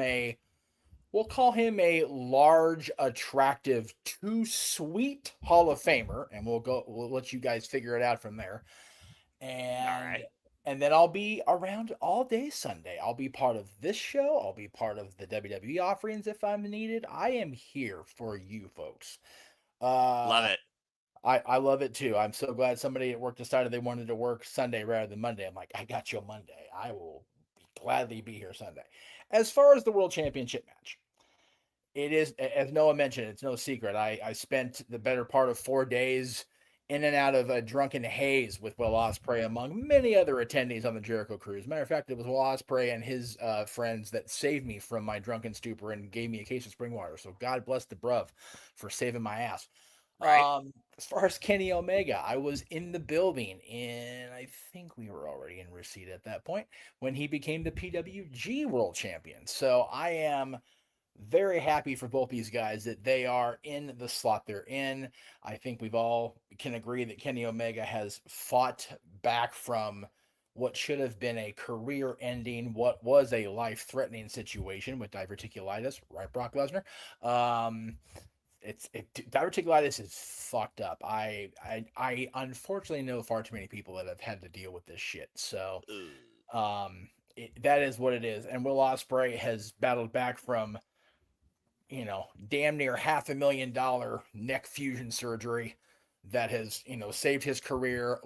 we'll call him a large, attractive, too sweet Hall of Famer, and we'll let you guys figure it out from there. And then I'll be around all day Sunday. I'll be part of this show. I'll be part of the WWE offerings if I'm needed. I am here for you folks. Love it. I love it too. I'm so glad somebody at work decided they wanted to work Sunday rather than Monday. I'm like, I got you Monday. I will gladly be here Sunday. As far as the World Championship match, it is, as Noah mentioned, it's no secret. I spent the better part of 4 days in and out of a drunken haze with Will Ospreay, among many other attendees on the Jericho Cruise. Matter of fact, it was Will Ospreay and his friends that saved me from my drunken stupor and gave me a case of spring water. So God bless the bruv for saving my ass. Right. As far as Kenny Omega, I was in the building, and I think we were already in receipt at that point when he became the PWG World Champion. So I am very happy for both these guys that they are in the slot they're in. I think we've all can agree that Kenny Omega has fought back from what should have been a career-ending, what was a life-threatening situation with diverticulitis, right, Brock Lesnar? Diverticulitis is fucked up. I unfortunately know far too many people that have had to deal with this shit. So, that is what it is. And Will Ospreay has battled back from, damn near $500,000 neck fusion surgery that has, saved his career,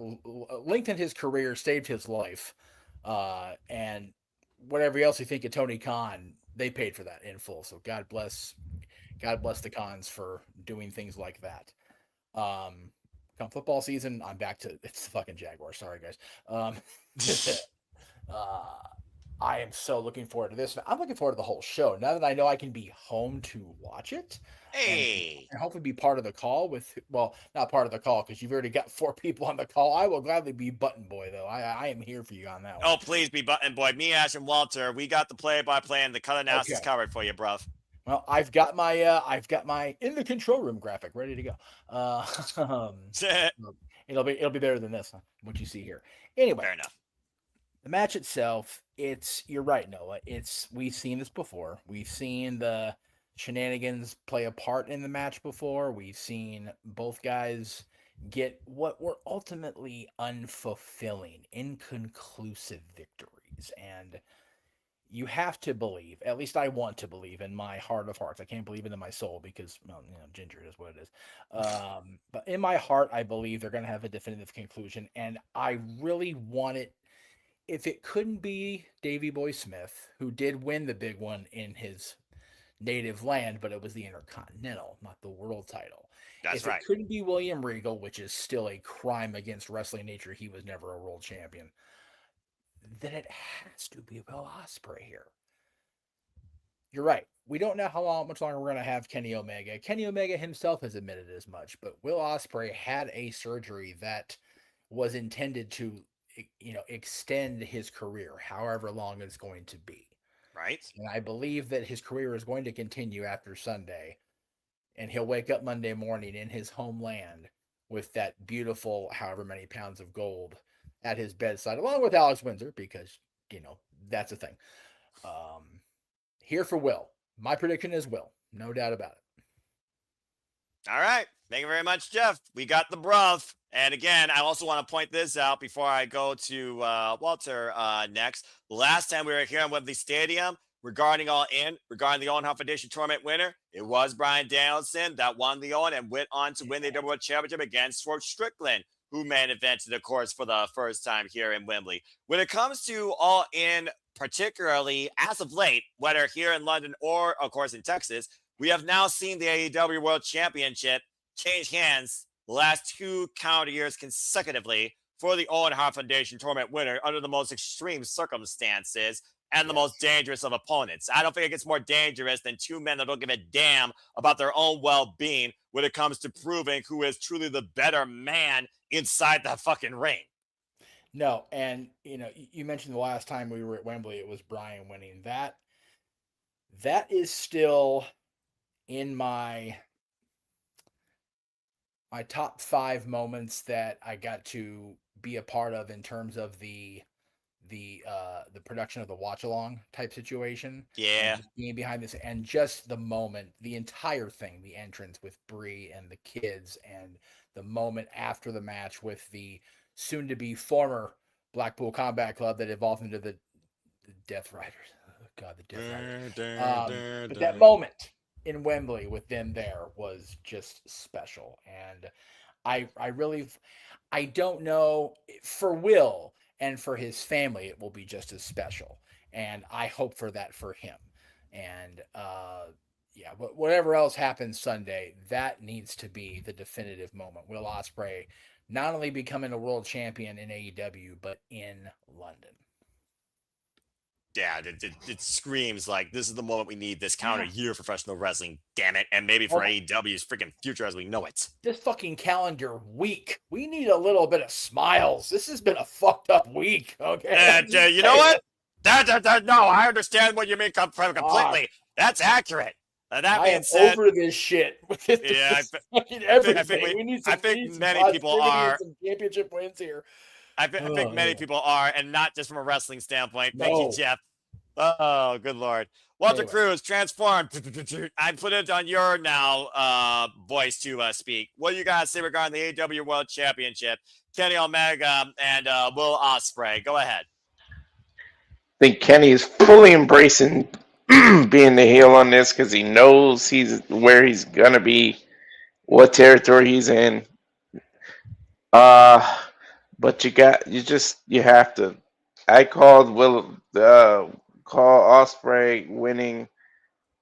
lengthened his career, saved his life. And whatever else you think of Tony Khan, they paid for that in full. So God bless the Khans for doing things like that. Come football season, I'm back to it's the fucking Jaguars. Sorry, guys. I am so looking forward to this. I'm looking forward to the whole show. Now that I know I can be home to watch it, and hopefully be part of the call not part of the call because you've already got 4 people on the call. I will gladly be Button Boy though. I am here for you on that one. Oh, please be Button Boy. Me, Ash, and Walter. We got the play-by-play and the cut analysis covered for you, bruv. Well, I've got my in the control room graphic ready to go. It'll be better than this, what you see here. Anyway, fair enough. The match itself, you're right, Noah. We've seen this before. We've seen the shenanigans play a part in the match before. We've seen both guys get what were ultimately unfulfilling, inconclusive victories. And you have to believe, at least I want to believe in my heart of hearts. I can't believe it in my soul because, ginger is what it is. But in my heart, I believe they're going to have a definitive conclusion. And I really want it. If it couldn't be Davey Boy Smith, who did win the big one in his native land, but it was the Intercontinental, not the world title. That's right. If it couldn't be William Regal, which is still a crime against wrestling nature, he was never a world champion, then it has to be Will Ospreay here. You're right. We don't know how much longer we're going to have Kenny Omega. Kenny Omega himself has admitted as much, but Will Ospreay had a surgery that was intended to extend his career, however long it's going to be. Right. And I believe that his career is going to continue after Sunday, and he'll wake up Monday morning in his homeland with that beautiful, however many pounds of gold at his bedside, along with Alex Windsor, because, that's a thing. Here for Will. My prediction is Will. No doubt about it. All right. Thank you very much, Jeff. We got the bruv. And again, I also want to point this out before I go to Walter next. Last time we were here in Wembley Stadium regarding All In, regarding the Owen Hart Foundation tournament winner, it was Bryan Danielson that won the Owen and went on to win the World Championship against Swerve Strickland, who main evented, of course, for the first time here in Wembley. When it comes to All In, particularly as of late, whether here in London or, of course, in Texas, we have now seen the AEW World Championship change hands the last 2 calendar years consecutively for the Owen Hart Foundation tournament winner under the most extreme circumstances and the most dangerous of opponents. I don't think it gets more dangerous than two men that don't give a damn about their own well-being when it comes to proving who is truly the better man inside that fucking ring. No, and you mentioned the last time we were at Wembley, it was Bryan winning. That is still in my top 5 moments that I got to be a part of in terms of the production of the watch along type situation. Yeah. Just being behind this and just the moment, the entire thing, the entrance with Brie and the kids, and the moment after the match with the soon to be former Blackpool Combat Club that evolved into the Death Riders. Oh God, the Death Riders. But that moment in Wembley with them there was just special. And I don't know, for Will and for his family, it will be just as special. And I hope for that for him. And but whatever else happens Sunday, that needs to be the definitive moment. Will Ospreay not only becoming a world champion in AEW, but in London. Yeah, it screams like this is the moment we need this calendar year for professional wrestling, damn it, and maybe for AEW's freaking future as we know it. This fucking calendar week, we need a little bit of smiles. This has been a fucked up week, okay? And you know what? No, I understand what you mean completely. That's accurate. That being said, over this shit. Yeah, I think many people are. Some championship wins here. I think many people are, and not just from a wrestling standpoint. Thank you, Jeff. Oh, good Lord. Walter Cruz, transformed. I put it on your now voice to speak. What do you guys say regarding the AEW World Championship? Kenny Omega and Will Ospreay. Go ahead. I think Kenny is fully embracing being the heel on this because he knows where he's gonna be, what territory he's in. But you have to. I called Ospreay winning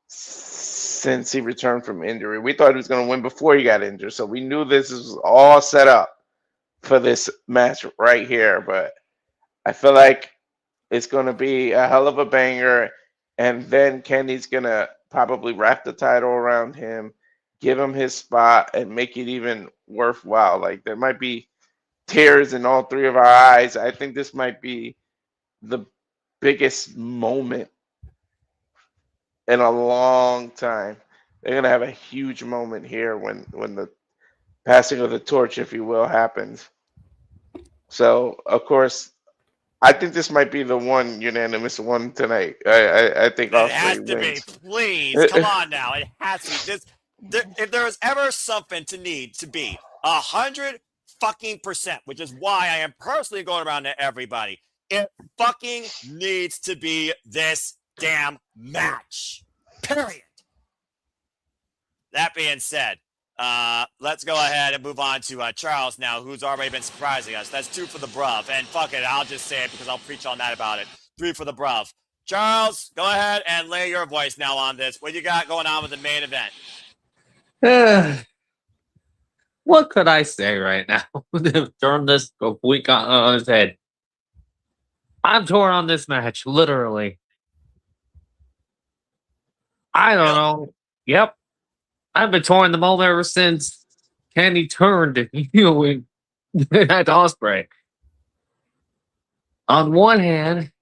since he returned from injury. We thought he was gonna win before he got injured, so we knew this was all set up for this match right here. But I feel like it's gonna be a hell of a banger. And then Kenny's going to probably wrap the title around him, give him his spot, and make it even worthwhile. Like, there might be tears in all 3 of our eyes. I think this might be the biggest moment in a long time. They're going to have a huge moment here when the passing of the torch, if you will, happens. So, of course, I think this might be the one unanimous one tonight. I think it has Ospreay to wins. be. Please, come on now. It has to be. If there is ever something to need to be 100% which is why I am personally going around to everybody, it fucking needs to be this damn match. Period. That being said, let's go ahead and move on to Charles now, who's already been surprising us. That's 2 for the bruv. And fuck it, I'll just say it because I'll preach all night about it. 3 for the bruv. Charles, go ahead and lay your voice now on this. What you got going on with the main event? What could I say right now? Turn this week on his head. I'm torn on this match, literally. I don't know. Yep. I've been torn the moment ever since Kenny turned at Ospreay. On one hand,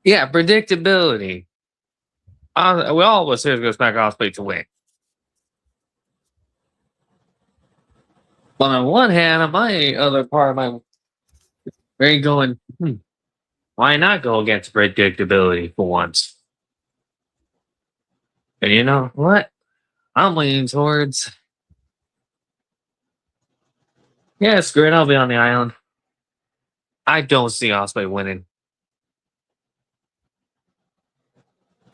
predictability. We all was here to go smack Ospreay to win. But on one hand, on my other part of my brain going, why not go against predictability for once? And you know what? I'm leaning towards... Yeah, screw it. I'll be on the island. I don't see Ospreay winning.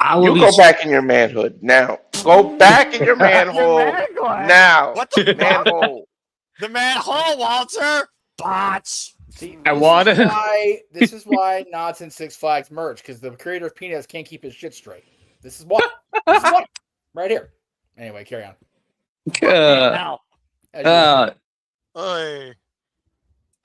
You go back in your manhood now. Go back in your manhole now. What the manhole? The manhole, Walter. Botch. See, I want it. This is why Knots and Six Flags merge, because the creator of Peanuts can't keep his shit straight. This is what. Right here. Anyway, carry on.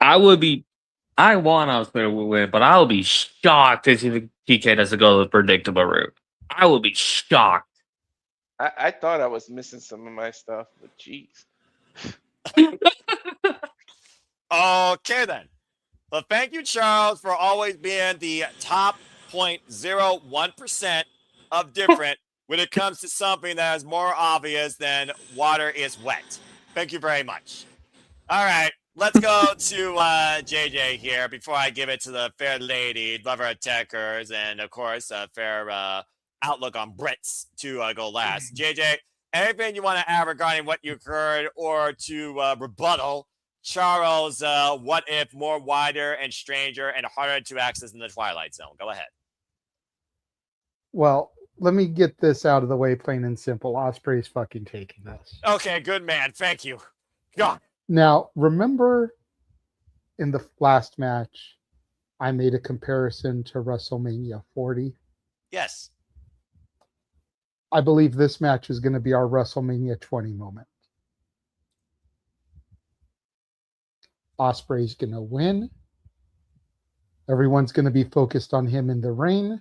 I want Ospreay to win, but I will be shocked if TK doesn't go the predictable route. I will be shocked. I thought I was missing some of my stuff, but jeez. Okay, then. Well, thank you, Charles, for always being the top 0.01% of different when it comes to something that is more obvious than water is wet. Thank you very much. All right, let's go to JJ here before I give it to the fair lady, lover of techers, and, of course, a fair outlook on Brits to go last. JJ, anything you want to add regarding what you heard or to rebuttal Charles, what if more wider and stranger and harder to access in the Twilight Zone? Go ahead. Well, let me get this out of the way, plain and simple. Ospreay's fucking taking this. Okay, good man. Thank you. God. Now, remember in the last match, I made a comparison to WrestleMania 40? Yes. I believe this match is going to be our WrestleMania 20 moment. Ospreay's going to win. Everyone's going to be focused on him in the ring.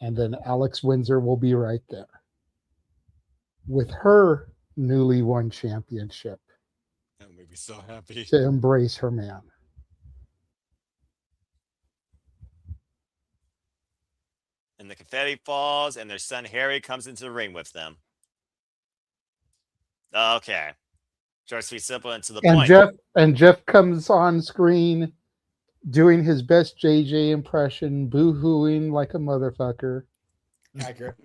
And then Alex Windsor will be right there with her newly won championship. That made me so happy. To embrace her man. And the confetti falls, and their son Harry comes into the ring with them. Okay. Short, sweet, simple, and to the point. Jeff comes on screen doing his best JJ impression, boo-hooing like a motherfucker. Accurate.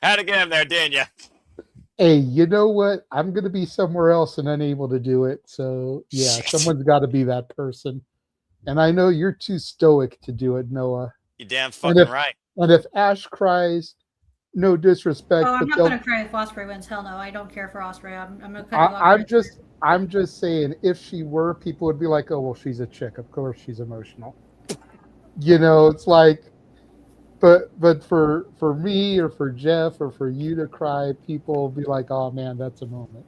Had to get him there, didn't you? Hey, you know what? I'm going to be somewhere else and unable to do it. So, yeah, someone's got to be that person. And I know you're too stoic to do it, Noah. You damn fucking right. And if Ash cries, no disrespect. Oh, I'm but not going to cry if Ospreay wins. Hell no, I don't care for Ospreay. I'm going to cut I'm just saying, if she were, people would be like, oh, well, she's a chick. Of course she's emotional. You know, it's like, but for me or for Jeff or for you to cry, people will be like, oh, man, that's a moment.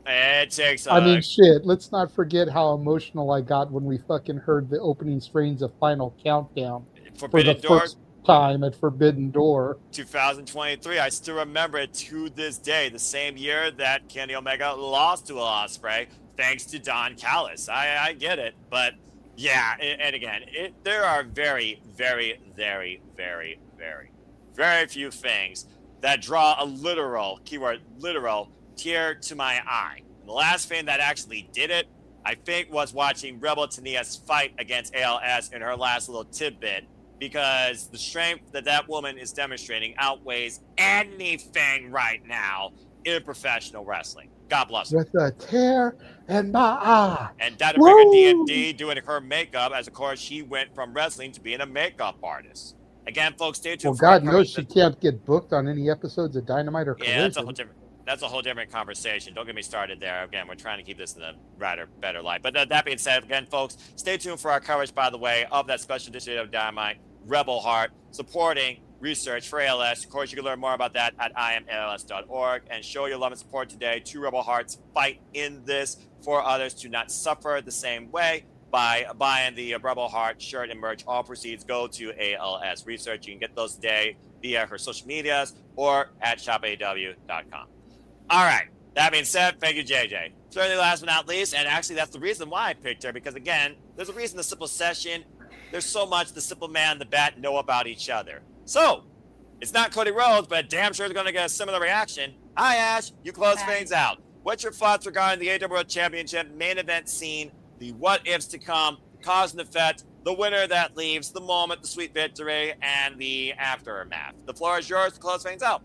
It takes I mean, shit, let's not forget how emotional I got when we fucking heard the opening strains of Final Countdown Forbidden for the Door. first time at Forbidden Door. 2023. I still remember it to this day, the same year that Kenny Omega lost to Ospreay, thanks to Don Callis. I get it, but yeah, and again, there are very, very, very, very, very, very few things that draw a literal, keyword literal, tear to my eye. And the last thing that actually did it, I think, was watching Rebel Tania's fight against ALS in her last little tidbit, because the strength that woman is demonstrating outweighs anything right now in professional wrestling. God bless her. With a tear in my eye. And Data Bringer D&D doing her makeup, as of course she went from wrestling to being a makeup artist. Again, folks, stay tuned. Well, God knows she can't get booked on any episodes of Dynamite or Collision. Yeah, that's a whole different conversation. Don't get me started there. Again, we're trying to keep this in a better light. But that being said, again, folks, stay tuned for our coverage, by the way, of that special edition of Dynamite, Rebel Heart, supporting research for ALS. Of course, you can learn more about that at imals.org, and show your love and support today to Rebel Heart's fight in this for others to not suffer the same way by buying the Rebel Heart shirt and merch. All proceeds go to ALS Research. You can get those today via her social medias or at shopaw.com. All right. That being said, thank you, JJ. Certainly last but not least, and actually that's the reason why I picked her, because, again, there's a reason the Simple Session, there's so much the Simple Man and the Bat know about each other. So, it's not Cody Rhodes, but damn sure is going to get a similar reaction. Hi, Ash. You close things out. What's your thoughts regarding the AEW World Championship main event scene, the what-ifs to come, the cause and effect, the winner that leaves, the moment, the sweet victory, and the aftermath? The floor is yours to close things out.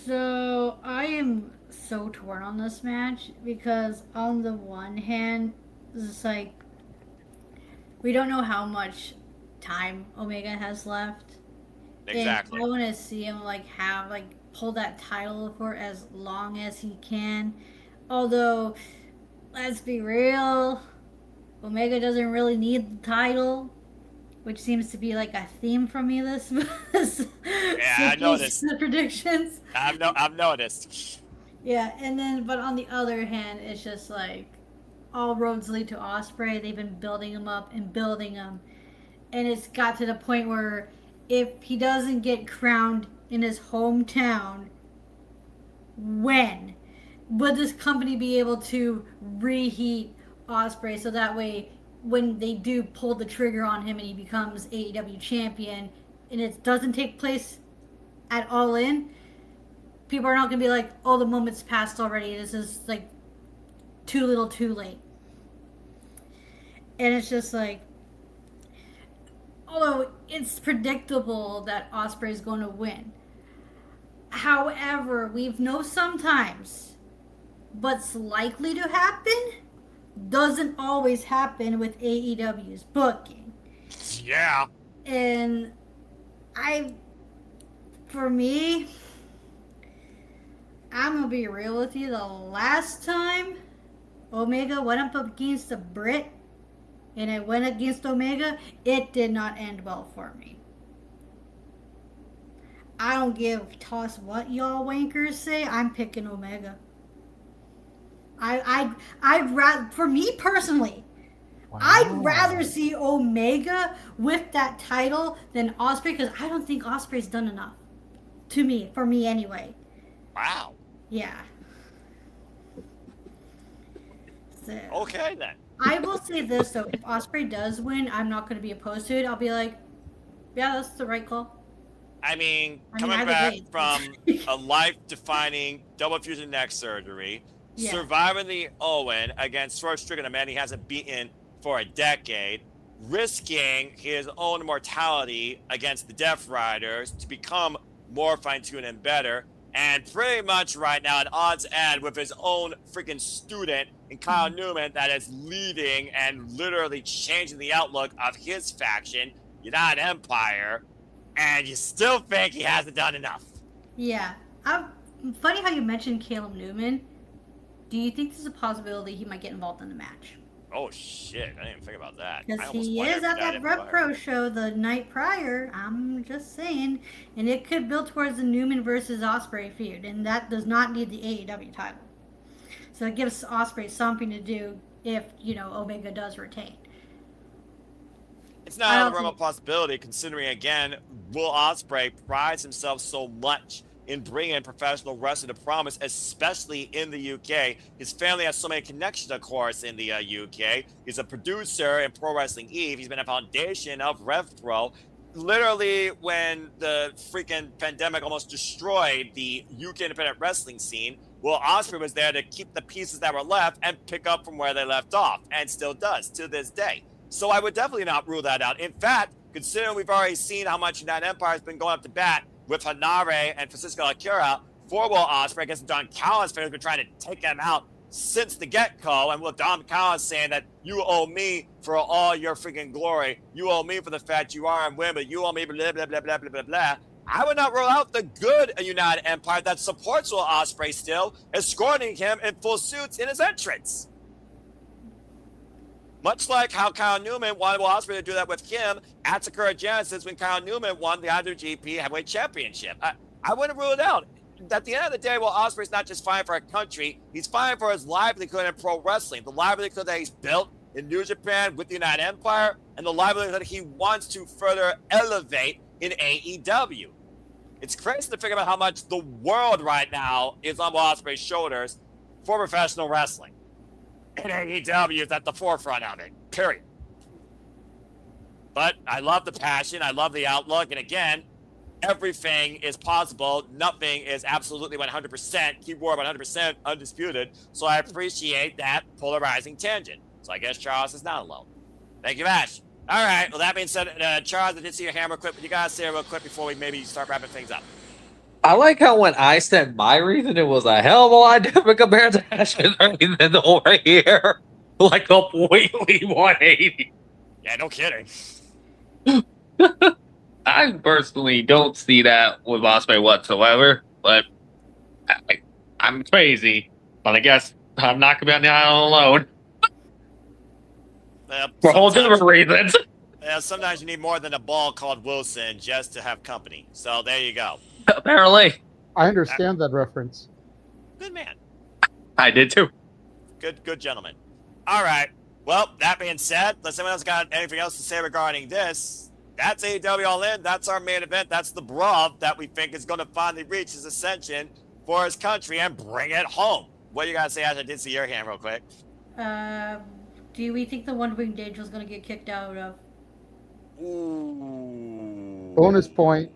So, I am so torn on this match, because on the one hand, it's like, we don't know how much time Omega has left. Exactly. And I want to see him pull that title for as long as he can. Although, let's be real, Omega doesn't really need the title, which seems to be like a theme for me this yeah, I noticed. The predictions. I've noticed. Yeah, and then but on the other hand, it's just like all roads lead to Ospreay. They've been building him up and building him, and it's got to the point where if he doesn't get crowned in his hometown, when would this company be able to reheat Ospreay so that way when they do pull the trigger on him and he becomes AEW champion and it doesn't take place at All In, people are not going to be like, oh, the moment's passed already. This is like too little too late. And it's just like, although it's predictable that Ospreay is going to win. However, we've known sometimes what's likely to happen doesn't always happen with AEW's booking. Yeah. And for me, I'm going to be real with you. The last time Omega went up against a Brit and I went against Omega, it did not end well for me. I don't give a toss what y'all wankers say. I'm picking Omega. I'd rather, for me personally, I'd rather see Omega with that title than Ospreay because I don't think Ospreay's done enough. For me anyway. Wow. Yeah. So, okay then. I will say this though: if Ospreay does win, I'm not going to be opposed to it. I'll be like, yeah, that's the right call. I mean, coming back from a life-defining double fusion neck surgery, surviving the Owen against Troy Strickland, a man he hasn't beaten for a decade, risking his own immortality against the Death Riders to become more fine-tuned and better, and pretty much right now at odds end with his own freaking student in Kyle Newman that is leading and literally changing the outlook of his faction, United Empire, and you still think he hasn't done enough. Yeah. Funny how you mentioned Caleb Newman. Do you think there's a possibility he might get involved in the match? Oh, shit. I didn't even think about that. Because he is at that Rev Pro show the night prior. I'm just saying. And it could build towards the Newman versus Ospreay feud. And that does not need the AEW title. So it gives Ospreay something to do if, Omega does retain. It's not out of the realm of possibility, considering, again, Will Ospreay prides himself so much in bringing professional wrestling to promise, especially in the UK. His family has so many connections, of course, in the UK. He's a producer in Pro Wrestling Eve. He's been a foundation of Rev Pro. Literally, when the freaking pandemic almost destroyed the UK independent wrestling scene, Will Ospreay was there to keep the pieces that were left and pick up from where they left off, and still does to this day. So I would definitely not rule that out. In fact, considering we've already seen how much United Empire has been going up to bat with Hanare and Francisco Akira for Will Ospreay against Don Callis, who's been trying to take him out since the get-go, and with Don Callis saying that you owe me for all your freaking glory, you owe me for the fact you are and win, but you owe me blah, blah, blah, blah, blah, blah, blah. I would not rule out the good United Empire that supports Will Ospreay still, escorting him in full suits in his entrance. Much like how Kyle Newman wanted Will Ospreay to do that with him at Sakura Genesis when Kyle Newman won the IWGP Heavyweight Championship. I wouldn't rule it out. At the end of the day, Will Ospreay's not just fighting for a country, he's fighting for his livelihood in pro wrestling, the livelihood that he's built in New Japan with the United Empire, and the livelihood that he wants to further elevate in AEW. It's crazy to figure out how much the world right now is on Will Ospreay's shoulders for professional wrestling. And AEW is at the forefront of it, period. But I love the passion, I love the outlook, and again, everything is possible. Nothing is absolutely 100%, keyword 100% undisputed. So I appreciate that polarizing tangent. So I guess Charles is not alone. Thank you, Ash. All right, well, that being said, Charles, I did see your hammer quick, but you got to say it real quick before we maybe start wrapping things up. I like how when I said my reason, it was a hell of a lot different compared to Ash's reason over here. Like completely 180. Yeah, no kidding. I personally don't see that with Ospreay whatsoever, but I'm crazy. But I guess I'm not going to be on the island alone. For whole different reasons. Yeah, sometimes you need more than a ball called Wilson just to have company. So there you go. Apparently. I understand that reference. Good man. I did too. Good gentleman. All right. Well, that being said, does anyone else got anything else to say regarding this? That's AEW All In. That's our main event. That's the brawl that we think is going to finally reach his ascension for his country and bring it home. What do you got to say? I did see your hand real quick. Do we think the One Winged Angel's gonna get kicked out of? Ooh. Bonus point.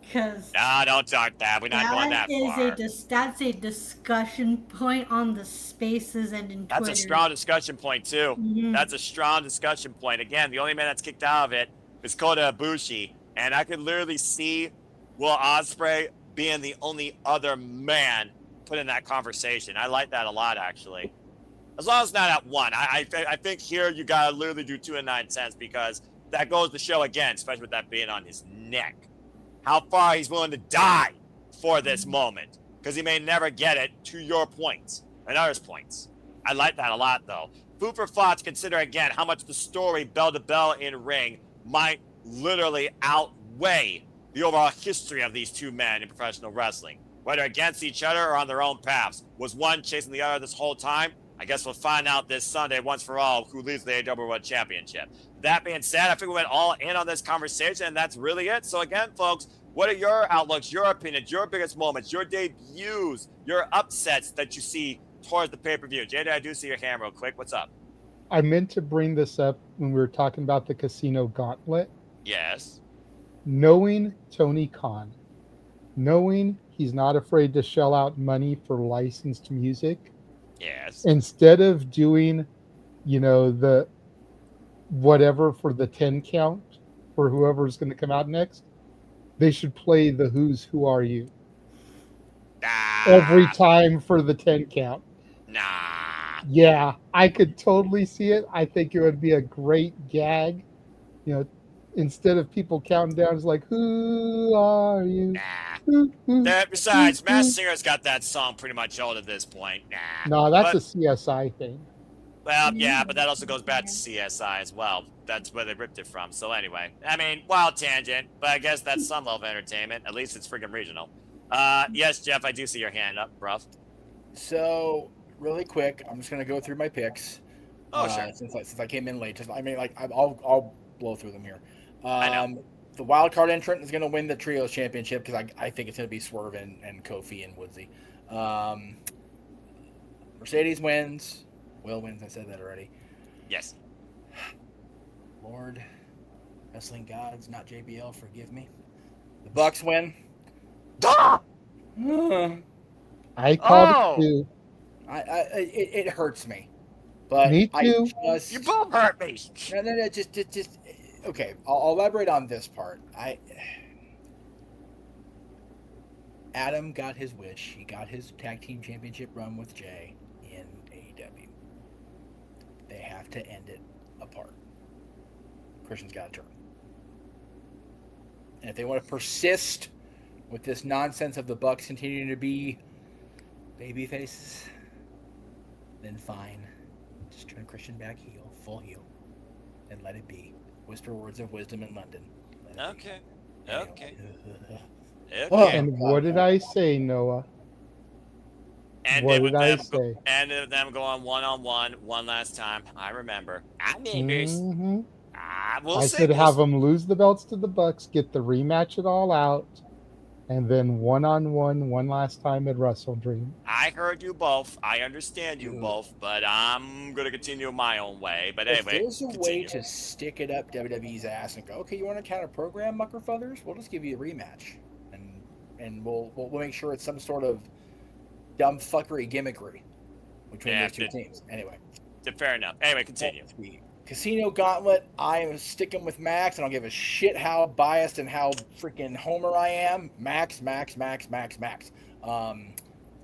Because no, don't talk that. We're not going that far. That's a discussion point on the spaces and in Twitter. That's a strong discussion point, too. Mhm. That's a strong discussion point. Again, the only man that's kicked out of it is Kota Ibushi. And I could literally see Will Ospreay being the only other man put in that conversation. I like that a lot, actually. As long as it's not at 1. I think here you got to literally do 2 and 9 cents because that goes to show, again, especially with that being on his neck, how far he's willing to die for this moment, because he may never get it, to your points and others' points. I like that a lot, though. Food for thought to consider, again, how much the story bell to bell in ring might literally outweigh the overall history of these two men in professional wrestling. Whether against each other or on their own paths. Was one chasing the other this whole time? I guess we'll find out this Sunday once for all who leads the AEW World Championship. That being said, I think we went all in on this conversation, and that's really it. So again, folks, what are your outlooks, your opinions, your biggest moments, your debuts, your upsets that you see towards the pay-per-view? JD, I do see your hand real quick. What's up? I meant to bring this up when we were talking about the Casino Gauntlet. Yes. Knowing Tony Khan, knowing he's not afraid to shell out money for licensed music. Yes. Instead of doing, the whatever for the 10 count for whoever's going to come out next, they should play the Who Are You every time for the 10 count. Nah. Yeah, I could totally see it. I think it would be a great gag. Instead of people counting down, it's like, who are you? Nah. Besides, Masked Singer's got that song pretty much old at this point. Nah. No, that's a CSI thing. Well, yeah, but that also goes back to CSI as well. That's where they ripped it from. So anyway, I mean, wild tangent, but I guess that's some level of entertainment. At least it's freaking regional. Yes, Jeff, I do see your hand up, bruv. So, really quick, I'm just going to go through my picks. Oh, sure. Since I came in late. I'll blow through them here. I know. The wild card entrant is going to win the Trios Championship because I think it's going to be Swerve and Kofi and Woodsy. Mercedes wins. Will wins. I said that already. Yes. Lord, wrestling gods, not JBL, forgive me. The Bucks win. Duh! I called it too. It hurts me. But me too. You both hurt me. No, just okay. I'll elaborate on this part. Adam got his wish. He got his tag team championship run with Jay in AEW. They have to end it apart. Christian's got to turn. And if they want to persist with this nonsense of the Bucks continuing to be baby faces, then fine. Just turn Christian back heel, full heel, and let it be. Whisper words of wisdom in London. Okay. And what did I say, Noah? And what did I say? And them going one-on-one one last time. I remember. I mean, I said have them lose the belts to the Bucks, get the rematch it all out, and then one-on-one one last time at Wrestle Dream. I heard you both. I understand you both, but I'm going to continue my own way. But anyway, if there's a way to stick it up WWE's ass and go, okay, you want to counter program, Muckerfuthers? We'll just give you a rematch. And we'll make sure it's some sort of dumb fuckery gimmickry between those two teams. Anyway. Fair enough. Anyway, continue. Casino Gauntlet, I am sticking with Max, and I'll give a shit how biased and how freaking Homer I am. Max.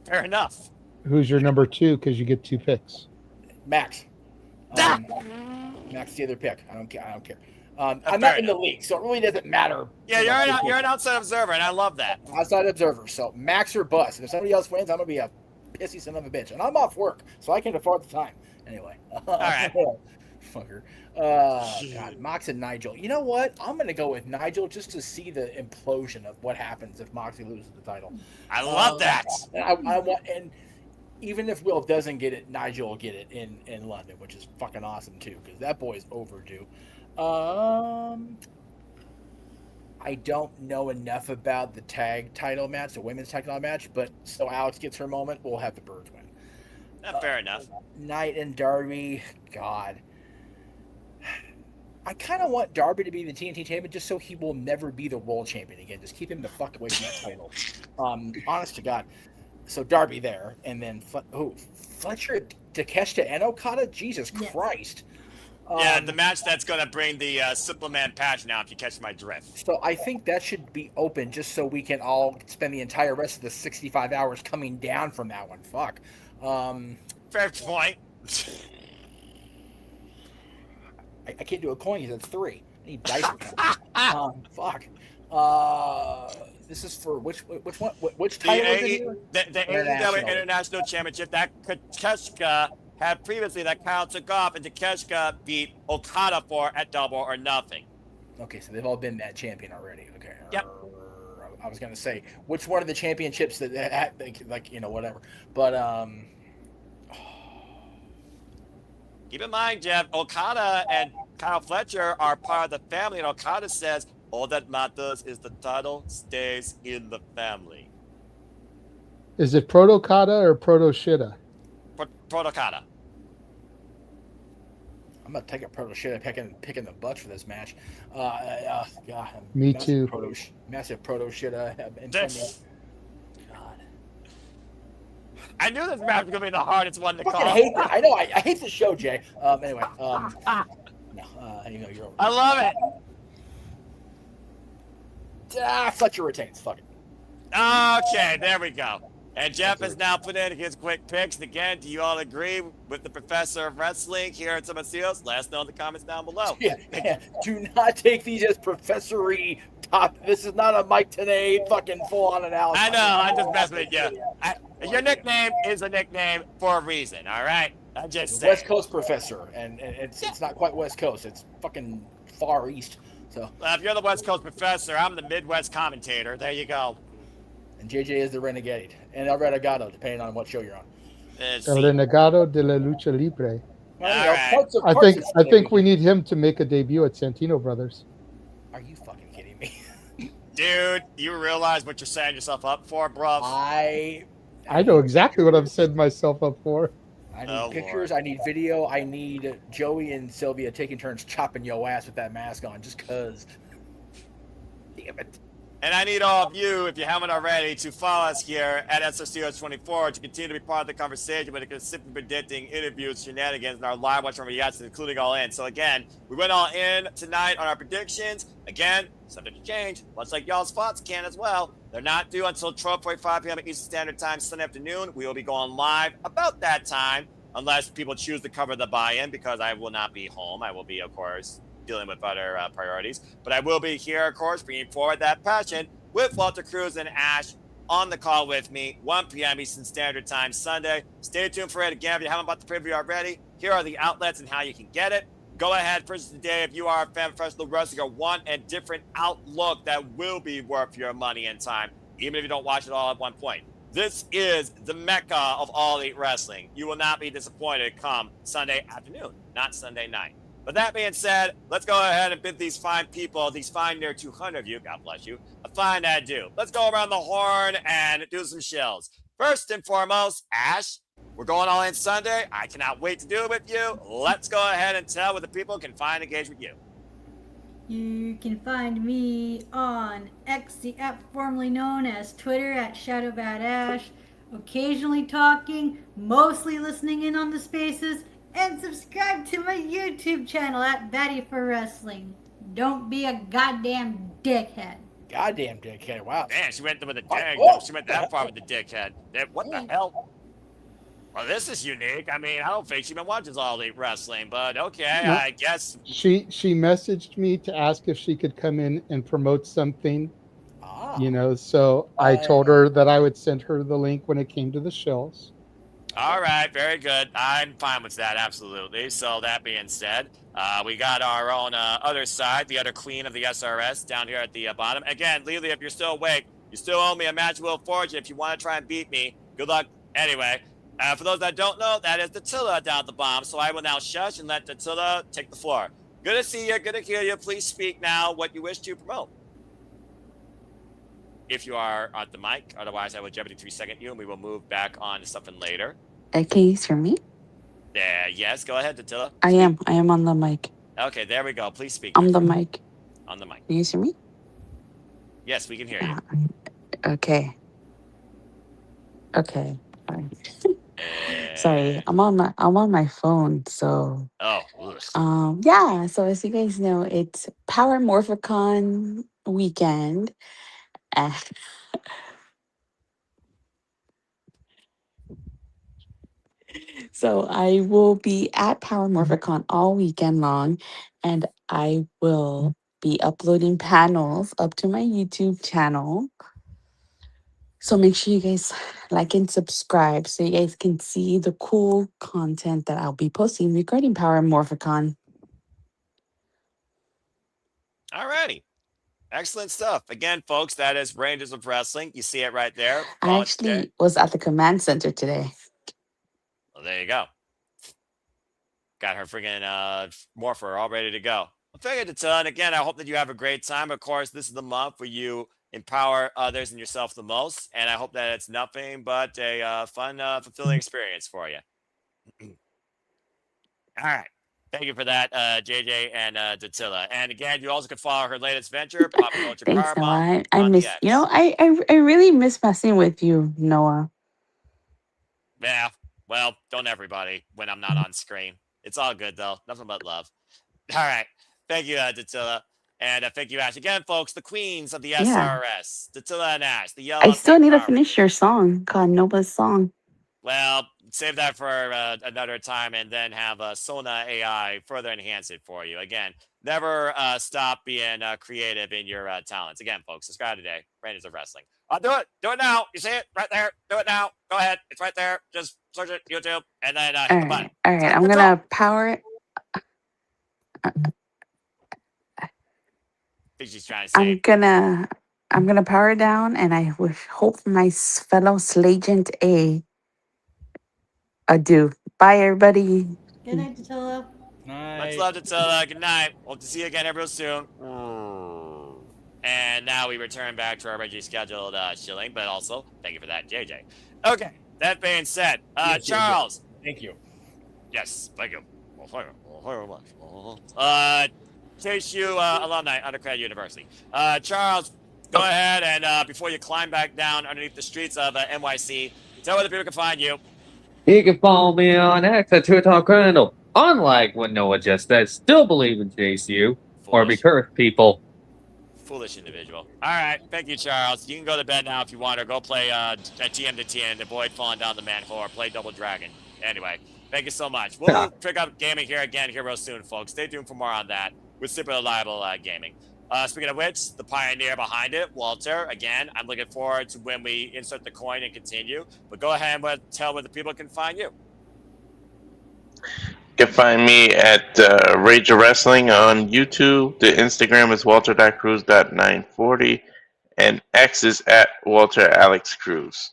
Fair enough. Who's your number 2? Because you get 2 picks. Max. Max is the other pick. I don't care. I'm not in the league, so it really doesn't matter. Yeah, you're an outside observer, and I love that. Outside observer. So Max or bust. And if somebody else wins, I'm going to be a pissy son of a bitch. And I'm off work, so I can afford the time. Anyway. All right. Fucker. God, Mox and Nigel. You know what? I'm going to go with Nigel just to see the implosion of what happens if Moxley loses the title. I love that. I want, and even if Will doesn't get it, Nigel will get it in London, which is fucking awesome too, because that boy is overdue. I don't know enough about the tag title match, the women's tag title match, but so Alex gets her moment, we'll have the Birds win. Fair enough. Knight and Darby, God. I kind of want Darby to be the TNT champion just so he will never be the world champion again. Just keep him the fuck away from that title. Honest to God. So Darby there, and then Fletcher, Takeshita, and Okada? Jesus Christ. Yeah, the match that's going to bring the Superman patch now, if you catch my drift. So I think that should be open just so we can all spend the entire rest of the 65 hours coming down from that one. Fuck. Fair point. I can't do a coin because it's 3. I need dice. Fuck. This is for which one? Which title is it here? The AEW International Championship. That Takeshita had previously that Kyle took off, and Takeshita beat Okada for at Double or Nothing. Okay, so they've all been that champion already. Okay. Yep. I was gonna say which one of the championships that like whatever, but keep in mind, Jeff, Okada and Kyle Fletcher are part of the family, and Okada says all that matters is the title stays in the family. Is it Proto-Kata or Proto-Shida? Proto-Kata. I'm gonna take a Proto-Shida picking the butts for this match. God, Me too. Massive Proto-Shida. God. I knew this match was gonna be the hardest one to call. I know. I hate the show, Jay. Anyway. You're over. I love it. Fletcher retains. Fuck it. Okay, there we go. And Jeff has now put in his quick picks. And again, do you all agree with the professor of wrestling here at Tommaso's? Let us know in the comments down below. Yeah. Do not take these as professory top. This is not a Mike Tenay fucking full-on analysis. I know. I just messed with you. Your nickname is a nickname for a reason, all right? I just say. West Coast professor, and it's not quite West Coast. It's fucking far east. So if you're the West Coast professor, I'm the Midwest commentator. There you go. And JJ is the Renegade. And El Renegado, depending on what show you're on. El Renegado de la Lucha Libre. Well, I think we need him to make a debut at Santino Brothers. Are you fucking kidding me? Dude, you realize what you're setting yourself up for, bro? I know exactly what I've set myself up for. I need pictures. Lord. I need video. I need Joey and Sylvia taking turns chopping your ass with that mask on just because. Damn it. And I need all of you, if you haven't already, to follow us here at SRCOS24 to continue to be part of the conversation with the consistent predicting interviews, shenanigans, and our live watch from reactions, including All In. So again, we went All In tonight on our predictions. Again, subject to change, much like y'all's thoughts can as well. They're not due until 12:45 p.m. Eastern Standard Time Sunday afternoon. We will be going live about that time, unless people choose to cover the buy-in, because I will not be home. I will be, of course, dealing with other priorities. But I will be here, of course, bringing forward that passion with Walter Cruz and Ash on the call with me, 1 p.m. Eastern Standard Time Sunday. Stay tuned for it. Again, if you haven't bought the preview already, here are the outlets and how you can get it. Go ahead, first today, if you are a fan of professional wrestling or want a different outlook that will be worth your money and time, even if you don't watch it all at one point. This is the mecca of All Elite Wrestling. You will not be disappointed come Sunday afternoon, not Sunday night. But that being said, let's go ahead and bid these fine people, these fine near 200 of you, God bless you, a fine adieu. Let's go around the horn and do some shills. First and foremost, Ash, we're going All In Sunday. I cannot wait to do it with you. Let's go ahead and tell where the people can find and engage with you. You can find me on X, the app formerly known as Twitter, at ShadowBadAsh, occasionally talking, mostly listening in on the spaces, and subscribe to my YouTube channel at Batty for Wrestling. Don't be a goddamn dickhead. Goddamn dickhead, wow. Man, she went with a dig. She went that far with the dickhead. What the hell? Well, this is unique. I mean, I don't think she even watches All Elite Wrestling, but okay, No. I guess. She messaged me to ask if she could come in and promote something. So I told her that I would send her the link when it came to the shows. All right, very good. I'm fine with that, absolutely. So that being said, we got our own other side, the other queen of the SRS down here at the bottom. Again, Lily, if you're still awake, you still owe me a match Wheel of Fortune if you want to try and beat me. Good luck. Anyway, for those that don't know, that is Datilla down at the bottom. So I will now shush and let Datilla take the floor. Good to see you. Good to hear you. Please speak now what you wish to promote. If you are at the mic, otherwise I will jeopardy 3-second you and we will move back on to something later. Can you hear me? Yes, go ahead, Datilla. I am on the mic. Okay, there we go. Please speak. On the mic. On the mic. Can you hear me? Yes, we can hear you. Okay. Okay. Fine. Sorry, I'm on my phone, so yeah. So as you guys know, it's Power Morphicon weekend. So I will be at Power Morphicon all weekend long, and I will be uploading panels up to my YouTube channel. So make sure you guys like and subscribe so you guys can see the cool content that I'll be posting regarding Power Morphicon. Alrighty. Excellent stuff. Again, folks, that is Rangers of Wrestling. You see it right there. I actually was at the command center today. Well, there you go. Got her friggin' morpher all ready to go. Well, figured it's done. Again, I hope that you have a great time. Of course, this is the month where you empower others and yourself the most. And I hope that it's nothing but a fun, fulfilling experience for you. All right. Thank you for that, JJ and Datilla. And again, you also can follow her latest venture, Pop Culture Thanks, Powerbomb. Noah. I miss, I really miss messing with you, Noah. Yeah, well, don't everybody when I'm not on screen. It's all good, though. Nothing but love. All right. Thank you, Datilla. And thank you, Ash. Again, folks, the queens of the SRS. Datilla and Ash, the yellow. I still need to finish your song, called Nova's song. Well, save that for another time and then have Sona AI further enhance it for you. Again, never stop being creative in your talents. Again, folks, subscribe today. Rangers of Wrestling. Do it. Do it now. You see it right there. Do it now. Go ahead. It's right there. Just search it, YouTube, and then hit the button. All right. I'm going to power it. I think she's trying to say. I'm gonna power it down, and I hope my fellow Slagent A do. Bye, everybody. Good night, Datilla. Much love, Datilla. Good night. Hope to see you again real soon. And now we return back to our regularly scheduled shilling, but also thank you for that, JJ. Okay, that being said, Yes, Charles. Thank you. Yes, thank you. TSU alumni, Undergrad University. Charles, go ahead and before you climb back down underneath the streets of NYC, tell where the people can find you. You can follow me on X at Talk Crandall. Unlike what Noah just said, still believe in JCU or be cursed, people. Foolish individual. All right, thank you, Charles. You can go to bed now if you want, or go play TM to TN, avoid falling down the manhole, or play Double Dragon. Anyway, thank you so much. We'll pick up gaming here again here real soon, folks. Stay tuned for more on that with Super Reliable Gaming. Speaking of which, the pioneer behind it, Walter, again, I'm looking forward to when we insert the coin and continue. But go ahead and tell where the people can find you. You can find me at Rage of Wrestling on YouTube. The Instagram is walter.cruz.940. And X is at Walter Alex Cruz.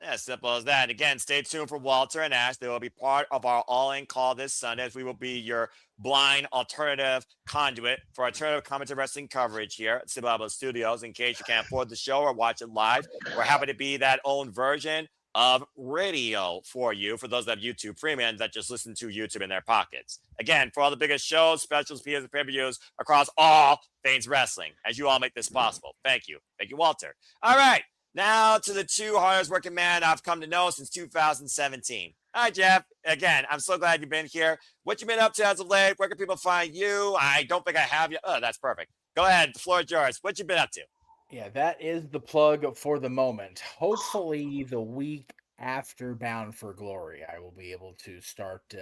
As simple as that. Again, stay tuned for Walter and Ash. They will be part of our All In call this Sunday, as we will be your blind alternative conduit for alternative commentary wrestling coverage here at Cibabo Studios. In case you can't afford the show or watch it live, we're happy to be that own version of radio for you, for those that have YouTube Premium that just listen to YouTube in their pockets. Again, for all the biggest shows, specials, PRs, and pay-per-views across all things wrestling, as you all make this possible. Thank you. Thank you, Walter. All right. Now to the two hardest working man I've come to know since 2017. Hi, Jeff. Again, I'm so glad you've been here. What you been up to as of late? Where can people find you? I don't think I have you. Oh, that's perfect. Go ahead. The floor is yours. What you been up to? Yeah, that is the plug for the moment. Hopefully, the week after Bound for Glory, I will be able to start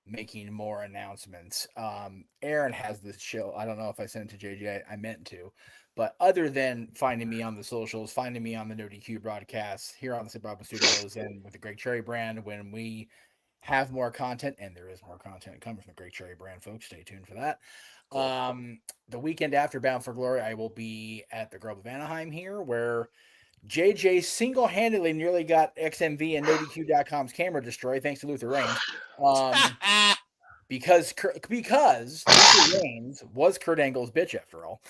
making more announcements. Aaron has this show. I don't know if I sent it to JJ. I meant to. But other than finding me on the socials, finding me on the No DQ broadcasts here on the Simple Reliable Studios and with the Greg Cherry brand, when we have more content, and there is more content coming from the Greg Cherry brand, folks, stay tuned for that. The weekend after Bound for Glory, I will be at the Grove of Anaheim here, where JJ single-handedly nearly got XMV and NoDQ.com's camera destroyed, thanks to Luther Reigns. Because Luther Reigns was Kurt Angle's bitch after all.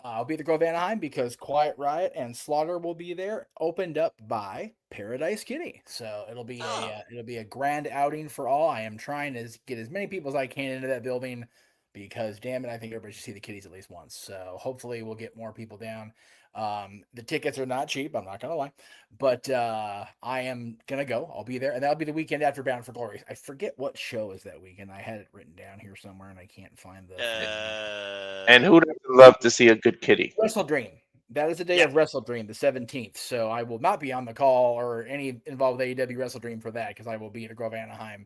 I'll be at the Grove Anaheim because Quiet Riot and Slaughter will be there, opened up by Paradise Kitty. So it'll be a grand outing for all. I am trying to get as many people as I can into that building because, damn it, I think everybody should see the kitties at least once. So hopefully we'll get more people down. The tickets are not cheap, I'm not gonna lie, but I am gonna go. I'll be there, and that'll be the weekend after Bound for Glory. I forget what show is that weekend. I had it written down here somewhere, and I can't find the. And who doesn't love to see a good kitty? Wrestle Dream. That is the day of Wrestle Dream, the 17th. So I will not be on the call or any involved with AEW Wrestle Dream for that because I will be at the Grove Anaheim,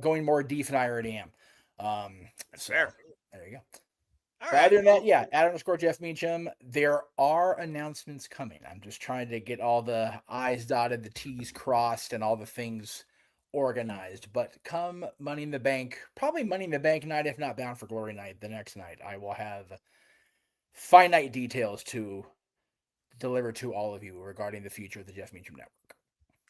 going more deep than I already am. Fair. There you go. Other than that, @_Jeff Meacham. There are announcements coming. I'm just trying to get all the I's dotted, the T's crossed, and all the things organized. But come Money in the Bank, probably Money in the Bank night, if not Bound for Glory night, the next night, I will have finite details to deliver to all of you regarding the future of the Jeff Meacham Network.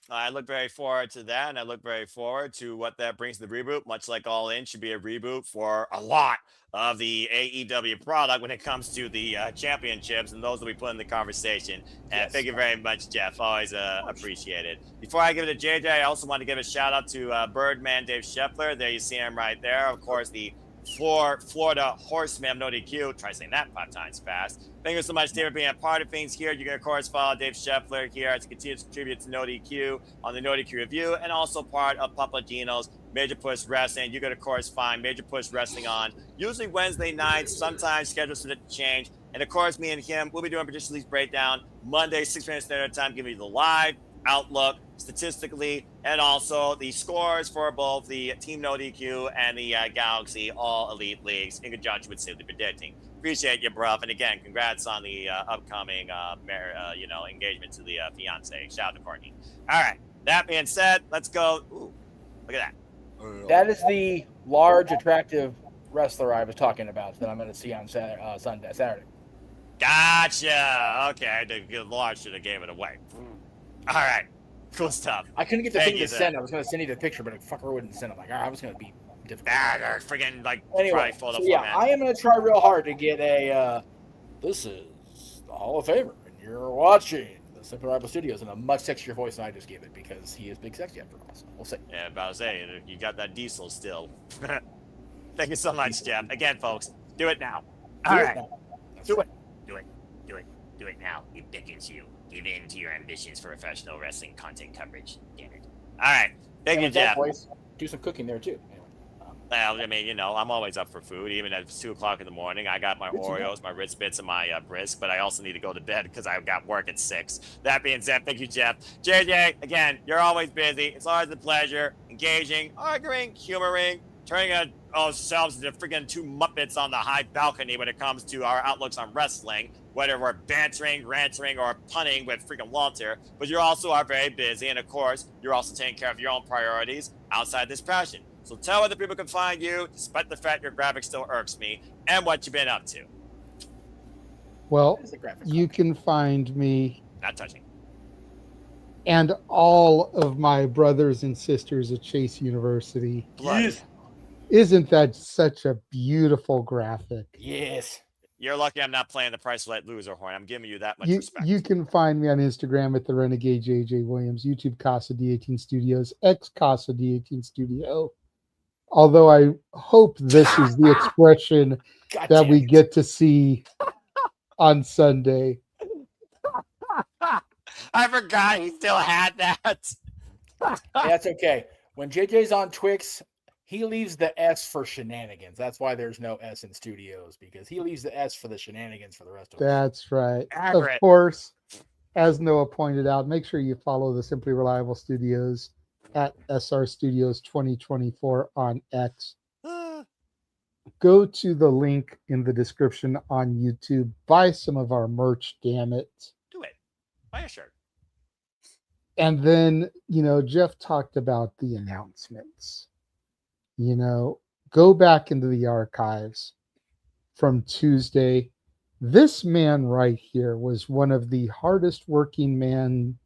I look very forward to that, and I look very forward to what that brings to the reboot. Much like All In should be a reboot for a lot of the AEW product when it comes to the championships, and those will be put in the conversation. And thank you very much, Jeff. Always appreciated. Before I give it to JJ, I also want to give a shout out to Birdman Dave Scheffler. There you see him right there. Of course, the Florida Horseman, No DQ. Try saying that 5 times fast. Thank you so much, Dave, for being a part of things here. You can, of course, follow Dave Scheffler here as he continues to contribute to No DQ on the No DQ Review, and also part of Papadino's Major Push Wrestling. You can, of course, find Major Push Wrestling on usually Wednesday nights, sometimes schedules to change. And, of course, me and him, we'll be doing Producer Lee's Breakdown Monday, 6 minutes Standard Time, giving you the live outlook statistically, and also the scores for both the Team No DQ and the Galaxy All Elite Leagues in conjunction with Simply Predicting. Appreciate you, bruv. And again, congrats on the upcoming engagement to the fiance. Shout out to Courtney. All right. That being said, let's go. Ooh, look at that. That is the large, attractive wrestler I was talking about that I'm going to see on Saturday. Gotcha. Okay, the large should have gave it away. All right. Cool stuff. I couldn't get the thing to send. I was going to send you the picture, but a fucker wouldn't send. I'm like, all right, I was going to be difficult. They're freaking anyway, I am going to try real hard to get a. This is the Hall of Famer, and you're watching the Simple Rival Studios in a much sexier voice than I just gave it because he is big sexy after all. So we'll see. Yeah, about to say you got that diesel still. Thank you so much, Jeff. Again, folks, do it now. All right, do it. Do it now. You beckons you. Give in to your ambitions for professional wrestling content coverage. Damn it. All right. Thank you, Jeff. Do some cooking there, too. Well, I mean, I'm always up for food, even at 2 o'clock in the morning. I got my Oreos, my Ritz Bits, and my brisk, but I also need to go to bed because I've got work at 6. That being said, thank you, Jeff. JJ, again, you're always busy. It's always a pleasure. Engaging, arguing, humoring, turning ourselves into freaking 2 Muppets on the high balcony when it comes to our outlooks on wrestling, whether we're bantering, ranting, or punning with freaking Walter. But you also are very busy, and of course, you're also taking care of your own priorities outside this passion. So tell other people can find you, despite the fact your graphic still irks me, and what you've been up to. Well, you can find me. Not touching. And all of my brothers and sisters at Chase University. Yes. Isn't that such a beautiful graphic? Yes. You're lucky I'm not playing the Price Right Loser horn. I'm giving you that much You, respect. you can find me on Instagram at the Renegade JJ Williams, YouTube Casa D18 Studios, X Casa D18 Studio. Although I hope this is the expression that we get to see on Sunday. I forgot he still had that. That's okay. When JJ's on Twix, he leaves the S for shenanigans. That's why there's no S in studios, because he leaves the S for the shenanigans for the rest of us. That's right. Accurate. Of course, as Noah pointed out, make sure you follow the Simply Reliable Studios at SR Studios 2024 on X. go to the link in the description on YouTube. Buy some of our merch, damn it. Do it. Buy a shirt. And then, Jeff talked about the announcements. Go back into the archives from Tuesday. This man right here was one of the hardest working men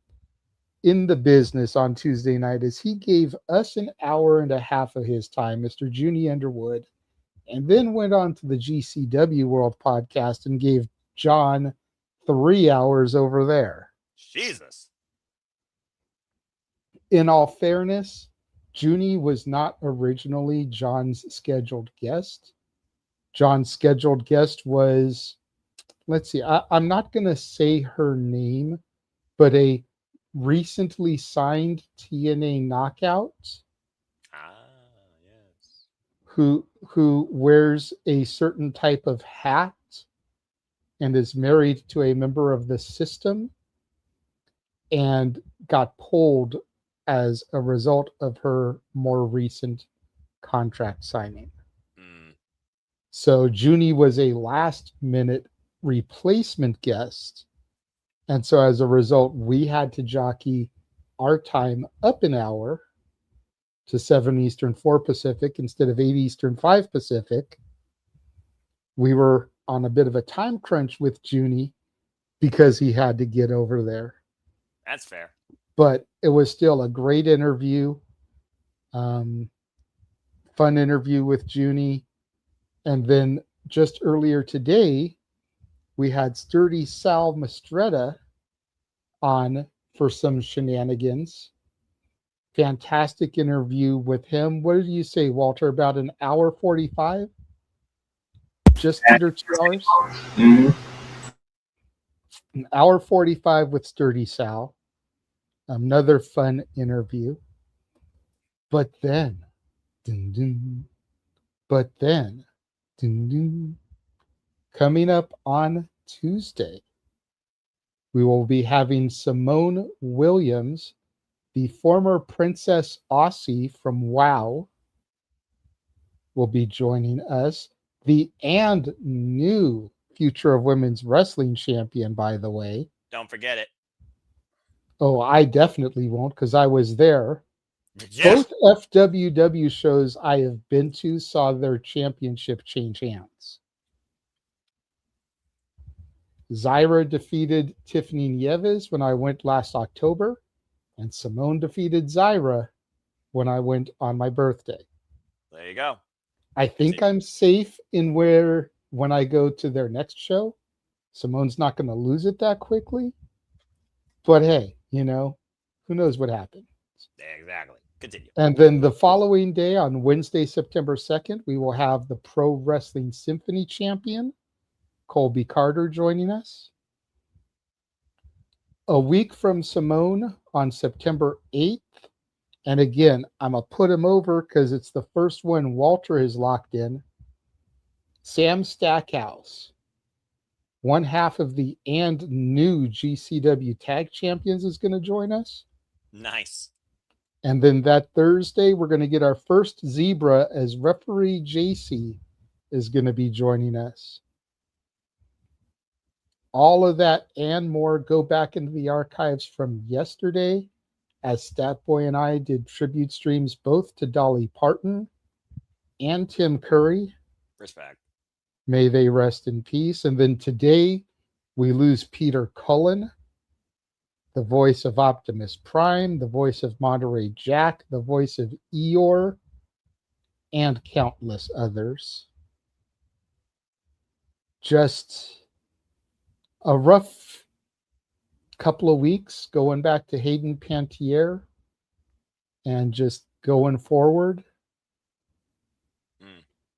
in the business on Tuesday night, as he gave us an hour and a half of his time, Mr. Junie Underwood, and then went on to the GCW World podcast and gave John 3 hours over there. Jesus. In all fairness, Junie was not originally John's scheduled guest. John's scheduled guest was, let's see, I'm not going to say her name, but a recently signed TNA knockout. Yes. Who wears a certain type of hat and is married to a member of the system and got pulled as a result of her more recent contract signing. So Junie was a last minute replacement guest. And so as a result, we had to jockey our time up an hour to 7 Eastern, 4 Pacific instead of 8 Eastern, 5 Pacific. We were on a bit of a time crunch with Junie because he had to get over there. That's fair. But it was still a great interview. Fun interview with Junie. And then just earlier today, we had Sturdy Sal Mastretta on for some shenanigans. Fantastic interview with him. What did you say, Walter? About an hour 45? Just under 2 hours? Mm-hmm. An hour 45 with Sturdy Sal. Another fun interview. But then, coming up on Tuesday, we will be having Simone Williams, the former Princess Aussie from WoW, will be joining us. The new Future of Women's Wrestling champion, by the way. Don't forget it. Oh, I definitely won't, because I was there. Yeah. Both FWW shows I have been to saw their championship change hands. Zyra defeated Tiffany Nieves when I went last October, and Simone defeated Zyra when I went on my birthday. There you go. I think I'm safe in when I go to their next show, Simone's not going to lose it that quickly. But hey, who knows what happened. Exactly. Continue. And then the following day, on Wednesday, September 2nd, we will have the Pro Wrestling Symphony champion, Colby Carter, joining us. A week from Simone on September 8th. And again, I'm going to put him over because it's the first one Walter has locked in. Sam Stackhouse, one half of the new GCW Tag Champions, is going to join us. Nice. And then that Thursday, we're going to get our first Zebra, as referee JC is going to be joining us. All of that and more, go back into the archives from yesterday, as Statboy and I did tribute streams both to Dolly Parton and Tim Curry. Respect. May they rest in peace. And then today, we lose Peter Cullen, the voice of Optimus Prime, the voice of Monterey Jack, the voice of Eeyore, and countless others. Just a rough couple of weeks going back to Hayden Pantier and just going forward.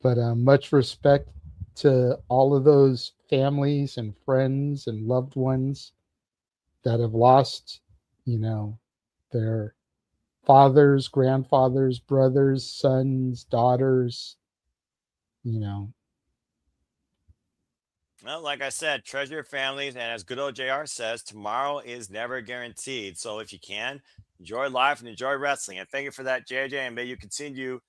But much respect to all of those families and friends and loved ones that have lost, their fathers, grandfathers, brothers, sons, daughters, Well, like I said, treasure your families. And as good old JR says, tomorrow is never guaranteed. So if you can, enjoy life and enjoy wrestling. And thank you for that, JJ. And may you continue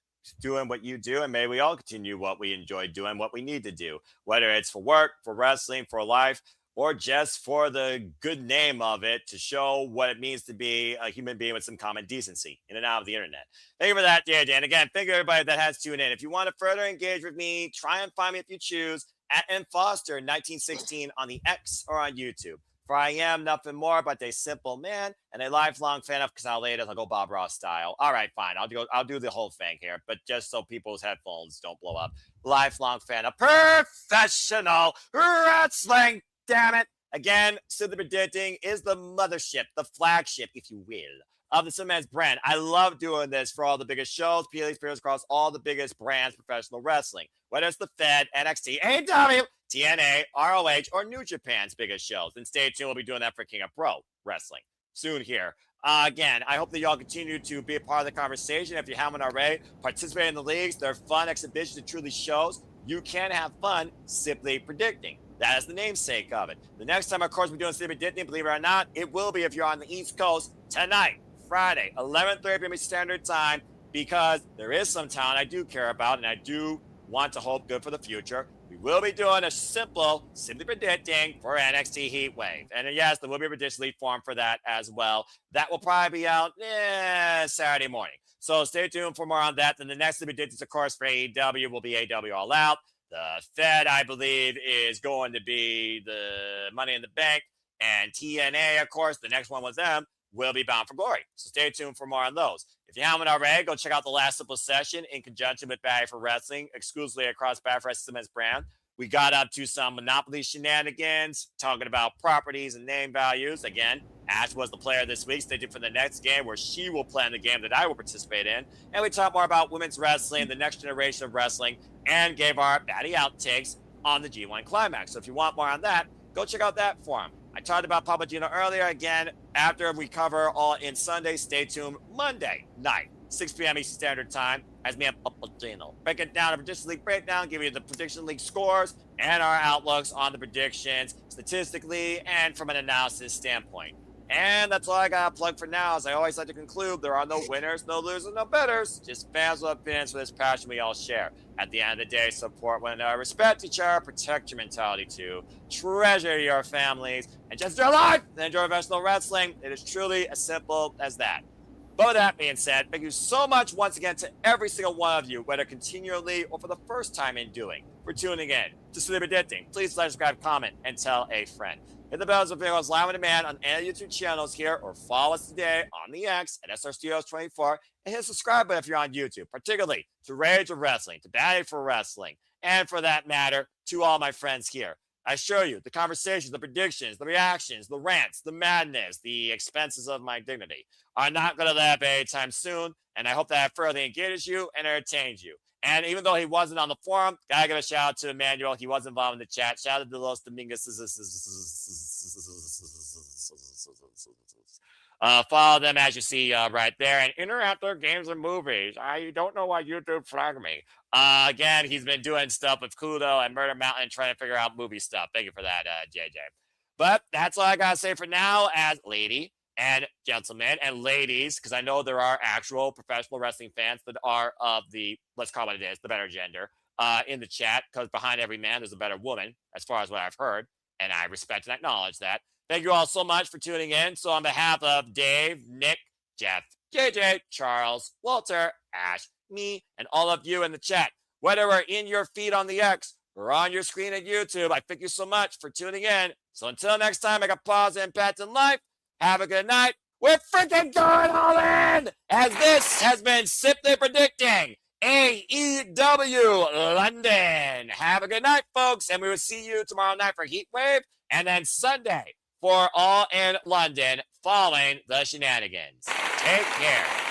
doing what you do, and may we all continue what we enjoy doing, what we need to do, whether it's for work, for wrestling, for life, or just for the good name of it, to show what it means to be a human being with some common decency in and out of the internet. Thank you for that, JJ. And again, thank you everybody that has tuned in. If you want to further engage with me, try and find me if you choose at mfoster1916 on the X or on YouTube. For I am nothing more but a simple man and a lifelong fan of Consolidated. I'll go Bob Ross style. All right, fine. I'll do the whole thing here, but just so people's headphones don't blow up. Lifelong fan of professional wrestling. Damn it. Again, Simply Predicting is the mothership, the flagship, if you will, of the Simmons brand. I love doing this for all the biggest shows, PLEs, peers across all the biggest brands, professional wrestling, whether it's the Fed, NXT, AEW, TNA, ROH, or New Japan's biggest shows. And stay tuned, we'll be doing that for King of Pro Wrestling soon here. Again, I hope that y'all continue to be a part of the conversation. If you haven't already, participate in the leagues. They're fun exhibitions. It truly shows you can have fun simply predicting. That is the namesake of it. The next time, of course, we're doing Simply Predicting, believe it or not, it will be if you're on the East Coast tonight, Friday, 11:30 p.m. Standard Time, because there is some talent I do care about, and I do want to hope good for the future. We will be doing a simple Simply Predicting for NXT Heat Wave. And yes, there will be a prediction lead form for that as well. That will probably be out Saturday morning. So stay tuned for more on that. Then the next Simply Predictions, of course, for AEW will be AEW All Out. The Fed, I believe, is going to be the Money in the Bank. And TNA, of course, the next one with them, will be Bound for Glory. So stay tuned for more on those. If you haven't already, go check out the last simple session in conjunction with Batty for Wrestling, exclusively across Batty for Wrestling's brand. We got up to some Monopoly shenanigans, talking about properties and name values. Again, Ash was the player this week. Stay tuned for the next game where she will play in the game that I will participate in. And we talk more about women's wrestling, the next generation of wrestling, and gave our Batty outtakes on the G1 Climax. So if you want more on that, go check out that forum. I talked about Papagino earlier. Again, after we cover All In Sunday, stay tuned Monday night, 6 p.m. Eastern Standard Time, as me and Papagino break it down, a prediction league breakdown, give you the prediction league scores and our outlooks on the predictions statistically and from an analysis standpoint. And that's all I got to plug for now. As I always like to conclude, there are no winners, no losers, no betters. Just fans with opinions for this passion we all share. At the end of the day, support one another, respect each other, protect your mentality too, treasure your families, and just enjoy life and enjoy professional wrestling. It is truly as simple as that. But with that being said, thank you so much once again to every single one of you, whether continually or for the first time in doing, for tuning in to Simply Predicting. Please like, subscribe, comment, and tell a friend. Hit the bells of videos live on demand on any YouTube channels here, or follow us today on the X at SR Studios 24, and hit the subscribe button if you're on YouTube, particularly to Rage of Wrestling, to Batty for Wrestling, and for that matter, to all my friends here. I assure you, the conversations, the predictions, the reactions, the rants, the madness, the expenses of my dignity are not going to let up anytime soon, and I hope that further engages you and entertains you. And even though he wasn't on the forum, gotta give a shout out to Emmanuel. He was involved in the chat. Shout out to Los Domingos. Follow them as you see right there. And interact with games and movies. I don't know why YouTube flagged me. Again, he's been doing stuff with Cluedo and Murder Mountain, trying to figure out movie stuff. Thank you for that, JJ. But that's all I gotta say for now, as lady and gentlemen and ladies, because I know there are actual professional wrestling fans that are of the, let's call it the better gender, in the chat, because behind every man there's a better woman, as far as what I've heard, and I respect and acknowledge that. Thank you all so much for tuning in. So on behalf of Dave, Nick, Jeff, JJ, Charles, Walter, Ash, me, and all of you in the chat, whether we're in your feed on the X or on your screen at YouTube, I thank you so much for tuning in. So until next time, I got pause and impact in life. Have a good night. We're freaking going all in, as this has been Simply Predicting AEW London. Have a good night, folks, and we will see you tomorrow night for Heat Wave, and then Sunday for All in London following the shenanigans. Take care.